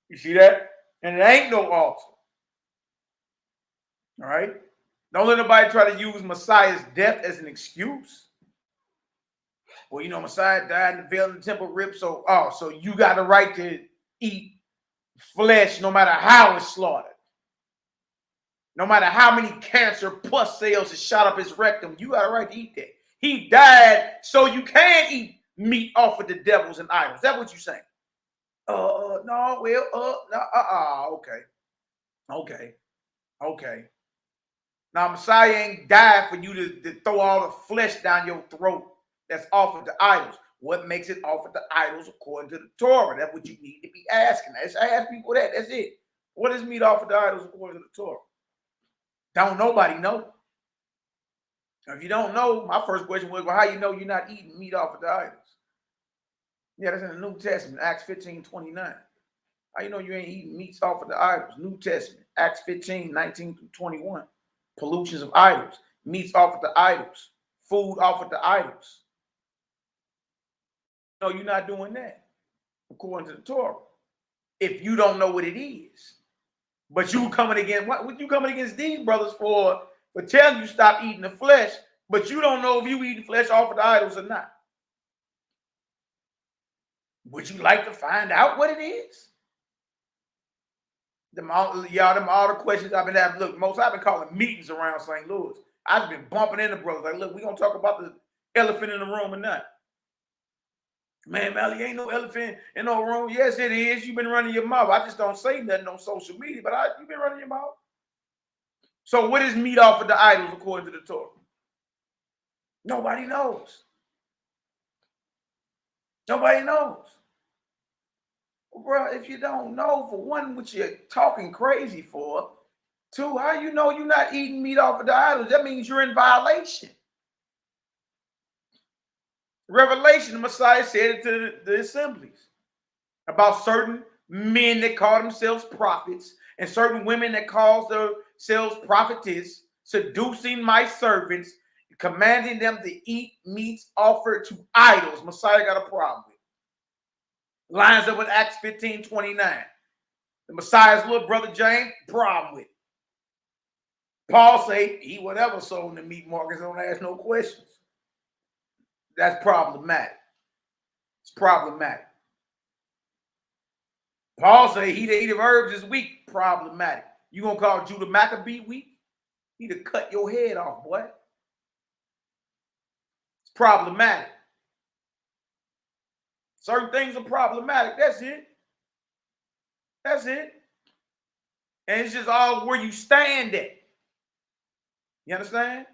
You see that? And it ain't no altar. All right? Don't let nobody try to use Messiah's death as an excuse. Well, you know, Messiah died in the veil in the temple ripped, so you got the right to eat flesh no matter how it's slaughtered. No matter how many cancer pus cells is shot up his rectum, you got a right to eat that. He died so you can eat meat offered to devils and idols. Is that what you're saying? No, well, no, okay. Now, Messiah ain't died for you to throw all the flesh down your throat that's offered to idols. What makes it offered to idols according to the Torah? That's what you need to be asking. Ask people that. That's it. What is meat offered to idols according to the Torah? Don't nobody know. If you don't know, my first question was, well, how you know you're not eating meat offered to idols? Yeah, that's in the New Testament, Acts 15:29. How you know you ain't eating meats offered to idols? New Testament, Acts 15:19-21. Pollutions of idols, meats offered to idols, food offered to idols. No, you're not doing that according to the Torah. If you don't know what it is. But you coming against what you coming against these brothers for telling you stop eating the flesh, but you don't know if you eating flesh offered to idols or not. Would you like to find out what it is? Them all the questions I've been having. Look, I've been calling meetings around St. Louis. I've been bumping into brothers like, look, we gonna talk about the elephant in the room or not. Man, Mally, ain't no elephant in no room. Yes, it is. You've been running your mouth. I just don't say nothing on social media, but you've been running your mouth. So what is meat offered to idols according to the Torah? Nobody knows. Nobody knows. Well, bro, if you don't know, for one, what you're talking crazy for, two, how you know you're not eating meat offered to idols? That means you're in violation. Revelation, the Messiah said it to the assemblies about certain men that call themselves prophets and certain women that call themselves prophetess, seducing my servants, commanding them to eat meats offered to idols. Messiah got a problem with it. Lines up with Acts 15:29. The Messiah's little brother James, problem with it. Paul say, eat whatever sold in the meat markets, don't ask no questions. That's problematic. It's problematic. Paul say he that eateth herbs is weak. Problematic. You gonna call Judah Maccabee weak? He'd have cut your head off, boy. It's problematic. Certain things are problematic. That's it. That's it. And it's just all where you stand at. You understand?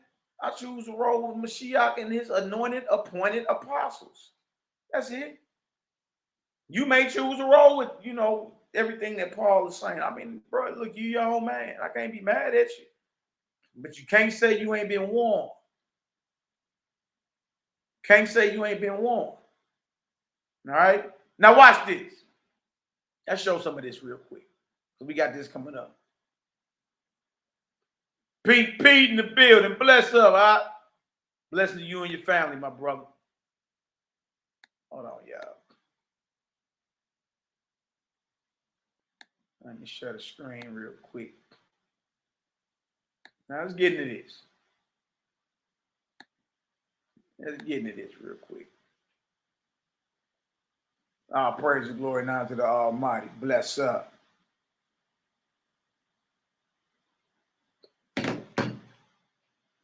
I choose to roll with Mashiach and his anointed, appointed apostles. That's it. You may choose to roll with, everything that Paul is saying. I mean, bro, look, you your own man. I can't be mad at you. But you can't say you ain't been warned. Can't say you ain't been warned. All right? Now watch this. Let's show some of this real quick. So we got this coming up. Pete in the building. Bless up, all right? Blessing to you and your family, my brother. Hold on, y'all. Let me share the screen real quick. Now let's get into this. Let's get into this real quick. All praise and glory now to the Almighty. Bless up.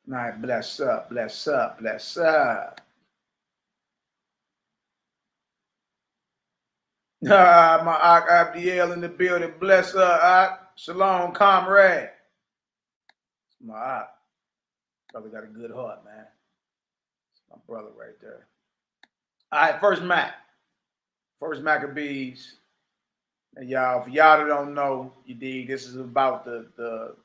All right, bless up, bless up, bless up. My Abdiel in the building. Bless up, Shalom, comrade. My brother got a good heart, man. My brother right there. All right, first Maccabees. And y'all, for y'all that don't know, you dig, this is about the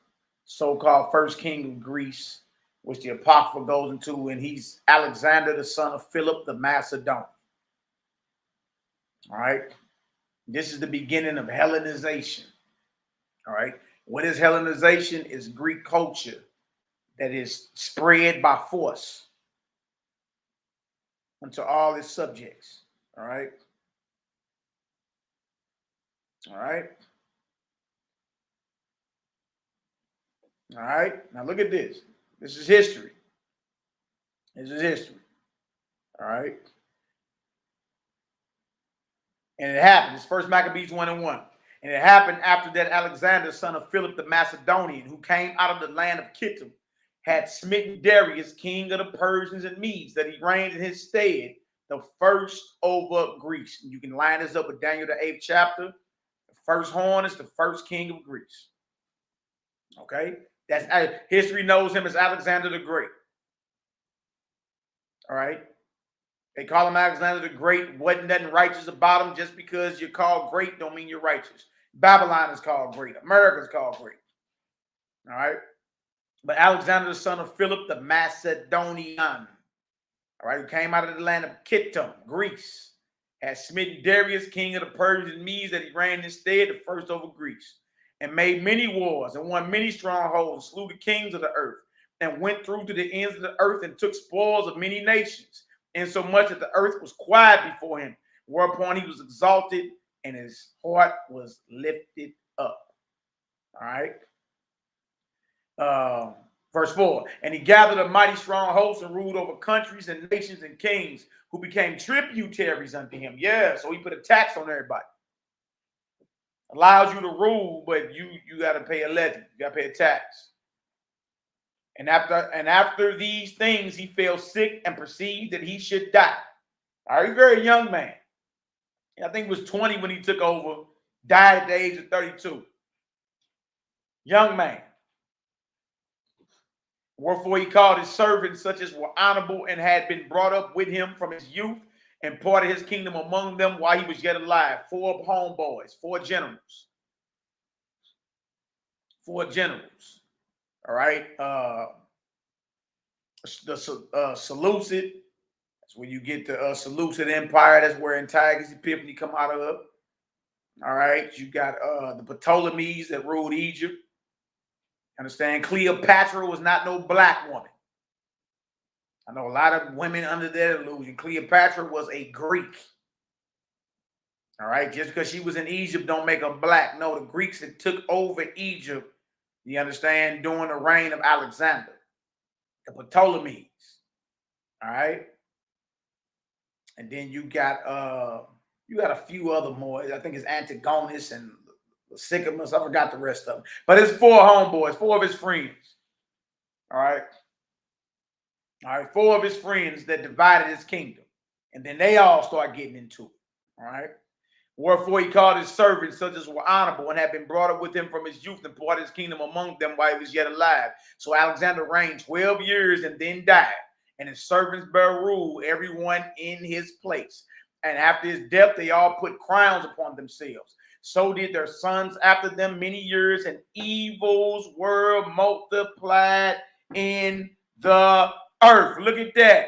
so-called first king of Greece, which the Apocrypha goes into, and he's Alexander, the son of Philip the Macedonian. All right. This is the beginning of Hellenization. All right. What is Hellenization? Is Greek culture that is spread by force unto all its subjects. All right. All right. All right. Now look at this. This is history. This is history. All right. And it happened. It's First Maccabees 1:1. And it happened after that Alexander, son of Philip the Macedonian, who came out of the land of Kittim, had smitten Darius, king of the Persians and Medes, that he reigned in his stead, the first over Greece. And you can line this up with Daniel, the 8th chapter. The first horn is the first king of Greece. Okay? That's history knows him as Alexander the Great. All right? They call him Alexander the Great. Wasn't nothing righteous about him. Just because you're called great don't mean you're righteous. Babylon is called great. America is called great. All right? But Alexander, the son of Philip the Macedonian, all right, who came out of the land of Kittim, Greece, had smitten Darius, king of the Persians and Medes, that he reigned instead, the first over Greece, and made many wars and won many strongholds, and slew the kings of the earth, and went through to the ends of the earth and took spoils of many nations, insomuch that the earth was quiet before him, whereupon he was exalted and his heart was lifted up. All right. Verse 4, and he gathered a mighty strong host and ruled over countries and nations and kings who became tributaries unto him. Yeah, so he put a tax on everybody. Allows you to rule, but you got to pay a levy. You got to pay a tax. And after these things, he fell sick and perceived that he should die. All right, very young man. I think it was 20 when he took over. Died at the age of 32. Young man. Wherefore he called his servants, such as were honorable and had been brought up with him from his youth, and parted his kingdom among them while he was yet alive. 4 homeboys, 4 generals. 4 generals. All right. The Seleucid. That's where you get the Seleucid Empire. That's where Antiochus Epiphanes come out of. All right. You got the Ptolemies that ruled Egypt. Understand? Cleopatra was not no black woman. I know a lot of women under that illusion. Cleopatra was a Greek. All right. Just because she was in Egypt don't make her black. No, the Greeks that took over Egypt, you understand, during the reign of Alexander, the Ptolemies. All right. And then you got a few other more. I think it's Antigonus and Sycamus. I forgot the rest of them. But it's 4 homeboys, 4 of his friends. All right. All right. 4 of his friends that divided his kingdom. And then they all start getting into it. All right. Wherefore he called his servants, such as were honorable, and had been brought up with him from his youth, and parted his kingdom among them while he was yet alive. So Alexander reigned 12 years and then died. And his servants bare rule, everyone in his place. And after his death, they all put crowns upon themselves. So did their sons after them many years, and evils were multiplied in the earth. Look at that.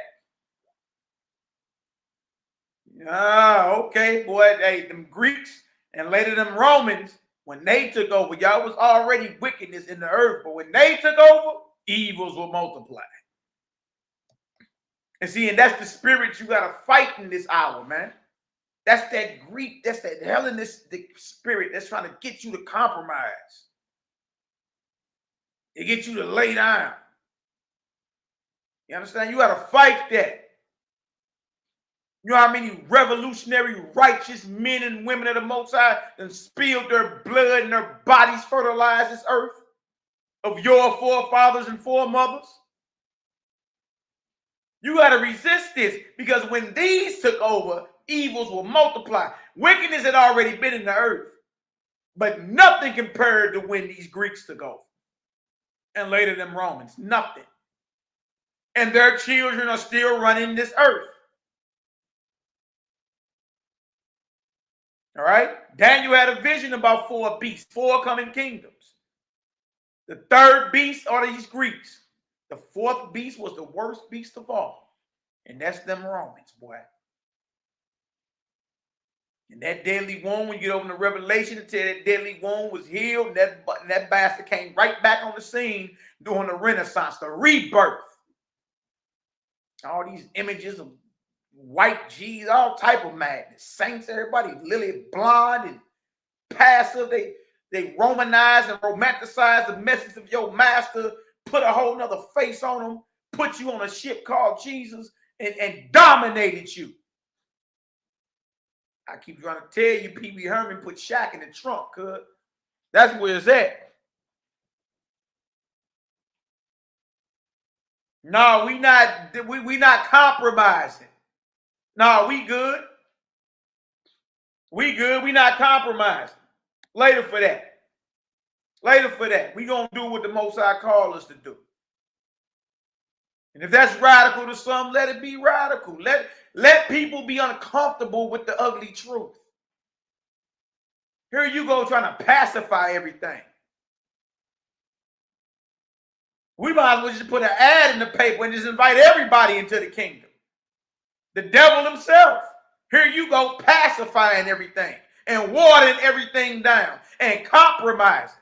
Okay, boy. Hey, them Greeks and later them Romans, when they took over, y'all was already wickedness in the earth. But when they took over, evils were multiplied. And see, and that's the spirit you got to fight in this hour, man. That's that Greek, that's that Hellenistic spirit that's trying to get you to compromise. It gets you to lay down. You understand? You got to fight that. You know how many revolutionary, righteous men and women of the Most High that spilled their blood and their bodies fertilized this earth of your forefathers and foremothers? You got to resist this, because when these took over, evils will multiply. Wickedness had already been in the earth, but nothing compared to when these Greeks took over. And later them Romans, nothing. And their children are still running this earth. All right? Daniel had a vision about 4 beasts, 4 coming kingdoms. The 3rd beast are these Greeks. The 4th beast was the worst beast of all. And that's them Romans, boy. And that deadly wound, when you get over to Revelation, until that deadly wound was healed, and that bastard came right back on the scene during the Renaissance, the rebirth. All these images of white G's, all type of madness. Saints, everybody, lily blonde and passive. They romanize and romanticize the message of your master, put a whole nother face on them, put you on a ship called Jesus, and dominated you. I keep trying to tell you, Pee Wee Herman put Shaq in the trunk, cuz. That's where it's at. No, we not compromising. No, we good. We good. We not compromising. Later for that. Later for that. We gonna do what the Most High called us to do. And if that's radical to some, let it be radical. Let people be uncomfortable with the ugly truth. Here you go trying to pacify everything. We might as well just put an ad in the paper and just invite everybody into the kingdom. The devil himself. Here you go pacifying everything and watering everything down and compromising.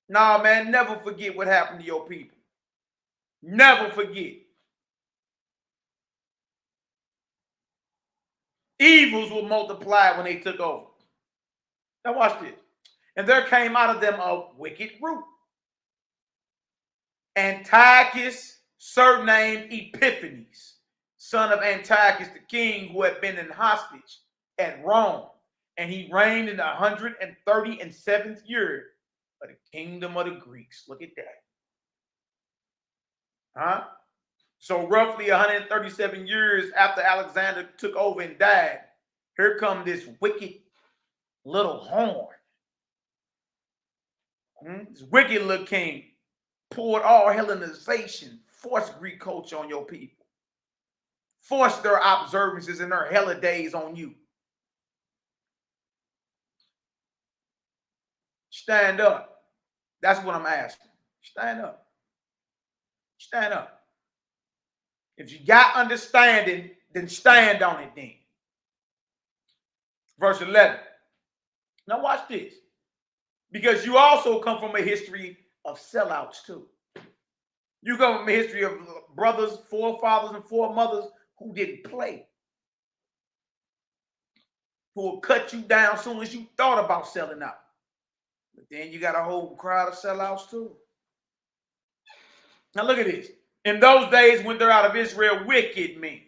Nah, man, never forget what happened to your people. Never forget. Evils will multiply when they took over. Now watch this. And there came out of them a wicked root. Antiochus, surnamed Epiphanes, son of Antiochus the king, who had been in hostage at Rome. And he reigned in the 137th year of the kingdom of the Greeks. Look at that. Huh? So roughly 137 years after Alexander took over and died, here come this wicked little horn. This wicked little king poured all Hellenization, forced Greek culture on your people, forced their observances and their holidays on you. Stand up. That's what I'm asking. Stand up. Stand up. If you got understanding, then stand on it then. Verse 11. Now watch this. Because you also come from a history of sellouts too. You come from a history of brothers, forefathers, and foremothers who didn't play. Who will cut you down as soon as you thought about selling out. But then you got a whole crowd of sellouts too. Now look at this. In those days went there out of Israel wicked men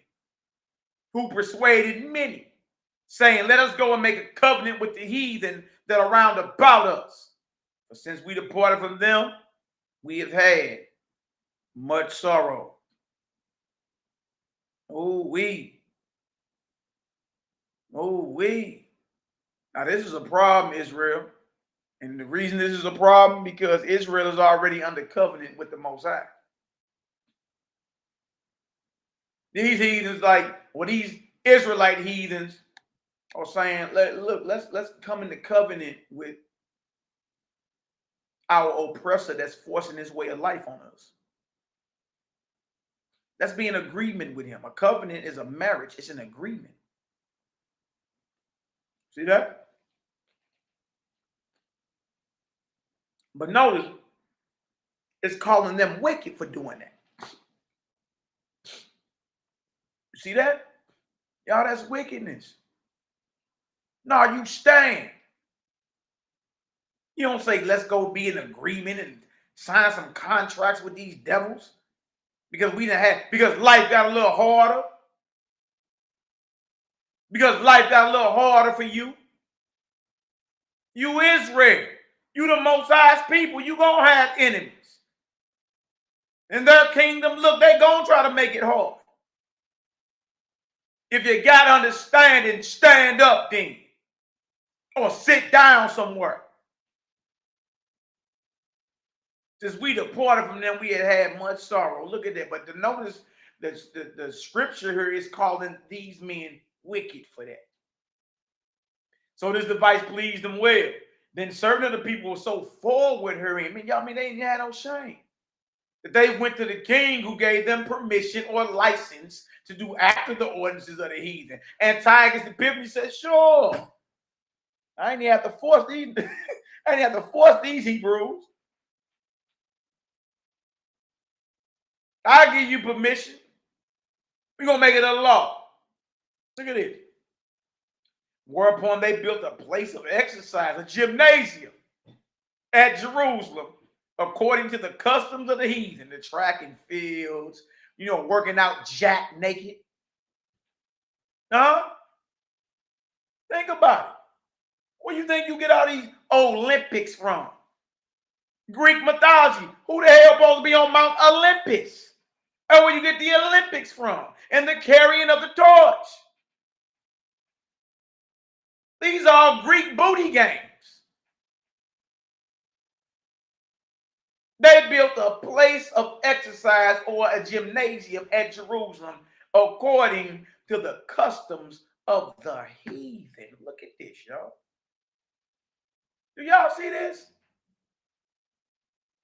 who persuaded many, saying, let us go and make a covenant with the heathen that are round about us. For since we departed from them, we have had much sorrow. Oh, we. Now this is a problem, Israel. And the reason this is a problem, because Israel is already under covenant with the Most High. These heathens, these Israelite heathens are saying, look, let's come into covenant with our oppressor that's forcing his way of life on us. Let's be in agreement with him. A covenant is a marriage. It's an agreement. See that? But notice, it's calling them wicked for doing that. You see that? Y'all, that's wickedness. No, you stand. You don't say, let's go be in agreement and sign some contracts with these devils because because life got a little harder. Because life got a little harder for you. You Israel. You the Most High's people. You gonna have enemies. In their kingdom, look, they gonna try to make it hard. If you got understanding, stand up then. Or sit down somewhere. Since we departed from them, we had much sorrow. Look at that. But to notice the scripture here is calling these men wicked for that. So this device pleased them well. Then certain of the people were so forward her in. They didn't have no shame. That they went to the king who gave them permission or license to do after the ordinances of the heathen. Antiochus Epiphanes said, sure. I ain't have to force these. I ain't have to force these Hebrews. I'll give you permission. We're going to make it a law. Look at this. Whereupon they built a place of exercise, a gymnasium at Jerusalem, according to the customs of the heathen, the track and fields, working out jack naked. Huh? Think about it. Where do you think you get all these Olympics from? Greek mythology. Who the hell supposed to be on Mount Olympus? And where you get the Olympics from? And the carrying of the torch. These are all Greek booty games. They built a place of exercise or a gymnasium at Jerusalem according to the customs of the heathen. Look at this, y'all. Do y'all see this?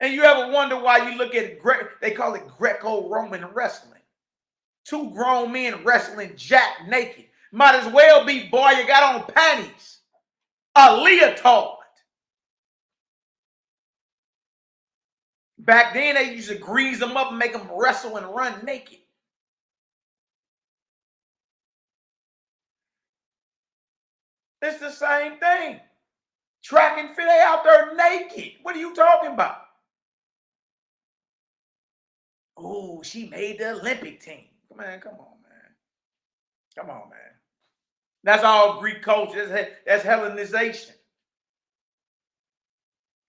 And you ever wonder why you look at they call it Greco-Roman wrestling. Two grown men wrestling jack naked. Might as well be, boy, you got on panties. A leotard. Back then, they used to grease them up and make them wrestle and run naked. It's the same thing. Track and field, they out there naked. What are you talking about? Oh, she made the Olympic team. Man, come on, man. Come on, man. That's all Greek culture. That's Hellenization.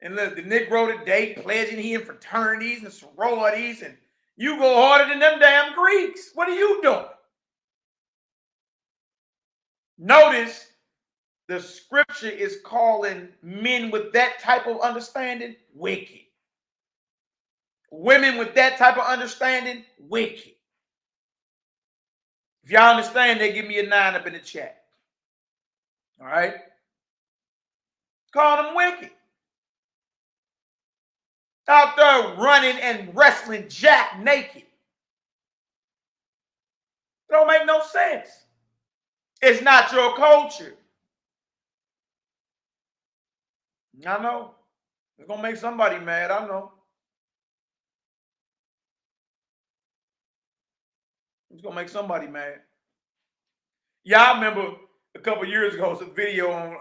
And look, the Negro today pledging he in fraternities and sororities, and you go harder than them damn Greeks. What are you doing? Notice the scripture is calling men with that type of understanding wicked. Women with that type of understanding wicked. If y'all understand, they give me a 9 up in the chat. All right? Call them wicked. Out there running and wrestling jack naked. Don't make no sense. It's not your culture. I know. It's going to make somebody mad. I know. It's going to make somebody mad. Y'all remember a couple years ago, it was a video on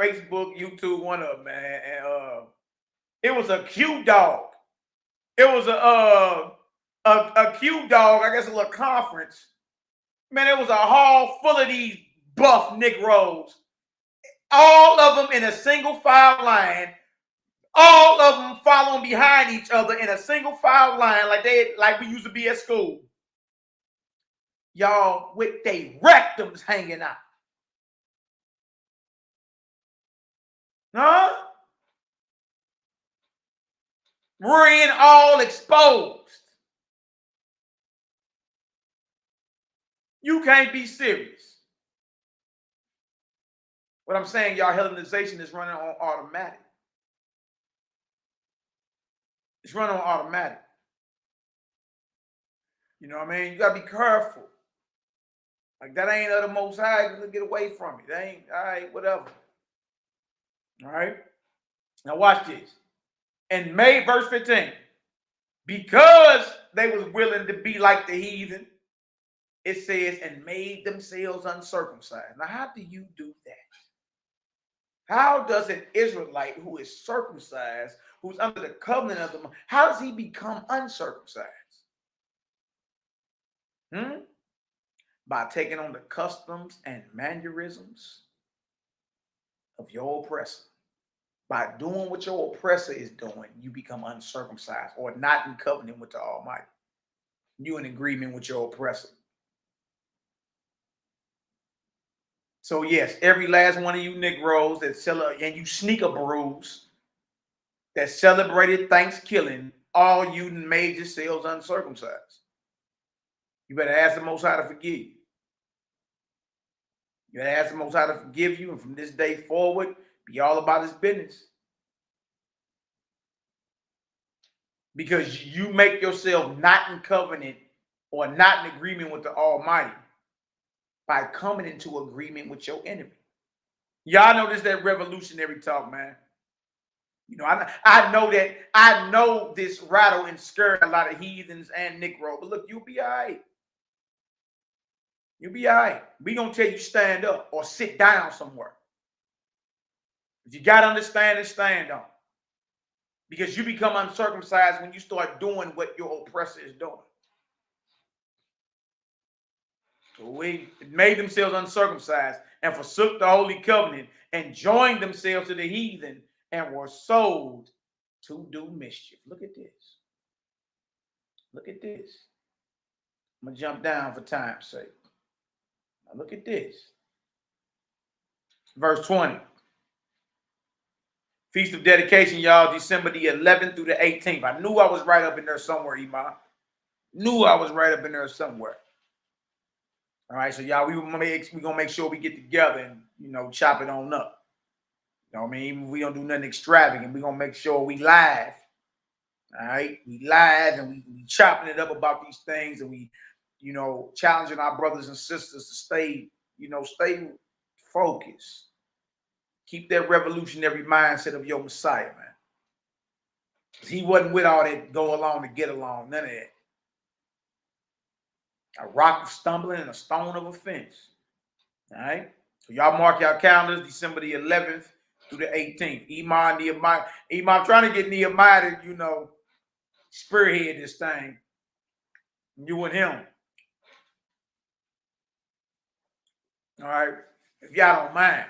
Facebook, YouTube, one of them, man. And it was a Q dog. It was a Q dog, I guess a little conference. Man, it was a hall full of these buff Negroes. All of them in a single file line. All of them following behind each other in a single file line like we used to be at school. Y'all with their rectums hanging out. Huh? Rear end all exposed. You can't be serious. What I'm saying, y'all, Hellenization is running on automatic. It's running on automatic. You know what I mean? You got to be careful. Like, that ain't of the Most High. Get away from it. That ain't, all right, whatever. All right? Now watch this. And May, verse 15. Because they was willing to be like the heathen, it says, and made themselves uncircumcised. Now, how do you do that? How does an Israelite who is circumcised, who's under the covenant of the, how does he become uncircumcised? By taking on the customs and mannerisms of your oppressor. By doing what your oppressor is doing, you become uncircumcised or not in covenant with the Almighty. You in agreement with your oppressor. So yes, every last one of you Negroes that celebrate, and you sneaker brews that celebrated Thanksgiving, all you made yourselves uncircumcised. You better ask the Most High to forgive you. You better ask the Most High to forgive you, and from this day forward, be all about his business. Because you make yourself not in covenant or not in agreement with the Almighty by coming into agreement with your enemy. Y'all know this, that revolutionary talk, man. You know, I know this rattle and scare a lot of heathens and Negro, but look, you'll be all right. You'll be all right. We gonna tell you stand up or sit down somewhere. If you gotta understand and stand on. Because you become uncircumcised when you start doing what your oppressor is doing. So we made themselves uncircumcised and forsook the holy covenant and joined themselves to the heathen and were sold to do mischief. Look at this. Look at this. I'm going to jump down for time's sake. Now look at this. Verse 20. Feast of Dedication, y'all, December the 11th through the 18th. I knew I was right up in there somewhere, Imam. Knew I was right up in there somewhere. All right, so y'all, we're gonna make sure we get together and, you know, chop it on up. You know what I mean? Even if we don't do nothing extravagant, we're gonna make sure we live. All right, we live and we chopping it up about these things, and we, you know, challenging our brothers and sisters to stay, you know, stay focused. Keep that revolutionary mindset of your Messiah, man. He wasn't with all that go along to get along, none of that. A rock of stumbling and a stone of offense. All right? So y'all mark your calendars, December the 11th through the 18th. Nehemiah. I'm trying to get Nehemiah to, you know, spearhead this thing. You and him. All right? If y'all don't mind.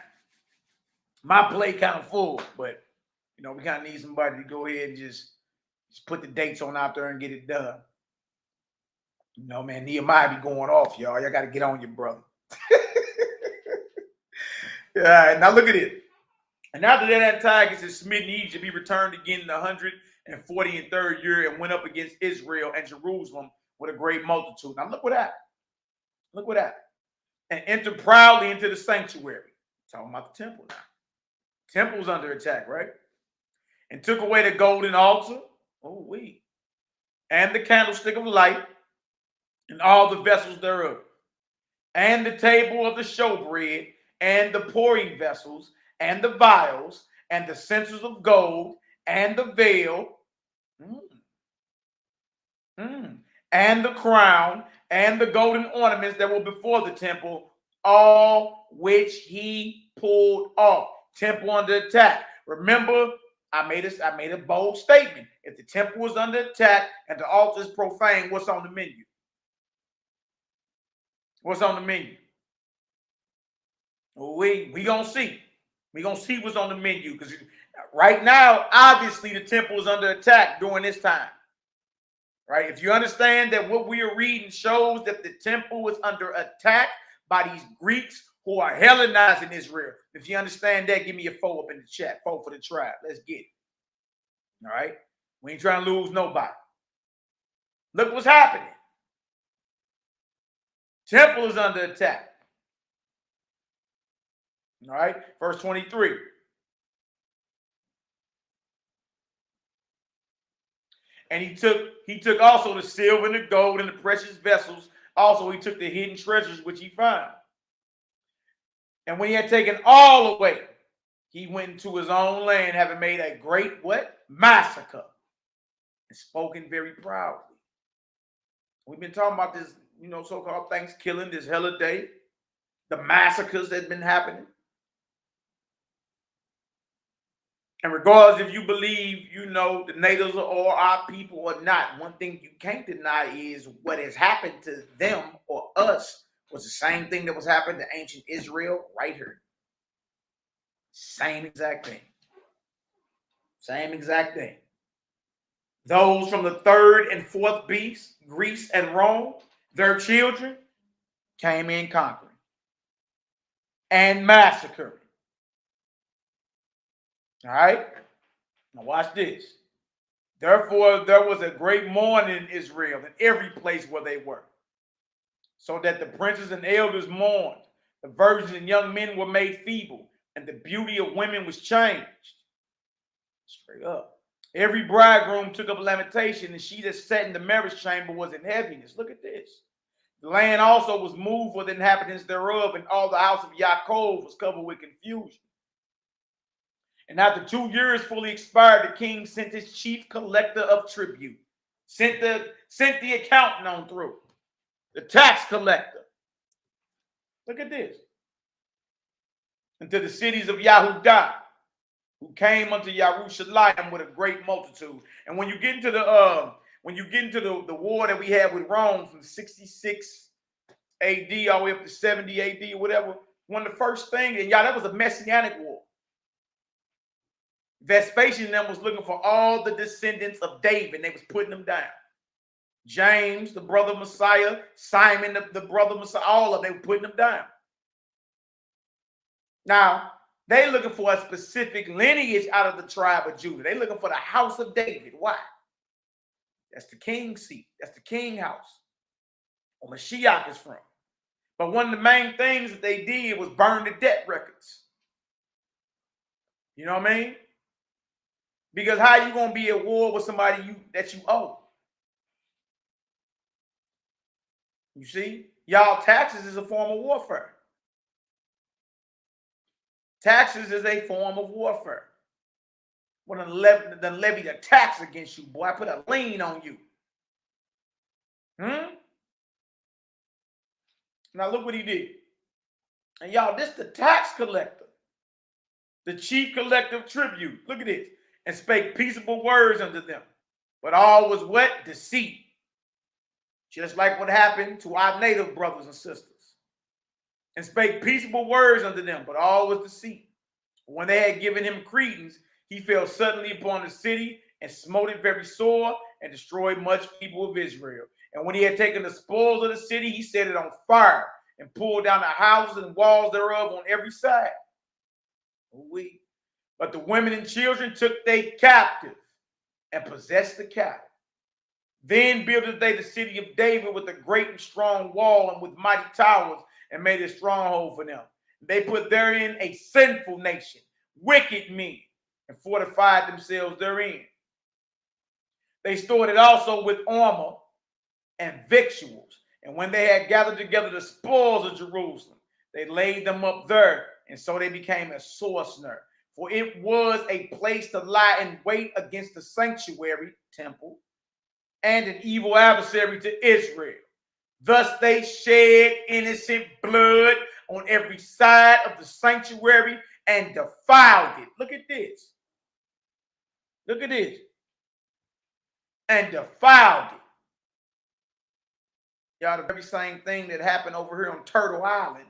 My plate kind of full, but, you know, we kind of need somebody to go ahead and just put the dates on out there and get it done. You know, man, Nehemiah be going off, y'all. Y'all got to get on your brother. All right, now look at it. And after that Antiochus is smitten in Egypt, he returned again in the 143rd year and went up against Israel and Jerusalem with a great multitude. Now look what happened. Look what happened. And entered proudly into the sanctuary. Talking about the temple now. Temple's under attack, right? And took away the golden altar. Oh, wait. And the candlestick of light. And all the vessels thereof. And the table of the showbread. And the pouring vessels. And the vials. And the censers of gold. And the veil. And the crown. And the golden ornaments that were before the temple. All which he pulled off. Temple under attack. Remember, I made a bold statement. If the temple was under attack and the altar is profane, what's on the menu? What's on the menu? We gonna see. We gonna see what's on the menu, because right now, obviously, the temple is under attack during this time. Right? If you understand that what we are reading shows that the temple is under attack by these Greeks who are Hellenizing Israel. If you understand that, give me a 4 up in the chat. 4 for the tribe. Let's get it. All right? We ain't trying to lose nobody. Look what's happening. Temple is under attack. All right, verse 23. And he took also the silver and the gold and the precious vessels. Also, he took the hidden treasures which he found. And when he had taken all away, he went into his own land, having made a great what? Massacre. And spoken very proudly. We've been talking about this, so-called Thanksgiving, this holiday, the massacres that have been happening. And regardless if you believe, the natives are our people or not, one thing you can't deny is what has happened to them or us was the same thing that was happening to ancient Israel right here. Same exact thing. Same exact thing. Those from the third and fourth beast, Greece and Rome, their children came in conquering and massacring. All right? Now watch this. Therefore, there was a great mourning in Israel in every place where they were, so that the princes and elders mourned. The virgins and young men were made feeble, and the beauty of women was changed. Straight up. Every bridegroom took up lamentation, and she that sat in the marriage chamber was in heaviness. Look at this. The land also was moved for the inhabitants thereof, and all the house of Yaakov was covered with confusion. And after 2 years fully expired, the king sent his chief collector of tribute, sent the accountant on through, the tax collector. Look at this. Into the cities of YHWH'S, who came unto Jerusalem with a great multitude. And when you get into the war that we had with Rome from 66 AD all the way up to 70 AD or whatever, one of the first things, and y'all, that was a messianic war. Vespasian and them was looking for all the descendants of David. They was putting them down. James, the brother of Messiah, Simon, the brother of Messiah, all of them, they were putting them down. Now, they looking for a specific lineage out of the tribe of Judah. They looking for the house of David. Why? That's the king's seat. That's the king house. Where Mashiach is from. But one of the main things that they did was burn the debt records. You know what I mean? Because how you going to be at war with somebody that you owe? You see? Y'all, taxes is a form of warfare. Taxes is a form of warfare. When the levied a tax against you, boy, I put a lien on you. Now look what he did. And y'all, this the tax collector, the chief collector of tribute. Look at this. And spake peaceable words unto them. But all was what? Deceit. Just like what happened to our native brothers and sisters. And spake peaceable words unto them, but all was deceit. When they had given him credence, he fell suddenly upon the city and smote it very sore and destroyed much people of Israel. And when he had taken the spoils of the city, he set it on fire and pulled down the houses and walls thereof on every side. But the women and children took they captive and possessed the cattle. Then builded they the city of David with a great and strong wall and with mighty towers, and made a stronghold for them. They put therein a sinful nation, wicked men, and fortified themselves therein. They stored it also with armor and victuals. And when they had gathered together the spoils of Jerusalem, they laid them up there, and so they became a sore snare. For it was a place to lie in wait against the sanctuary, temple, and an evil adversary to Israel. Thus they shed innocent blood on every side of the sanctuary and defiled it. Look at this. Look at this. And defiled it. Y'all, the very same thing that happened over here on Turtle Island.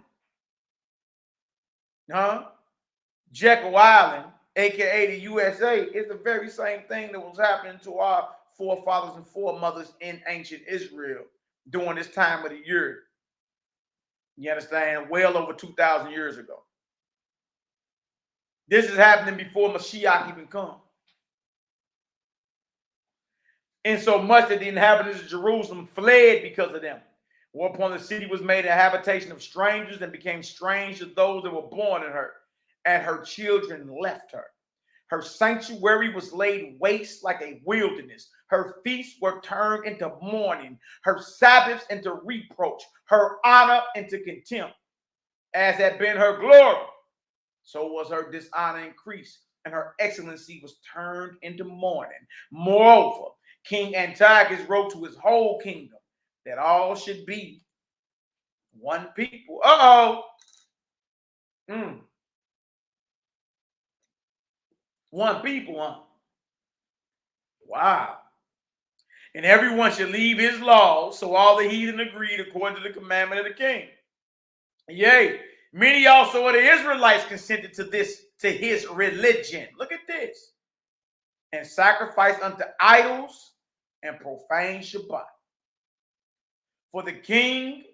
Jekyll Island, aka the USA, is the very same thing that was happening to our forefathers and foremothers in ancient Israel during this time of the year. You understand? Well over 2,000 years ago. This is happening before Mashiach even comes. And so much that the inhabitants of Jerusalem fled because of them. Whereupon the city was made a habitation of strangers and became strange to those that were born in her, and her children left her. Her sanctuary was laid waste like a wilderness. Her feasts were turned into mourning, her Sabbaths into reproach, her honor into contempt. As had been her glory, so was her dishonor increased, and her excellency was turned into mourning. Moreover, King Antiochus wrote to his whole kingdom that all should be one people. One people, huh? Wow. And everyone should leave his laws, so all the heathen agreed according to the commandment of the king. Yea, many also of the Israelites consented to his religion. Look at this. And sacrificed unto idols and profane Shabbat. For the king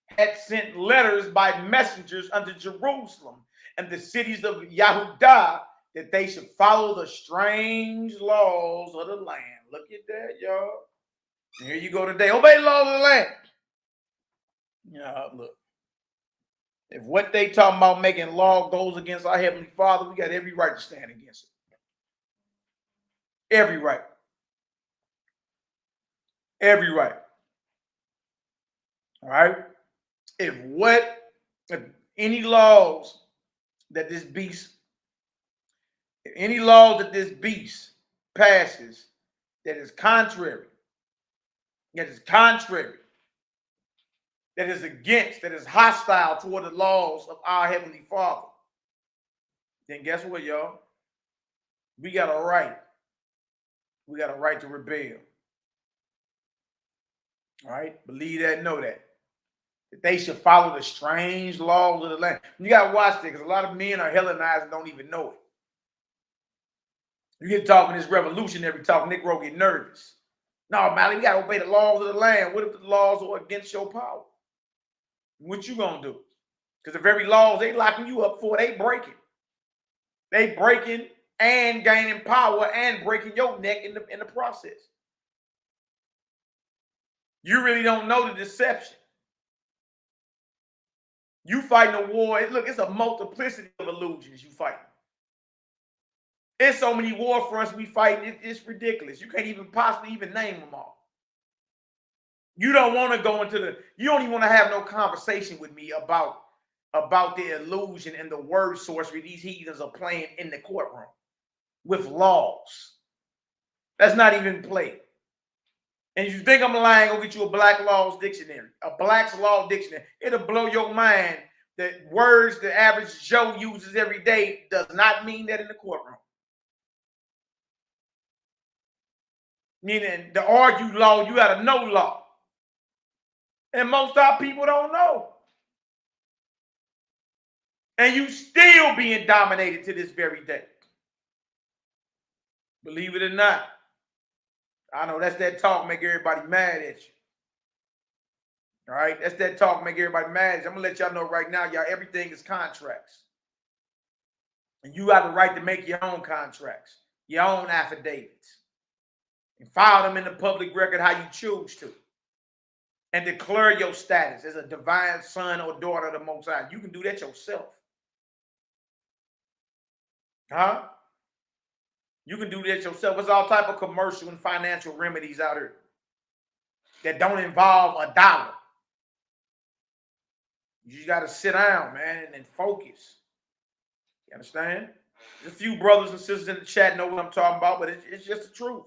had sent letters by messengers unto Jerusalem and the cities of Yahudah that they should follow the strange laws of the land. Look at that, y'all. And here you go today. Obey the laws of the land. Look. If what they talking about making law goes against our Heavenly Father, we got every right to stand against it. Every right. Every right. All right? If any laws that this beast passes that is contrary, that is against, that is hostile toward the laws of our Heavenly Father, then guess what, y'all? We got a right. We got a right to rebel. All right? Believe that, know that. That they should follow the strange laws of the land. You got to watch this, because a lot of men are Hellenized and don't even know it. You get talking this revolutionary talk, Negro get nervous. No, Malaki, we got to obey the laws of the land. What if the laws are against your power? What you going to do? Because the very laws they locking you up for, they breaking. They breaking and gaining power and breaking your neck in the process. You really don't know the deception. You fighting a war. Look, it's a multiplicity of illusions you fighting. There's so many war fronts we fight. It's ridiculous. You can't even possibly even name them all. You don't want to go into you don't even want to have no conversation with me about the illusion and the word sorcery these heathens are playing in the courtroom with laws. That's not even played. And if you think I'm lying, go get you a Black Laws dictionary, a Black's Law dictionary. It'll blow your mind that words the average Joe uses every day does not mean that in the courtroom. Meaning, to argue law, you got to know law. And most of our people don't know. And you still being dominated to this very day. Believe it or not. I know that's that talk make everybody mad at you. All right? That's that talk make everybody mad at you. I'm going to let y'all know right now, y'all, everything is contracts. And you got the right to make your own contracts, your own affidavits. And file them in the public record how you choose to. And declare your status as a divine son or daughter of the Most High. You can do that yourself. Huh? You can do that yourself. There's all type of commercial and financial remedies out here that don't involve a dollar. You just got to sit down, man, and focus. You understand? There's a few brothers and sisters in the chat know what I'm talking about, but it's just the truth.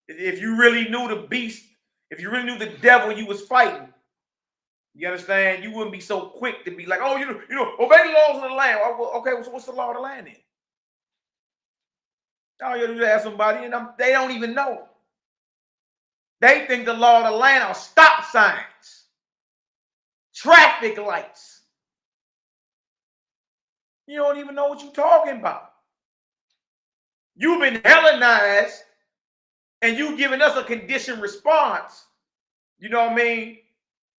If you really knew the beast, if you really knew the devil you was fighting, you understand, you wouldn't be so quick to be like, oh, you know, obey the laws of the land. Okay, so what's the law of the land then? All you do is ask somebody, and they don't even know. They think the law of the land are stop signs, traffic lights. You don't even know what you're talking about. You've been Hellenized, and you giving us a conditioned response. You know what I mean?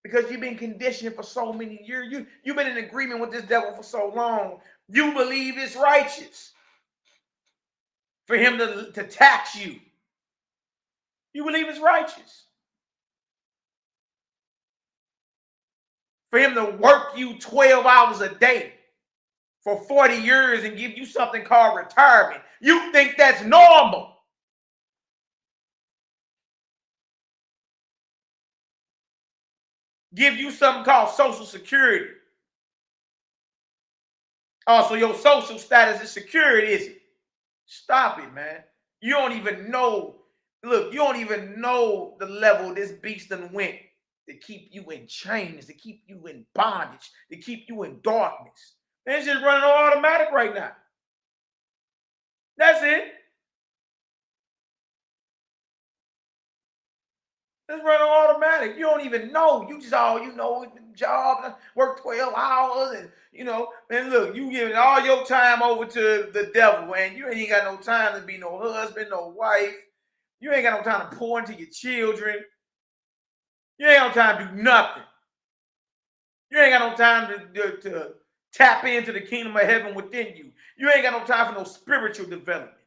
Because you've been conditioned for so many years. You've been in agreement with this devil for so long. You believe it's righteous for him to tax you. You believe it's righteous. for him to work you 12 hours a day for 40 years and give you something called retirement. You think that's normal. Give you something called Social Security. Also, your social status is security, is it? Stop it, man. You don't even know. Look, you don't even know the level this beast done went to keep you in chains, to keep you in bondage, to keep you in darkness. And it's just running on automatic right now. That's it. It's running on automatic. You don't even know. You just all you know is the job, work 12 hours, and man, look, you giving all your time over to the devil, and you ain't got no time to be no husband, no wife. You ain't got no time to pour into your children. You ain't got no time to do nothing. You ain't got no time to tap into the kingdom of heaven within you. You ain't got no time for no spiritual development.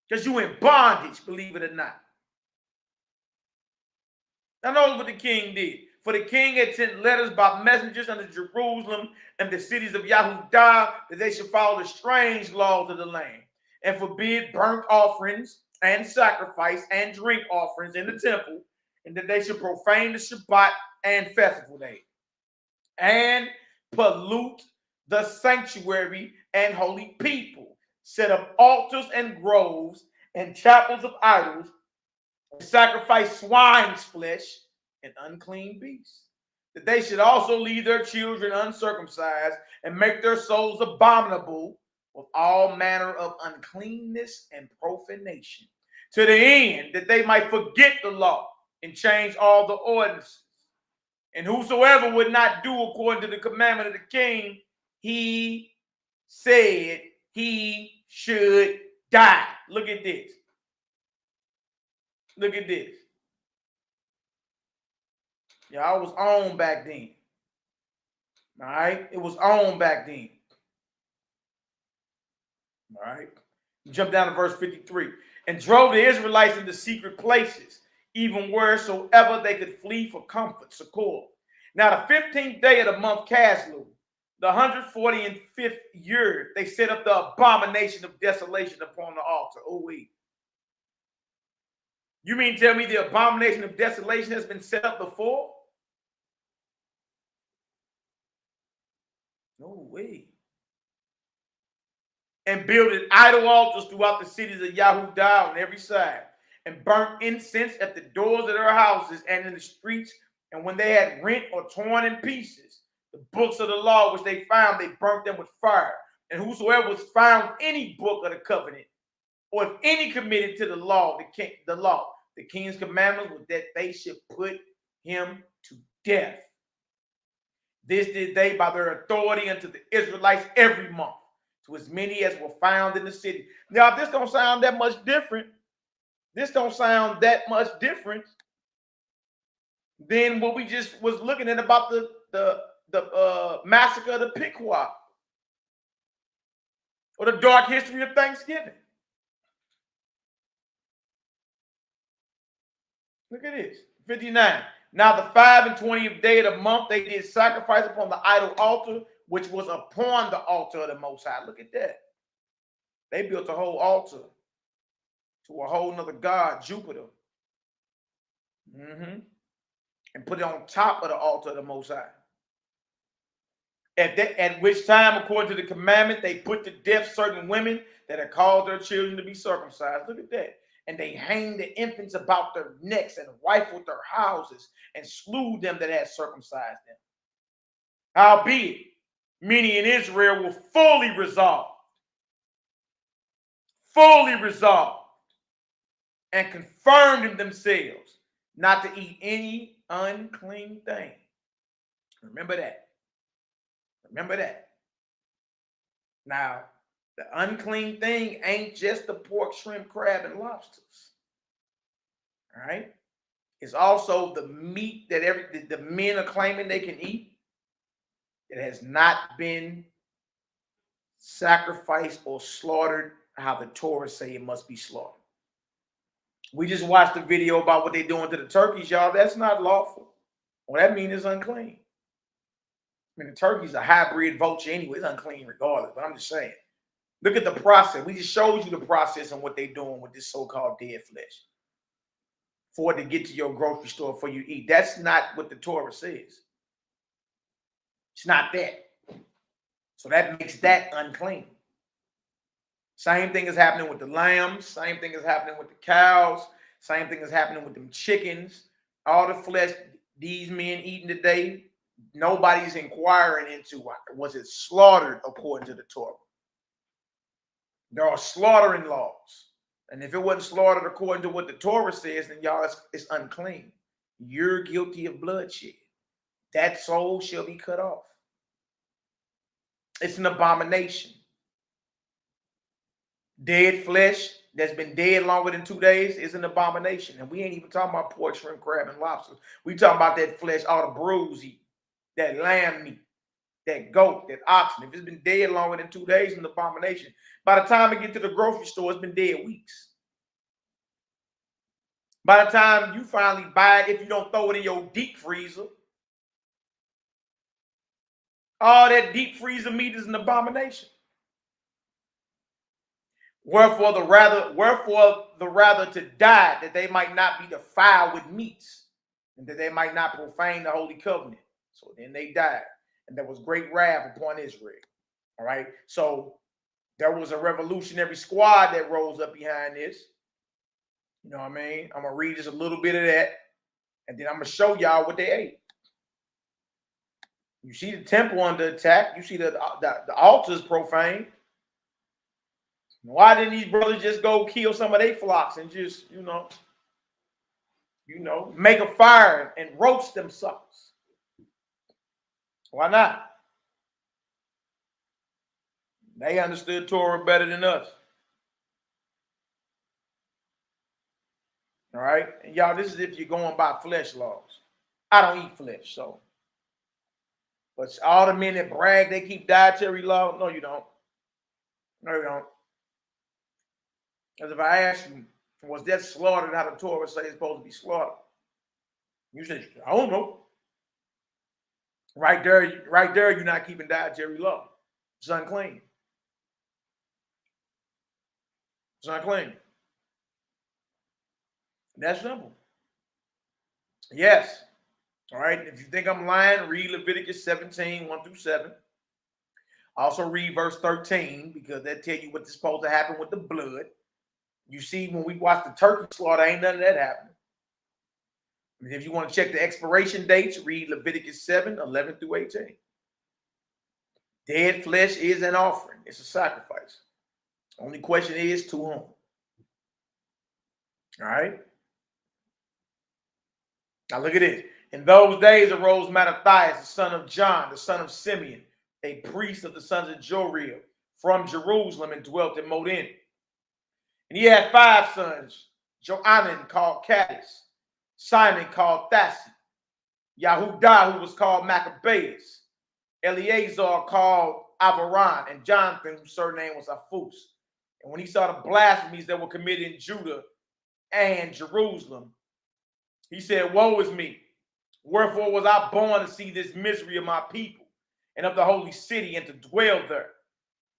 Because you in bondage, believe it or not. Now notice what the king did. For the king had sent letters by messengers unto Jerusalem and the cities of YHWH that they should follow the strange laws of the land, and forbid burnt offerings and sacrifice and drink offerings in the temple, and that they should profane the Shabbat and festival day, and pollute the sanctuary and holy people, set up altars and groves and chapels of idols, and sacrifice swine's flesh and unclean beasts. That they should also leave their children uncircumcised and make their souls abominable with all manner of uncleanness and profanation, to the end that they might forget the law and change all the ordinances. And whosoever would not do according to the commandment of the king, he said he should die. Look at this. Look at this. Yeah, I was on back then. All right? It was on back then. All right? Jump down to verse 53. And drove the Israelites into secret places, even wheresoever they could flee for comfort, succor. Now, the 15th day of the month Caslu, the 145th year, they set up the abomination of desolation upon the altar. Oh, wait. You mean tell me the abomination of desolation has been set up before? No way. And builded idol altars throughout the cities of YHWH on every side, and burnt incense at the doors of their houses and in the streets. And when they had rent or torn in pieces the books of the law which they found, they burnt them with fire. And whosoever was found any book of the covenant, or if any committed to the law, the king's commandments was that they should put him to death. This did they by their authority unto the Israelites every month, to as many as were found in the city. Now, this don't sound that much different. This don't sound that much different than what we just was looking at about the massacre of the Pequot, or the dark history of Thanksgiving. Look at this. 59. Now the 5 and 20th day of the month, they did sacrifice upon the idol altar, which was upon the altar of the Most High. Look at that. They built a whole altar to a whole nother god, Jupiter. And put it on top of the altar of the Most High. At which time, according to the commandment, they put to death certain women that had caused their children to be circumcised. Look at that. And they hanged the infants about their necks and rifled their houses and slew them that had circumcised them. Howbeit, many in Israel were fully resolved, and confirmed in themselves not to eat any unclean thing. Remember that. Remember that. Now, the unclean thing ain't just the pork, shrimp, crab, and lobsters. All right? It's also the meat that the men are claiming they can eat. It has not been sacrificed or slaughtered how the Torah say it must be slaughtered. We just watched the video about what they're doing to the turkeys, y'all. That's not lawful. Well, that means it's unclean. I mean, the turkey's a hybrid vulture anyway. It's unclean regardless, but I'm just saying. Look at the process. We just showed you the process and what they're doing with this so-called dead flesh for it to get to your grocery store for you to eat. That's not what the Torah says. It's not that. So that makes that unclean. Same thing is happening with the lambs. Same thing is happening with the cows. Same thing is happening with them chickens. All the flesh these men eating today, nobody's inquiring into was it slaughtered according to the Torah. There are slaughtering laws. And if it wasn't slaughtered according to what the Torah says, then y'all, it's unclean. You're guilty of bloodshed. That soul shall be cut off. It's an abomination. Dead flesh that's been dead longer than 2 days is an abomination. And we ain't even talking about pork, shrimp, crab, and lobster. We talking about that flesh all the brews eat, that lamb meat, that goat, that oxen. If it's been dead longer than 2 days, it's an abomination. By the time it gets to the grocery store, it's been dead weeks. By the time you finally buy it, if you don't throw it in your deep freezer, all that deep freezer meat is an abomination. Wherefore the rather to die, that they might not be defiled with meats, and that they might not profane the holy covenant. So then they died, and there was great wrath upon Israel. All right. So there was a revolutionary squad that rose up behind this. You know what I mean? I'm gonna read just a little bit of that, and then I'm gonna show y'all what they ate. You see the temple under attack. You see the altars profane. Why didn't these brothers just go kill some of their flocks and just, you know, make a fire and roast them suckers? Why not? They understood Torah better than us. All right? And y'all, this is if you're going by flesh laws. I don't eat flesh, so. But all the men that brag they keep dietary law, no, you don't. No, you don't. Because if I ask you, was that slaughtered how the Torah say it's supposed to be slaughtered? You say, I don't know. Right there, you're not keeping dietary law. It's unclean. It's unclean. That's simple. Yes. All right. If you think I'm lying, read Leviticus 17, 1 through 7. Also read verse 13, because that tell you what's supposed to happen with the blood. You see, when we watch the turkey slaughter, ain't none of that happening. And if you want to check the expiration dates, read Leviticus 7, 11 through 18. Dead flesh is an offering. It's a sacrifice. Only question is, to whom? All right. Now look at this. In those days arose Mattathias, the son of John, the son of Simeon, a priest of the sons of Joreel, from Jerusalem, and dwelt in Modin. And he had 5 sons: Johanan, called Caddis, Simon, called Thassi, Yahudah, who was called Maccabeus, Eleazar, called Avaran, and Jonathan, whose surname was Aphus. And when he saw the blasphemies that were committed in Judah and Jerusalem, he said, woe is me. Wherefore was I born to see this misery of my people and of the holy city, and to dwell there,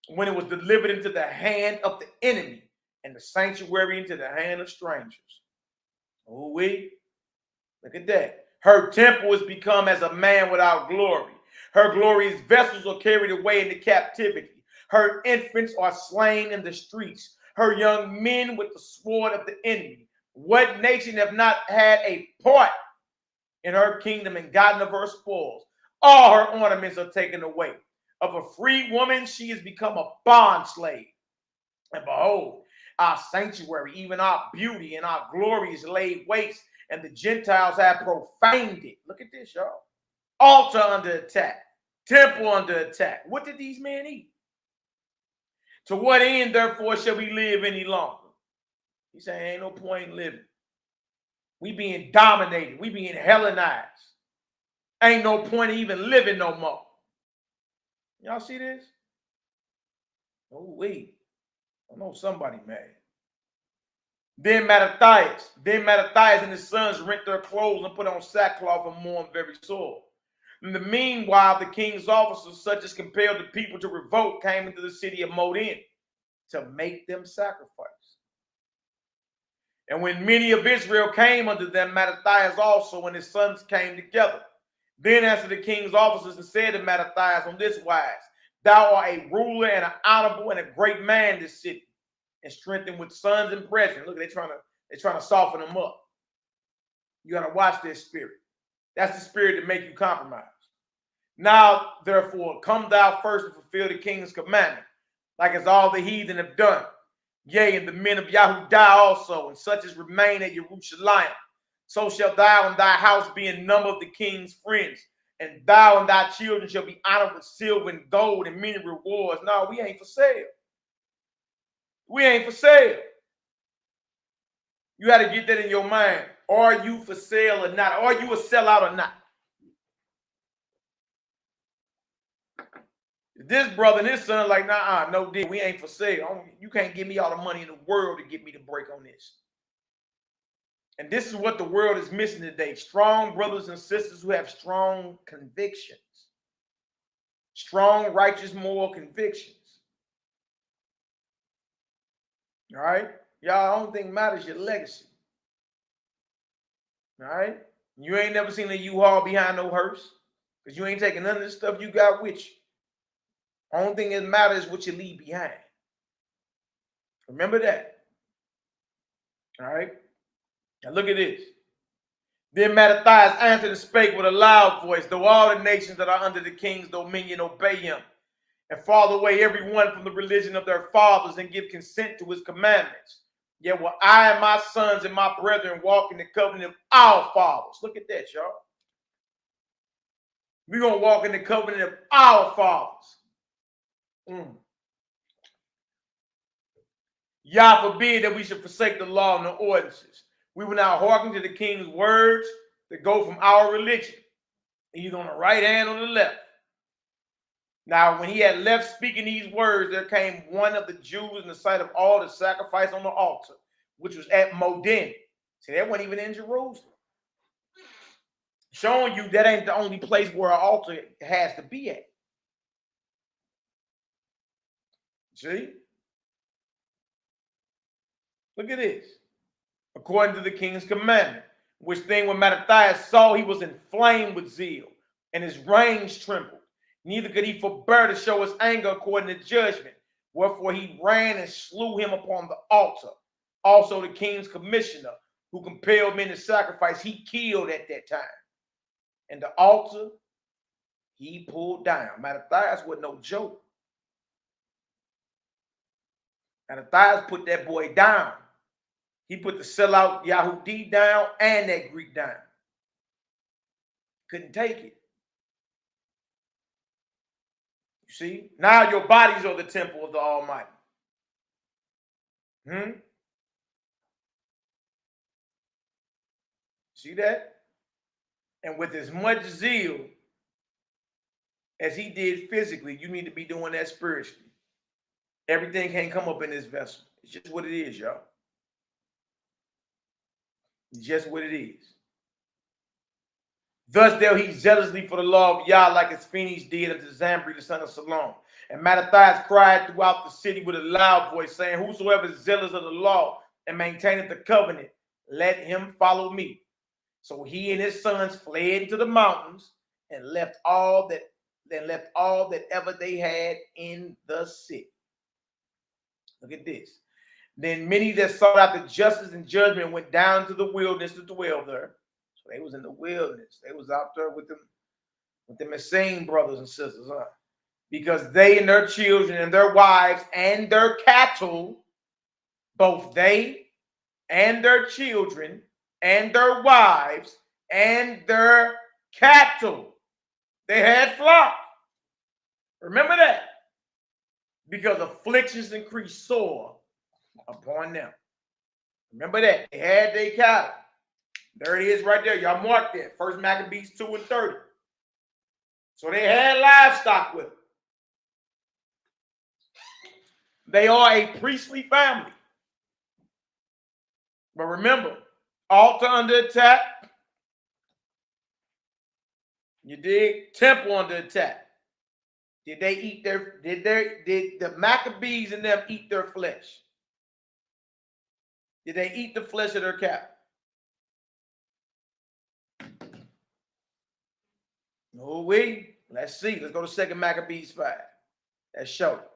when it was delivered into the hand of the enemy, and the sanctuary into the hand of strangers. Oh, look at that. Her temple is become as a man without glory. Her glorious vessels are carried away into captivity. Her infants are slain in the streets. Her young men with the sword of the enemy. What nation have not had a part in her kingdom and gotten of her spoils? All her ornaments are taken away. Of a free woman, she has become a bond slave. And behold, our sanctuary, even our beauty and our glory is laid waste, and the Gentiles have profaned it. Look at this, y'all. Altar under attack. Temple under attack. What did these men eat? To what end, therefore, shall we live any longer? He said, ain't no point in living. We being dominated. We being Hellenized. Ain't no point in even living no more. Y'all see this? Oh, wait. I know somebody mad. Then Mattathias and his sons rent their clothes and put on sackcloth and mourn very sore. In the meanwhile, the king's officers, such as compelled the people to revolt, came into the city of Modin to make them sacrifice. And when many of Israel came unto them, Mattathias also and his sons came together. Then answered the king's officers and said to Mattathias on this wise, thou art a ruler and an honorable and a great man in this city, and strengthened with sons and brethren. Look, they're trying to soften them up. You got to watch their spirit. That's the spirit that make you compromise. Now, therefore, come thou first and fulfill the king's commandment, like as all the heathen have done. Yea, and the men of YHWH also, and such as remain at Jerusalem. So shall thou and thy house be in number of the king's friends, and thou and thy children shall be honored with silver and gold and many rewards. No, we ain't for sale. We ain't for sale. You got to get that in your mind. Are you for sale or not? Are you a sellout or not? This brother and his son like, nah, no deal. We ain't for sale. You can't give me all the money in the world to get me to break on this. And this is what the world is missing today. Strong brothers and sisters who have strong convictions. Strong, righteous, moral convictions. All right? Y'all, the only thing matters is your legacy. All right? You ain't never seen a U-Haul behind no hearse because you ain't taking none of the stuff you got with you. Only thing that matters is what you leave behind. Remember that. All right? Now look at this. Then Mattathias answered and spake with a loud voice, though all the nations that are under the king's dominion obey him, and fall away every one from the religion of their fathers and give consent to his commandments. Yet will I and my sons and my brethren walk in the covenant of our fathers. Look at that, y'all. We're going to walk in the covenant of our fathers. Yah forbid that we should forsake the law and the ordinances. We will now hearken to the king's words that go from our religion, either on the right hand or the left. Now, when he had left speaking these words, there came one of the Jews in the sight of all to sacrifice on the altar, which was at Modin. See, that wasn't even in Jerusalem. Showing you that ain't the only place where an altar has to be at. See? Look at this. According to the king's commandment, which thing when Mattathias saw, he was inflamed with zeal, and his reins trembled. Neither could he forbear to show his anger according to judgment. Wherefore he ran and slew him upon the altar. Also the king's commissioner, who compelled men to sacrifice, he killed at that time. And the altar he pulled down. Mattathias wasn't no joke. Mattathias put that boy down. He put the sellout Yahudi down and that Greek down. Couldn't take it. You see? Now your bodies are the temple of the Almighty. See that? And with as much zeal as he did physically, you need to be doing that spiritually. Everything can't come up in this vessel. It's just what it is, y'all. It's just what it is. Thus dealt he zealously for the law of Yah, like as Phoenix did unto Zambri, the son of Salom. And Mattathias cried throughout the city with a loud voice, saying, whosoever is zealous of the law and maintaineth the covenant, let him follow me. So he and his sons fled into the mountains and left all that ever they had in the city. Look at this. Then many that sought after justice and judgment went down to the wilderness to dwell there. So they was in the wilderness. They was out there with them insane brothers and sisters, huh? Because they and their children and their wives and their cattle, both they and their children and their wives and their cattle, they had flock. Remember that. Because afflictions increased sore upon them. Remember that. They had their cattle. There it is right there. Y'all mark that. 1 Maccabees 2 and 30. So they had livestock with them. They are a priestly family. But remember, altar under attack. You dig? Temple under attack. Did the Maccabees and them eat their flesh? Did they eat the flesh of their cattle? No way. Let's see. Let's go to 2 Maccabees 5. Let's show it.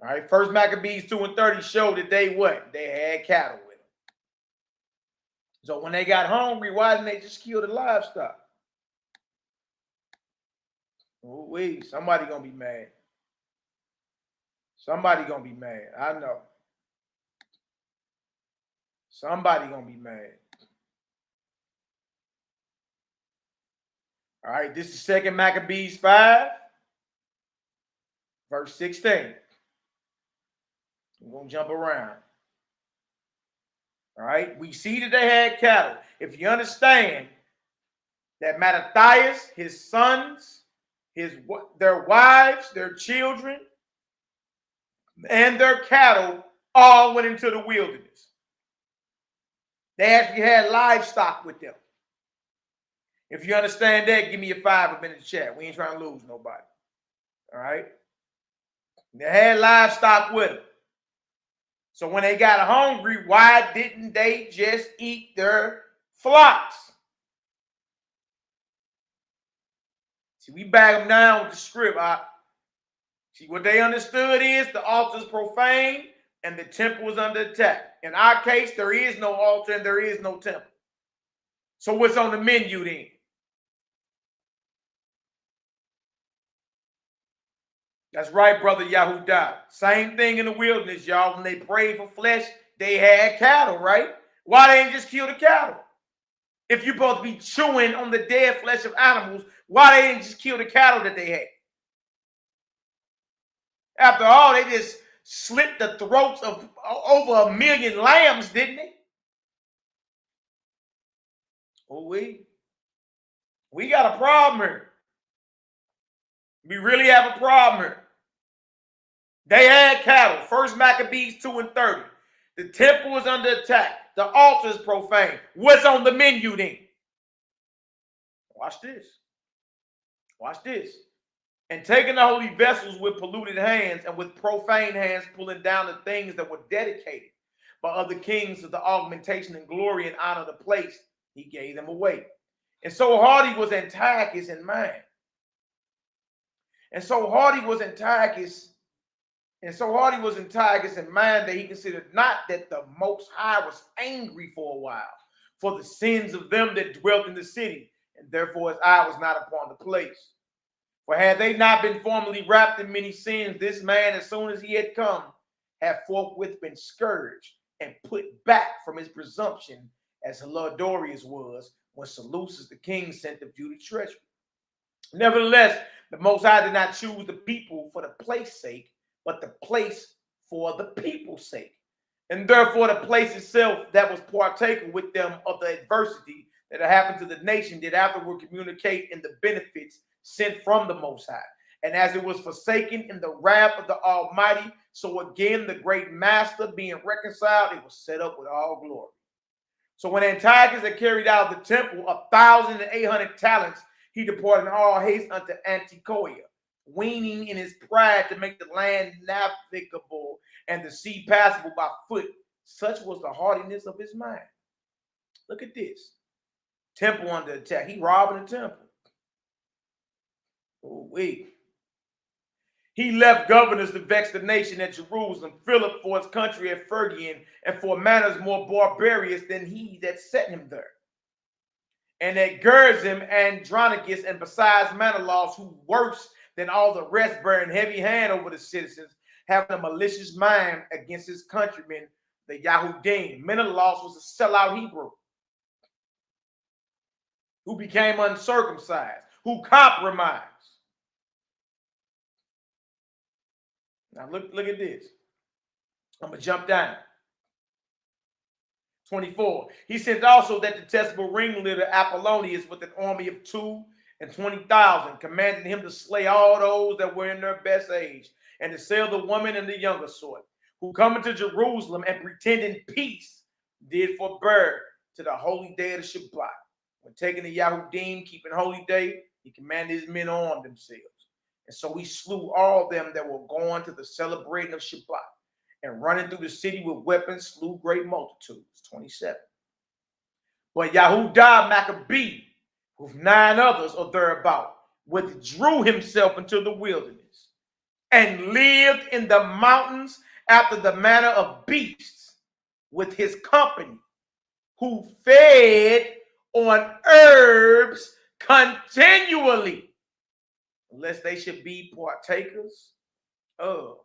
All right. 1 Maccabees 2 and 30 showed that they what? They had cattle with them. So when they got hungry, why didn't they just kill the livestock? Oh, wait. Somebody gonna be mad. Somebody gonna be mad. I know. Somebody gonna be mad. All right, this is 2 Maccabees 5, verse 16. We're gonna jump around. All right, we see that they had cattle. If you understand that Mattathias, his sons, their wives, their children, and their cattle all went into the wilderness. They actually had livestock with them. If you understand that, give me a 5 up in the chat. We ain't trying to lose nobody. All right? They had livestock with them. So when they got hungry, why didn't they just eat their flocks? See, we bag them down with the script. See, what they understood is the altar is profane and the temple is under attack. In our case, there is no altar and there is no temple. So what's on the menu then? That's right, brother YHWH'S. Same thing in the wilderness, y'all. When they prayed for flesh, they had cattle, right? Why they didn't just kill the cattle? If you're supposed to be chewing on the dead flesh of animals, why they didn't just kill the cattle that they had? After all, they just slit the throats of over 1 million lambs, didn't they? Oh, we got a problem here. We really have a problem here. They had cattle. 1 Maccabees 2 and 30. The temple is under attack. The altar is profane. What's on the menu then? Watch this. Watch this. And taking the holy vessels with polluted hands and with profane hands pulling down the things that were dedicated by other kings of the augmentation and glory and honor of the place, he gave them away. And so hardy was Antiochus in mind. And so hardy was Antiochus in mind that he considered not that the Most High was angry for a while for the sins of them that dwelt in the city, and therefore his eye was not upon the place. For had they not been formerly wrapped in many sins, this man, as soon as he had come, had forthwith been scourged and put back from his presumption, as Helodorius was, when Seleucus the king sent of Judah treasury. Nevertheless, the Most High did not choose the people for the place's sake, but the place for the people's sake. And therefore the place itself that was partaken with them of the adversity that had happened to the nation did afterward communicate in the benefits sent from the Most High. And as it was forsaken in the wrath of the Almighty, so again the great master being reconciled, it was set up with all glory. So when Antiochus had carried out the temple 1,800 talents, he departed in all haste unto Antiochia, weaning in his pride to make the land navigable and the sea passable by foot. Such was the hardiness of his mind. Look at this. Temple under attack. He robbing the temple. Oh, wait. He left governors to vex the nation at Jerusalem, Philip for his country at Phrygian, and for manners more barbarous than he that set him there. And at Gerizim, Andronicus, and besides Menelaus, who worse than all the rest bearing heavy hand over the citizens, having a malicious mind against his countrymen, the Yahudim. Menelaus was a sellout Hebrew who became uncircumcised, who compromised. Now look at this. I'm going to jump down. 24. He sent also that detestable ringleader Apollonius with an army of 220,000, commanding him to slay all those that were in their best age, and to sell the woman and the younger sort, who come into Jerusalem and pretending peace, did forbear to the holy day of the Shabbat. When taking the Yahudim, keeping holy day, he commanded his men to arm themselves. And so he slew all them that were going to the celebrating of Shabbat, and running through the city with weapons, slew great multitudes. 27. But Yahudah Maccabee, with 9 others or thereabout, withdrew himself into the wilderness, and lived in the mountains after the manner of beasts with his company, who fed on herbs continually, lest they should be partakers of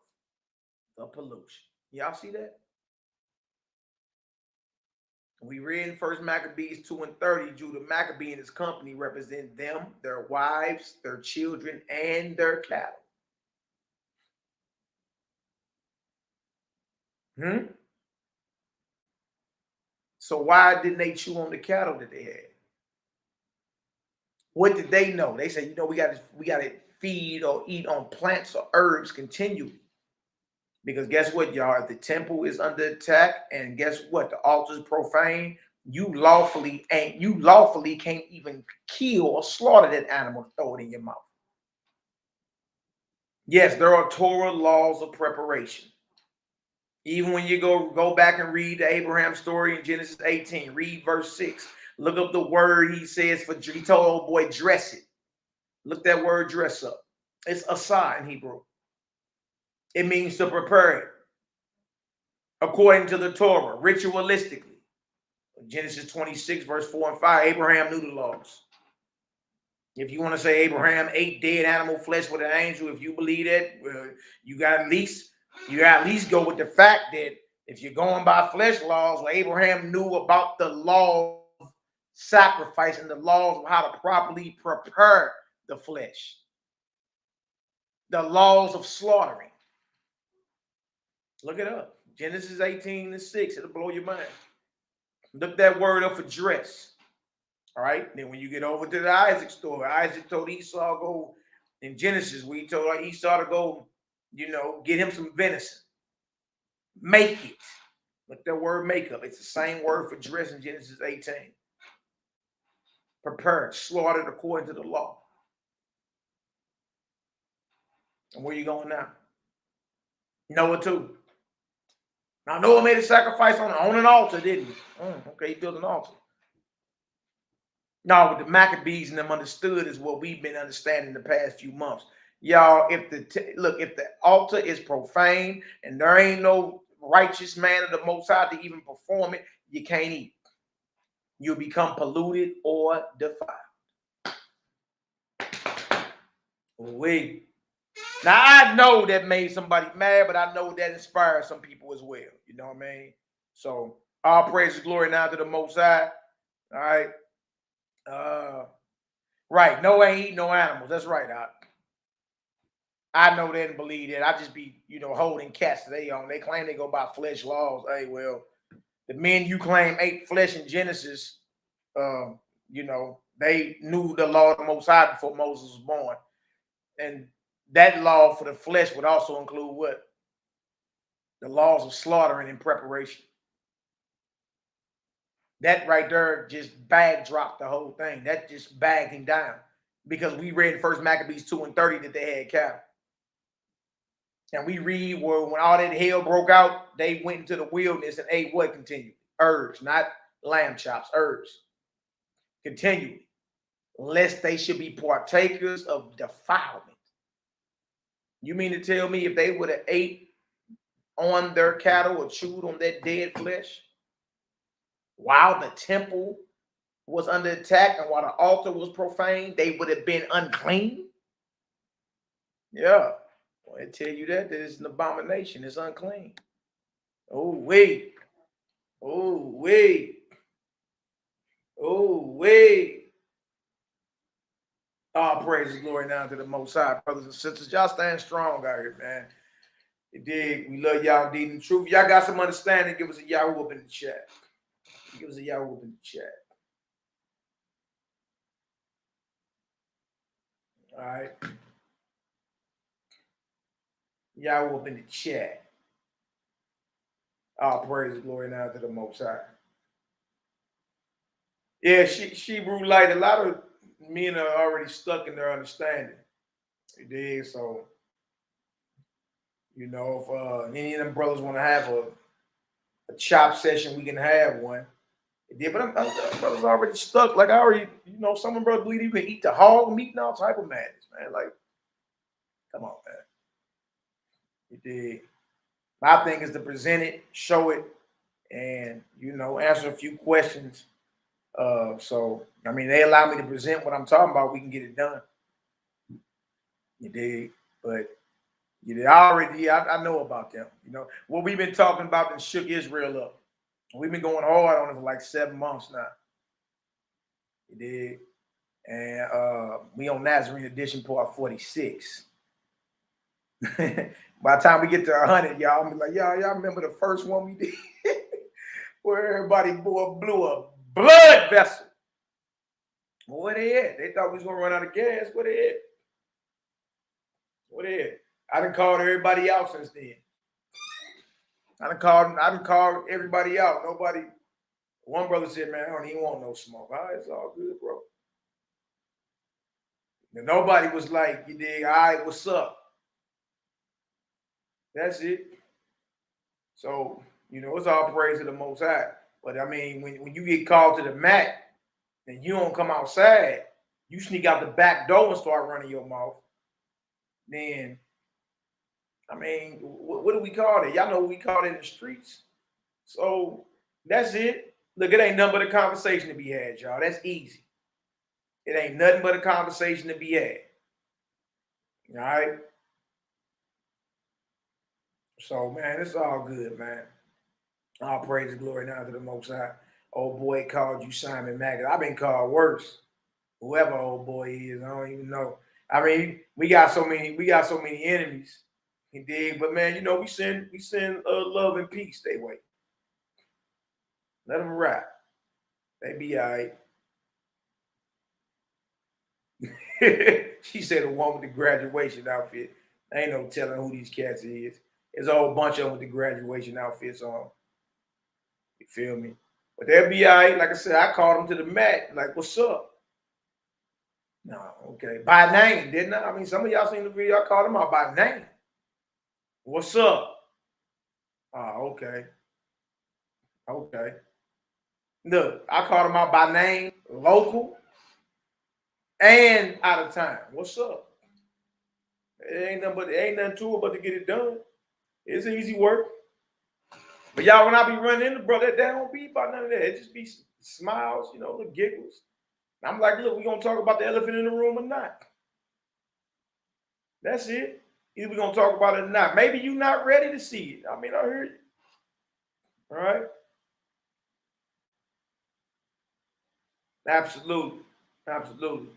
the pollution. Y'all see that? We read in 1 Maccabees 2:30, Judah Maccabee and his company represent them, their wives, their children, and their cattle. So why didn't they chew on the cattle that they had? What did they know? They said, we got to feed or eat on plants or herbs continually. Because guess what, y'all? If the temple is under attack, and guess what? The altar is profane, you lawfully can't even kill or slaughter that animal to throw it in your mouth. Yes, there are Torah laws of preparation. Even when you go back and read the Abraham story in Genesis 18, read verse 6. Look up the word he says he told old boy, dress it. Look that word dress up. It's asah in Hebrew. It means to prepare it according to the Torah, ritualistically. Genesis 26, verse 4 and 5, Abraham knew the laws. If you want to say Abraham ate dead animal flesh with an angel, if you believe that, well, you got at least go with the fact that if you're going by flesh laws, well, Abraham knew about the law of sacrifice and the laws of how to properly prepare the flesh. The laws of slaughtering. Look it up. Genesis 18:6. It'll blow your mind. Look that word up for dress. All right. Then when you get over to the Isaac story, Isaac told Esau go in Genesis. We told Esau to go, get him some venison. Make it. Look that word makeup. It's the same word for dress in Genesis 18. Prepared, slaughtered according to the law. And where you going now? Noah too. Now Noah made a sacrifice on an altar, didn't he? Okay, he built an altar. No, what the Maccabees and them understood is what we've been understanding the past few months. Y'all, if the altar is profane and there ain't no righteous man of the Most High to even perform it, you can't eat. You'll become polluted or defiled. Wait. Now, I know that made somebody mad, but I know that inspires some people as well. You know what I mean? So, all praise and glory now to the Most High. All right. Right. No, ain't eating no animals. That's right. I know they didn't believe that. I just be, holding cats they own. They claim they go by flesh laws. Hey, well, the men you claim ate flesh in Genesis, they knew the law of the Most High before Moses was born. And that law for the flesh would also include what? The laws of slaughtering and preparation. That right there just dropped the whole thing. That just bagged him down. Because we read in 1 Maccabees 2:30 that they had cattle. And we read where when all that hell broke out, they went into the wilderness and ate what continued? Herbs, not lamb chops, herbs. Continually. Lest they should be partakers of defilement. You mean to tell me if they would have ate on their cattle or chewed on that dead flesh while the temple was under attack and while the altar was profane, they would have been unclean? Yeah. Well, I tell you that it's an abomination. It's unclean. Oh, wait. Oh, wait. Oh, wait. All praise and glory now to the Most High, brothers and sisters. Y'all stand strong out here, man. You dig? We love y'all indeed in truth. Y'all got some understanding, give us a Yahoo up in the chat. Give us a Yahoo up in the chat. All right. Yahoo up in the chat. All praise and glory now to the Most High. Yeah, she brew light. A lot of men are already stuck in their understanding. You dig? So, you know, if any of them brothers want to have a chop session, we can have one. Yeah, but I'm brothers already stuck. Like I already, you know, some of them brothers believe you can eat the hog meat and all type of madness, man. Like, come on, man. You dig? My thing is to present it, show it, and you know, answer a few questions. So I mean, they allow me to present what I'm talking about. We can get it done. You dig? But you know, I know about them. You know what we've been talking about and shook Israel up. We've been going hard on it for like 7 months now. You dig? And we on Nazarene edition part 46. By the time we get to 100, y'all, I'm be like, y'all remember the first one we did where everybody blew a blood vessel. Well, where they at? They thought we was gonna run out of gas. Where they at? Where they at? I done called everybody out since then. I done called everybody out. Nobody. One brother said, "Man, I don't even want no smoke." All right, it's all good, bro. And nobody was like, "You dig? All right, what's up?" That's it. So, you know, it's all praise to the Most High. But I mean, when you get called to the mat and you don't come outside, you sneak out the back door and start running your mouth, then, I mean, what do we call it? Y'all know what we call it in the streets. So that's it. Look, it ain't nothing but a conversation to be had, y'all. That's easy. It ain't nothing but a conversation to be had. All right? So, man, it's all good, man. All praise and glory now to the Most High. Old boy called you Simon Mack. I've been called worse. Whoever old boy is, I don't even know. I mean, we got so many enemies. You dig? But man, you know, we send love and peace their way. Let them rap. They be all right. She said the one with the graduation outfit. Ain't no telling who these cats is. There's a whole bunch of them with the graduation outfits on. You feel me? But they'll be all right. Like I said, I called them to the mat. Like, what's up? No, okay. By name, didn't I? I mean, some of y'all seen the video. I called them out by name. What's up? Oh, okay. Okay. Look, I called them out by name, local, and out of time. What's up? It ain't nothing to it but to get it done. It's easy work. But y'all, when I be running into brother, that don't be about none of that. It just be smiles, you know, the giggles. And I'm like, look, we gonna talk about the elephant in the room or not. That's it. Either we gonna talk about it or not. Maybe you not ready to see it. I mean, I heard you. All right. Absolutely. Absolutely.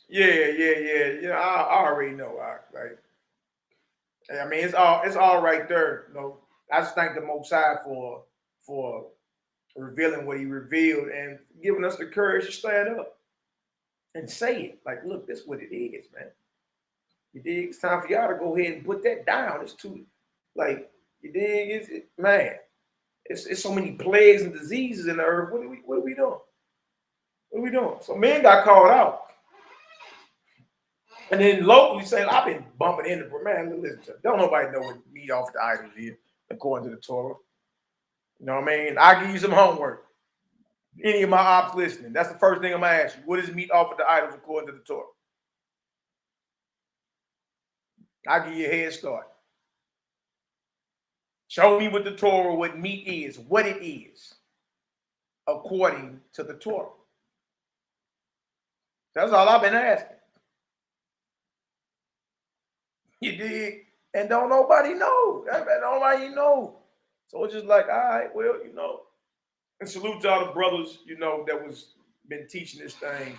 Yeah. I already know. I mean, it's all right there. You know, I just thank the Most High for revealing what He revealed and giving us the courage to stand up and say it. Like, look, this is what it is, man. You dig? It's time for y'all to go ahead and put that down. It's too, like, you dig? Man, it's so many plagues and diseases in the earth. What are we doing? What are we doing? So men got called out. And then locally saying, I've been bumping into, man, listen, don't nobody know what meat off the idols is, according to the Torah. You know what I mean? I'll give you some homework. Any of my ops listening, that's the first thing I'm going to ask you. What is meat off of the idols according to the Torah? I'll give you a head start. Show me what the Torah, what meat is, what it is, according to the Torah. That's all I've been asking. You dig? And don't nobody know. Nobody know. So it's just like, all right, well, you know. And salute to all the brothers, you know, that was been teaching this thing,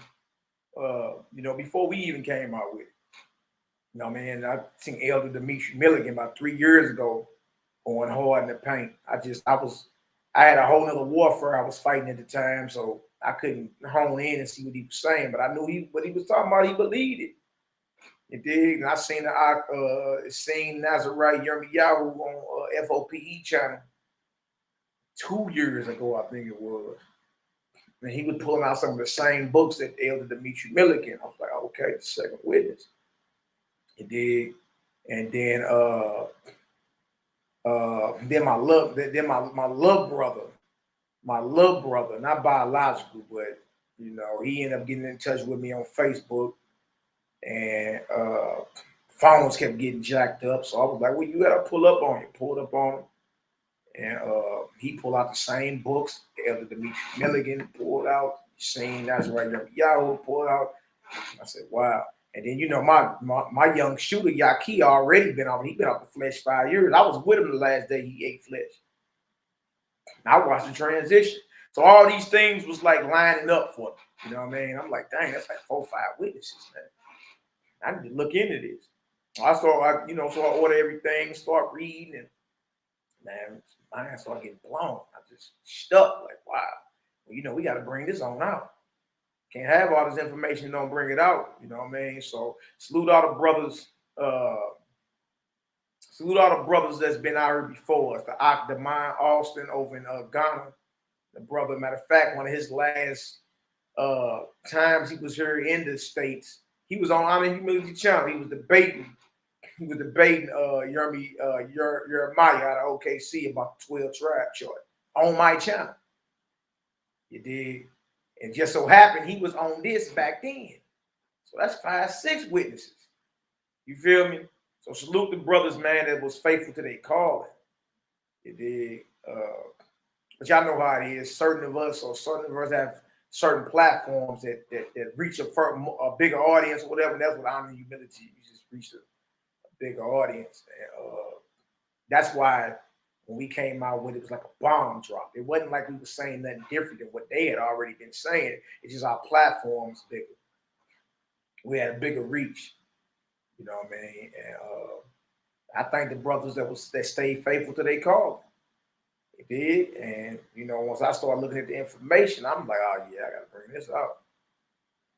you know, before we even came out with it. You know, man, I seen Elder Demetri Milligan about 3 years ago going hard in the paint. I had a whole nother warfare I was fighting at the time, so I couldn't hone in and see what he was saying, but I knew what he was talking about. He believed it. You dig? And I seen seen Nazarene YAHWH'S on FOPE channel 2 years ago, I think it was. And he was pulling out some of the same books that Elder Demetri Milliken. I was like, okay, the second witness. You dig? And then my little brother, not biological, but you know, he ended up getting in touch with me on Facebook, and phones kept getting jacked up. So I was like, well, you gotta pull up on him. Pulled up on him. And he pulled out the same books Elder Demetri Milliken pulled out. Seen that's right there. YAHWH pulled out. I said, wow. And then you know my young shooter YAHKI already been off. He been off the flesh 5 years. I was with him the last day he ate flesh. I watched the transition. So all these things was like lining up for me. You know what I mean? I'm like, dang, that's like 4 or 5 witnesses, man. I need to look into this. So I order everything, start reading, and man, my mind started getting blown. I just stuck, like, wow. Well, you know, we got to bring this on out. Can't have all this information, don't bring it out. You know what I mean? So salute all the brothers. Salute all the brothers that's been out here before us. The Mind Austin over in Ghana. The brother, matter of fact, one of his last times he was here in the States, he was on Honor and Humility channel. He was debating YAHMIYAH out of OKC about the 12 tribe chart on my channel. You dig? And just so happened he was on this back then. So that's 5, 6 witnesses. You feel me? So salute the brothers, man, that was faithful to their calling. You dig? But y'all know how it is. Certain of us have certain platforms that reach a bigger audience or whatever. And that's what Honor and Humility. You just reach a bigger audience. And that's why when we came out with it was like a bomb drop. It wasn't like we were saying nothing different than what they had already been saying. It's just our platform's bigger. We had a bigger reach. You know what I mean? And I thank the brothers that stayed faithful to their calling. They did. And you know, once I started looking at the information, I'm like, oh yeah, I gotta bring this out.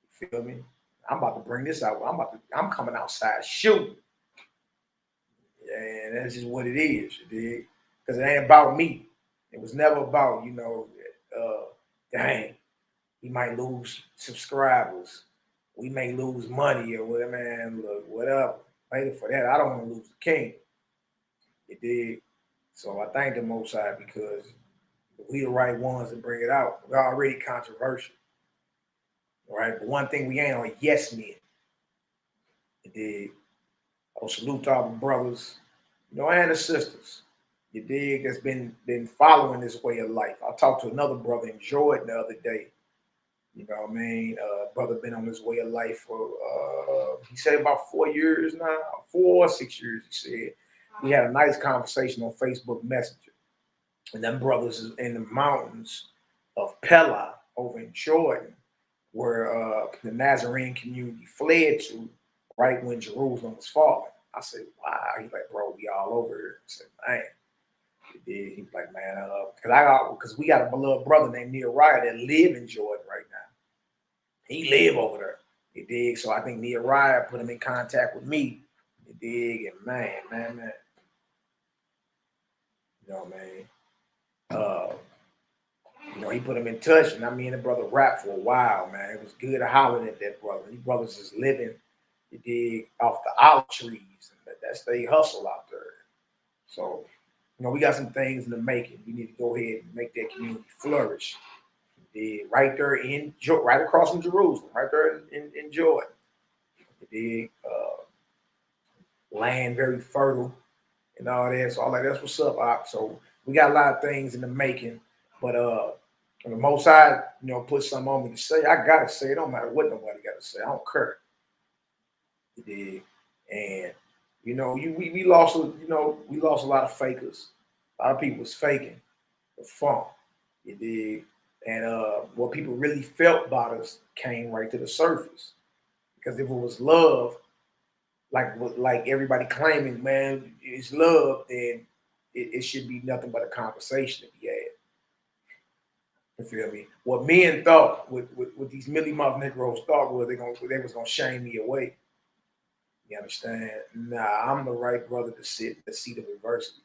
You feel me? I'm about to bring this out. I'm coming outside shooting. And that's just what it is, you dig? Because it ain't about me. It was never about, you know, dang, we might lose subscribers. We may lose money or whatever, man. Look, whatever. Later for that, I don't want to lose the king. You dig? So I thank the Most High because we the right ones to bring it out. We're already controversial. All right? But one thing we ain't on yes men. You dig? I'll salute to all the brothers, you know, and the sisters. You dig? That's been following this way of life. I talked to another brother in Jordan the other day. You know what I mean? Brother been on this way of life for, he said about 4 years now, 4 or 6 years, he said. We had a nice conversation on Facebook Messenger. And them brothers is in the mountains of Pella over in Jordan, where the Nazarene community fled to right when Jerusalem was falling. I said, wow. He's like, bro, we all over here. I said, man. He was like, man, because we got a beloved brother named NehemiYAH that live in Jordan right now. He live over there. You dig? So I think NehemiYAH put him in contact with me. You dig? And man. You know what I mean? You know, he put him in touch, and I mean, the brother rapped for a while, man. It was good to holler at that brother. These brothers is living, you dig, off the olive trees. And that's they hustle out there. So, you know, we got some things in the making. We need to go ahead and make that community flourish. Right there right across from Jerusalem, right there in Jordan. Land very fertile and all that. So I'm like, that's what's up, Ock. So we got a lot of things in the making, but when the Most High, you know, put something on me to say, I gotta say it. Don't matter what nobody gotta say. I don't care. And you know, we lost a lot of fakers. A lot of people was faking the funk. You dig? And what people really felt about us came right to the surface. Because if it was love, like everybody claiming, man, it's love, then it should be nothing but a conversation to be had. You feel me? What men thought, what these Millie Mouth Negroes thought was they was gonna shame me away. You understand? Nah, I'm the right brother to sit in the seat of adversity.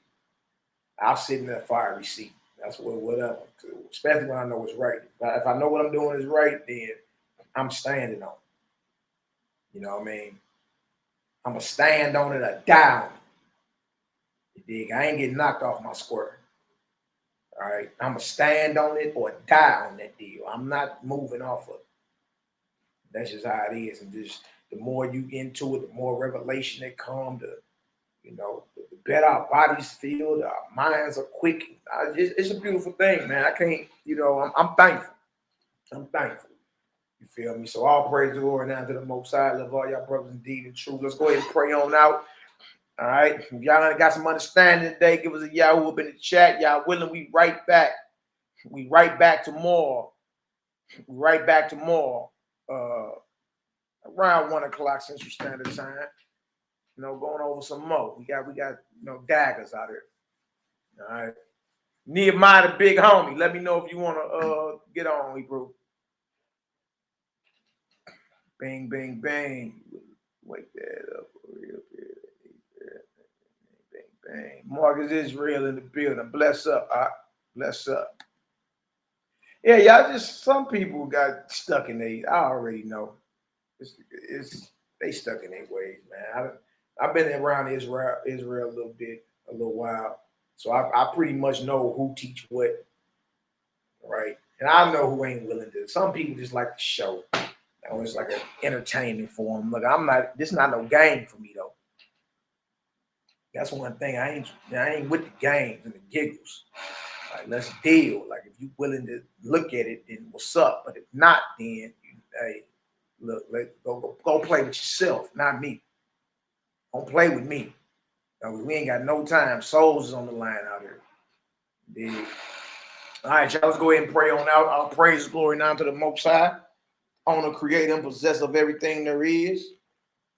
I'll sit in that fiery seat. That's whatever. Especially when I know it's right. If I know what I'm doing is right, then I'm standing on it. You know what I mean? I'm going to stand on it or die on it. You dig? I ain't getting knocked off my square. All right? I'm going to stand on it or die on that deal. I'm not moving off of it. That's just how it is. And just the more you into it, the more revelation that comes, the better our bodies feel, our minds are quick. It's a beautiful thing, man. I can't, I'm thankful. I'm thankful. You feel me? So all praise the Lord now to the Most High. Love all y'all brothers indeed and true. Let's go ahead and pray on out. All right. If y'all got some understanding today, give us a Yahoo up in the chat. Y'all willing, we right back. We right back tomorrow. Right back tomorrow. Around 1 o'clock Central Standard Time. Going over some more. We got daggers out here. All right. NehemiYAH, the big homie. Let me know if you want to get on, Hebrew. Bang, bang, bang. Wake that up real bit. Bang, bang. Marcus Israel in the building. Bless up. Bless up. Yeah, y'all some people got stuck in I already know. They stuck in their ways, man. I've been around Israel a little while. So I pretty much know who teach what, right? And I know who ain't willing to. Some people just like the show. It's like an entertainment for them. Look, this is not no game for me though. That's one thing. I ain't with the games and the giggles. Like, let's deal. Like, if you willing to look at it, then what's up? But if not, then hey, look, go play with yourself, not me. Don't play with me. We ain't got no time. Souls is on the line out here. Dig? All right, y'all, let's go ahead and pray on out. Our praise and glory now to the Most High, owner, creator, and possessor of everything there is.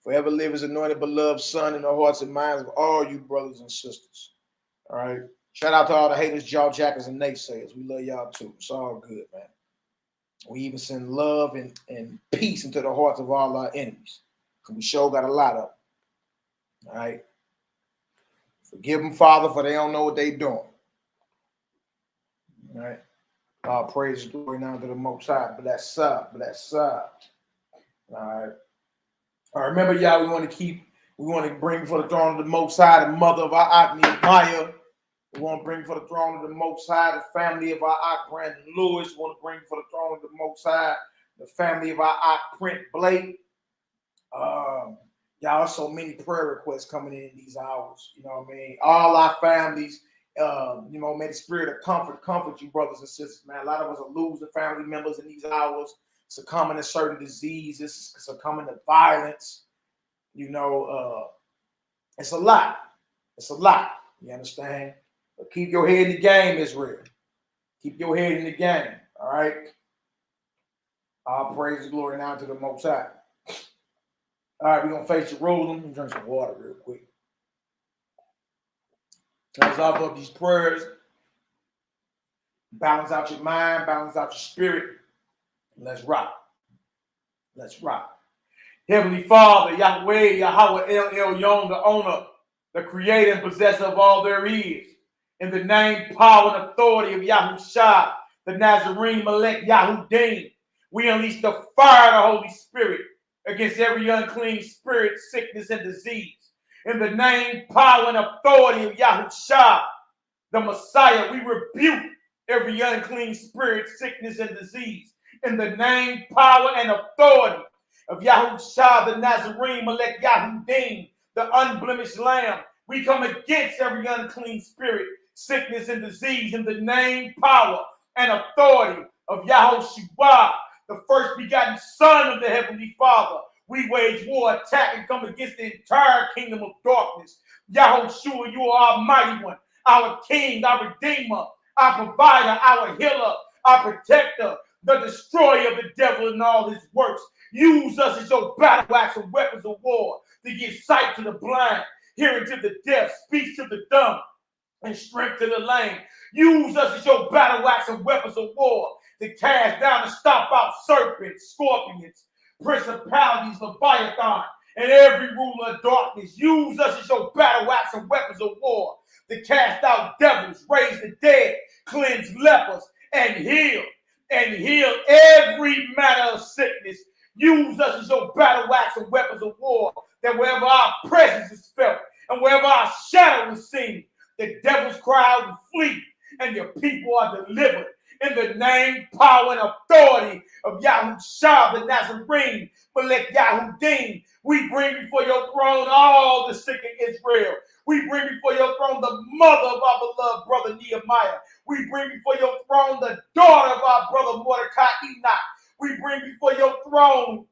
Forever live his anointed, beloved Son in the hearts and minds of all you brothers and sisters. All right. Shout out to all the haters, jaw jackers, and naysayers. We love y'all too. It's all good, man. We even send love and peace into the hearts of all our enemies. Because we sure got a lot of them. All right. Forgive them, Father, for they don't know what they doing. All right. All praise and glory now to the Most High. Bless up. Bless up. All right. All right. Remember, y'all, we want to bring before the throne of the Most High, the mother of our NehemiYAH. We want to bring before the throne of the Most High, the family of our Brandon Lewis. We want to bring before the throne of the Most High, the family of our Print Blake. Y'all, so many prayer requests coming in these hours. You know what I mean? All our families, may the spirit of comfort you, brothers and sisters, man. A lot of us are losing family members in these hours, succumbing to certain diseases, succumbing to violence. It's a lot. It's a lot. You understand? But keep your head in the game, Israel. Keep your head in the game. All right? All praise and glory now to the Most High. All right, we're going to face Jerusalem. Let me drink some water real quick. Let's offer up these prayers. Balance out your mind. Balance out your spirit. Let's rock. Let's rock. Heavenly Father, Yahweh, Yahweh, El Yon, the owner, the creator and possessor of all there is. In the name, power, and authority of Yahushua, the Nazarene, Malek, Yahudim, we unleash the fire of the Holy Spirit against every unclean spirit, sickness, and disease. In the name, power, and authority of Yahushua, the Messiah, we rebuke every unclean spirit, sickness, and disease. In the name, power, and authority of Yahushua, the Nazarene, Malek, Yahudim, the unblemished Lamb, we come against every unclean spirit, sickness, and disease. In the name, power, and authority of Yahushua, the first begotten Son of the Heavenly Father, we wage war, attack, and come against the entire kingdom of darkness. Yahushua, you are our mighty one, our King, our Redeemer, our provider, our healer, our protector, the destroyer of the devil and all his works. Use us as your battle axe and weapons of war to give sight to the blind, hearing to the deaf, speech to the dumb, and strength to the lame. Use us as your battle axe and weapons of war to cast down and stomp out serpents, scorpions, principalities, Leviathan, and every ruler of darkness. Use us as your battle axe and weapons of war to cast out devils, raise the dead, cleanse lepers, and heal every manner of sickness. Use us as your battle axe and weapons of war, that wherever our presence is felt and wherever our shadow is seen, the devils cry out and flee, and your people are delivered. In the name, power, and authority of YHWH'S, the Nazarene, MALAKIMAC, we bring before your throne all the sick in Israel. We bring before your throne the mother of our beloved brother NehemiYAH. We bring before your throne the daughter of our brother Mordecai Enoch. We bring before your throne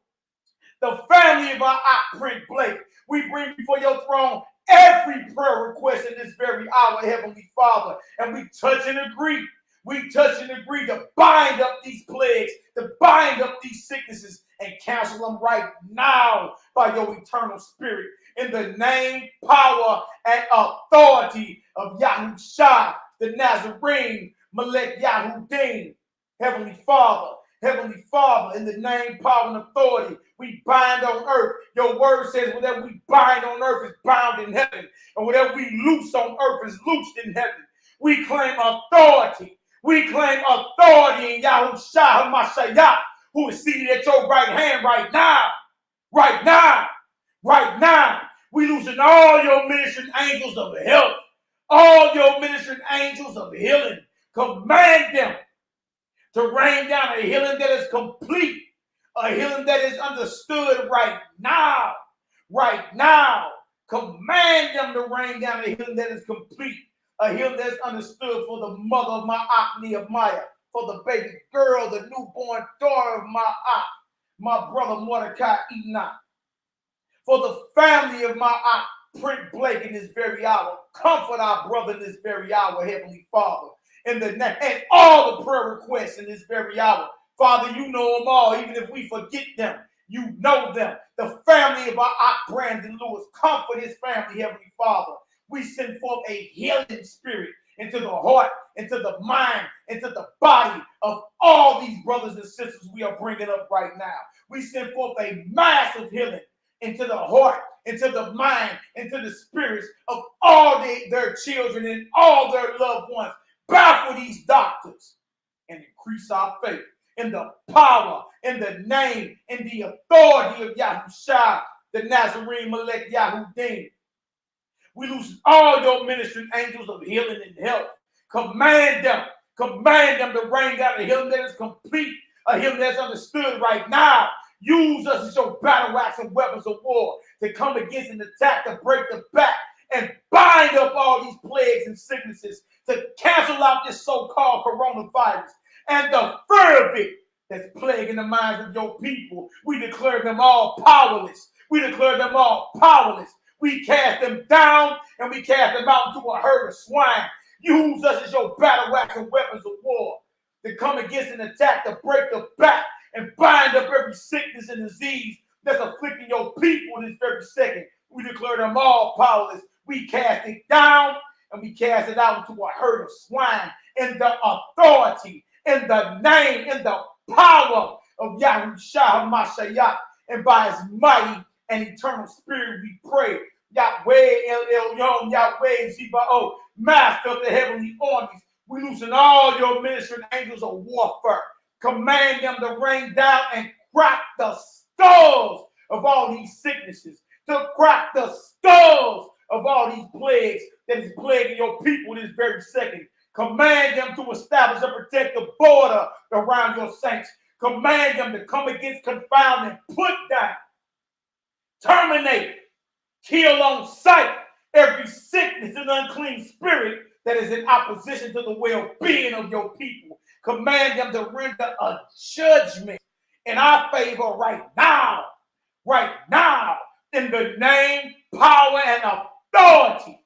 the family of our Prince Blake. We bring before your throne every prayer request in this very hour, Heavenly Father, and we touch and agree. We touch and agree to bind up these plagues, to bind up these sicknesses, and cancel them right now by your eternal spirit. In the name, power, and authority of YHWH'S, the Nazarene, MALAKIMAC, Heavenly Father, in the name, power, and authority, we bind on earth. Your word says whatever we bind on earth is bound in heaven, and whatever we loose on earth is loosed in heaven. We claim authority. We claim authority in YHWH'S HaMashiach, who is seated at your right hand right now. Right now. Right now. We loosen all your ministering angels of health, all your ministering angels of healing. Command them to rain down a healing that is complete, a healing that is understood right now. Right now. Command them to rain down a healing that is complete, a healing that's understood for the mother of my NehemiYAH, for the baby girl, the newborn daughter of my brother Mordecai Enoch, for the family of my Prince Blake in this very hour. Comfort our brother in this very hour, Heavenly Father, and all the prayer requests in this very hour. Father, you know them all, even if we forget them. You know them. The family of our Brandon Lewis, comfort his family, Heavenly Father. We send forth a healing spirit into the heart, into the mind, into the body of all these brothers and sisters we are bringing up right now. We send forth a massive healing into the heart, into the mind, into the spirits of all their children and all their loved ones. Baffle these doctors and increase our faith in the power, in the name, in the authority of YHWH'S, the Nazarene, MALAKIMAC. We lose all your ministering angels of healing and health. Command them to rain down a healing that is complete, a healing that's understood right now. Use us as your battle axe and weapons of war to come against an attack, to break the back and bind up all these plagues and sicknesses, to cancel out this so-called coronavirus and the fear of it that's plaguing the minds of your people. We declare them all powerless. We declare them all powerless. We cast them down and we cast them out into a herd of swine. Use us as your battle axe and weapons of war to come against an attack, to break the back and bind up every sickness and disease that's afflicting your people this very second. We declare them all powerless. We cast it down and we cast it out into a herd of swine in the authority, in the name, in the power of YHWH'S HaMashiach, and by his mighty and eternal spirit we pray. Yahweh El Elyon, Yahweh Zeba'o, Master of the heavenly armies. We loosen all your ministering angels of warfare. Command them to rain down and crack the skulls of all these sicknesses, to crack the skulls of all these plagues that is plaguing your people this very second. Command them to establish and protect the border around your saints. Command them to come against, confound, and put down, terminate, kill on sight every sickness and unclean spirit that is in opposition to the well-being of your people. Command them to render a judgment in our favor right now, in the name, power, and authority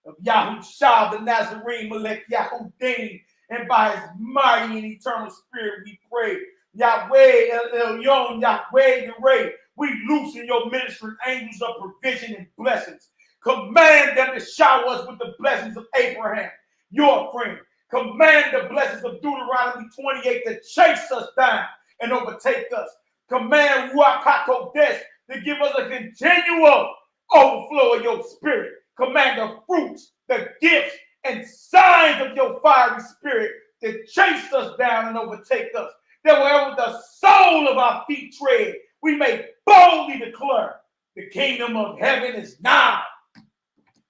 of YHWH'S, the Nazarene, MALAKIMAC, and by his mighty and eternal spirit we pray. Yahweh El Elyon, Yahweh Yireh, we loosen your ministering angels of provision and blessings. Command them to shower us with the blessings of Abraham, your friend. Command the blessings of Deuteronomy 28 to chase us down and overtake us. Command Ruach HaKodesh to give us a continual overflow of your spirit. Command the fruits, the gifts, and signs of your fiery spirit to chase us down and overtake us. That wherever the sole of our feet tread, we may boldly declare, the kingdom of heaven is now.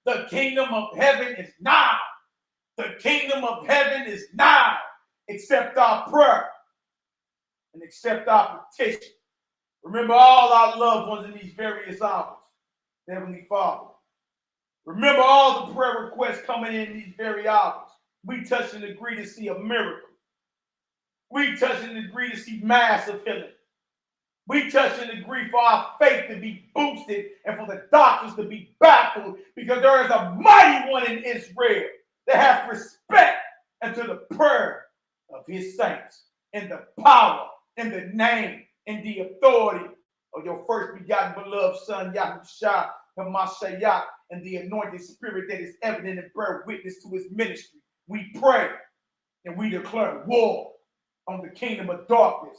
The kingdom of heaven is now. The kingdom of heaven is now. Accept our prayer and accept our petition. Remember all our loved ones in these various hours. Heavenly Father, remember all the prayer requests coming in these very hours. We touch and agree to see a miracle. We touch and agree to see massive healing. We touch and agree for our faith to be boosted and for the doctors to be baffled, because there is a mighty one in Israel that has respect unto the prayer of his saints, in the power, in the name, in the authority of your first begotten beloved Son, YAHWH'S, HERBAL, and the anointed spirit that is evident and bear witness to his ministry. We pray and we declare war on the kingdom of darkness.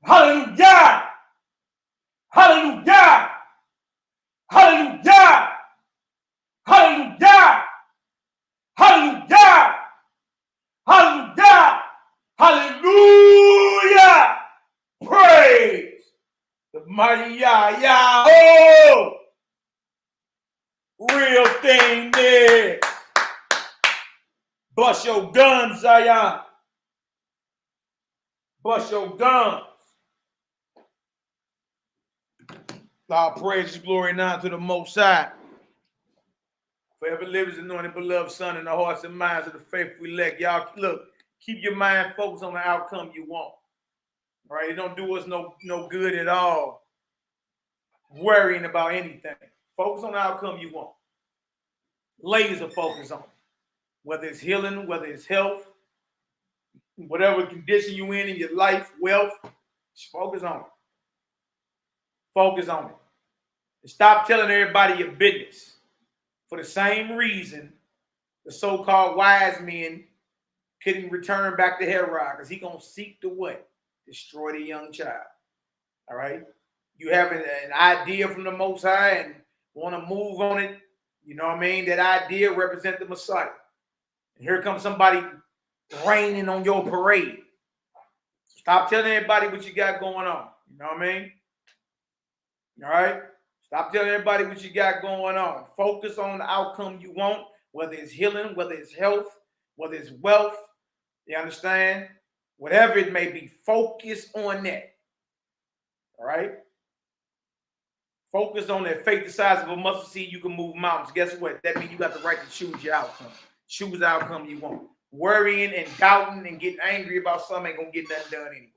Hallelujah! Hallelujah! Hallelujah! Hallelujah! Hallelujah! Hallelujah! Hallelujah! Praise the mighty YAH'Yah. Oh! Real thing there. Bust your guns, Zion. Bust your guns. Our praise, glory, and honor to the Most High. Forever live his anointed, beloved Son in the hearts and minds of the faithful elect. Y'all, look, keep your mind focused on the outcome you want. All right? It don't do us no good at all worrying about anything. Focus on the outcome you want. Laser focus on it. Whether it's healing, whether it's health, whatever condition you in your life, wealth, just focus on it. Focus on it. And stop telling everybody your business. For the same reason, the so-called wise men couldn't return back to Herod, because he's going to seek to what? Destroy the young child. All right? You have an idea from the Most High and want to move on it. You know what I mean? That idea represents the Messiah. And here comes somebody raining on your parade. Stop telling everybody what you got going on. You know what I mean? All right? Stop telling everybody what you got going on. Focus on the outcome you want, whether it's healing, whether it's health, whether it's wealth. You understand? Whatever it may be, focus on that. All right? Focus on that faith the size of a mustard seed, you can move mountains. Guess what? That means you got the right to choose your outcome. Choose the outcome you want. Worrying and doubting and getting angry about something ain't going to get nothing done anyway.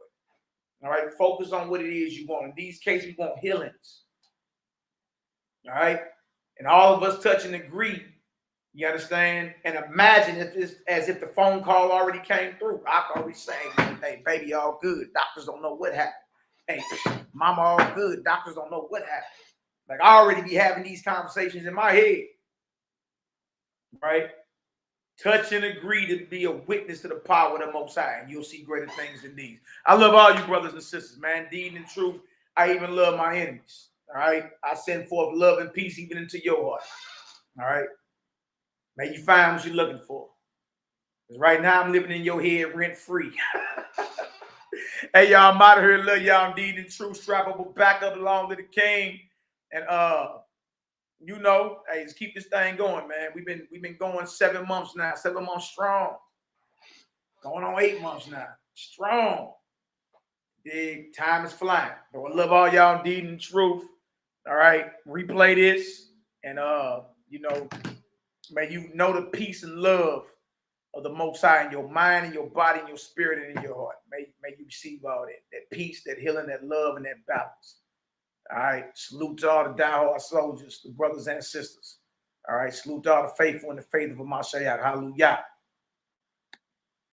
All right? Focus on what it is you want. In these cases, we want healings. All right? And all of us touch and agree. You understand? And imagine if it's as if the phone call already came through. I can already say, hey, baby, all good. Doctors don't know what happened. Hey, mama, all good. Doctors don't know what happened. Like, I already be having these conversations in my head. Right? Touch and agree to be a witness to the power of the Most High, and you'll see greater things than these. I love all you brothers and sisters, man. Indeed and truth, I even love my enemies. All right? I send forth love and peace even into your heart. All right? May you find what you're looking for. Because right now I'm living in your head rent-free. Hey, y'all, I'm out of here. Love y'all. Indeed and truth. Strap up, back up along to the king. And you know, hey, let's keep this thing going, man. We've been going 7 months now, 7 months strong. Going on 8 months now. Strong. Big time is flying. So I love all y'all indeed and truth. All right. Replay this. And you know, may you know the peace and love of the Most High in your mind, in your body, in your spirit, and in your heart. May you receive all that peace, that healing, that love, and that balance. All right. Salute to all the diehard soldiers, the brothers and sisters. All right. Salute to all the faithful in the faith of MINISTRIES. Hallelujah.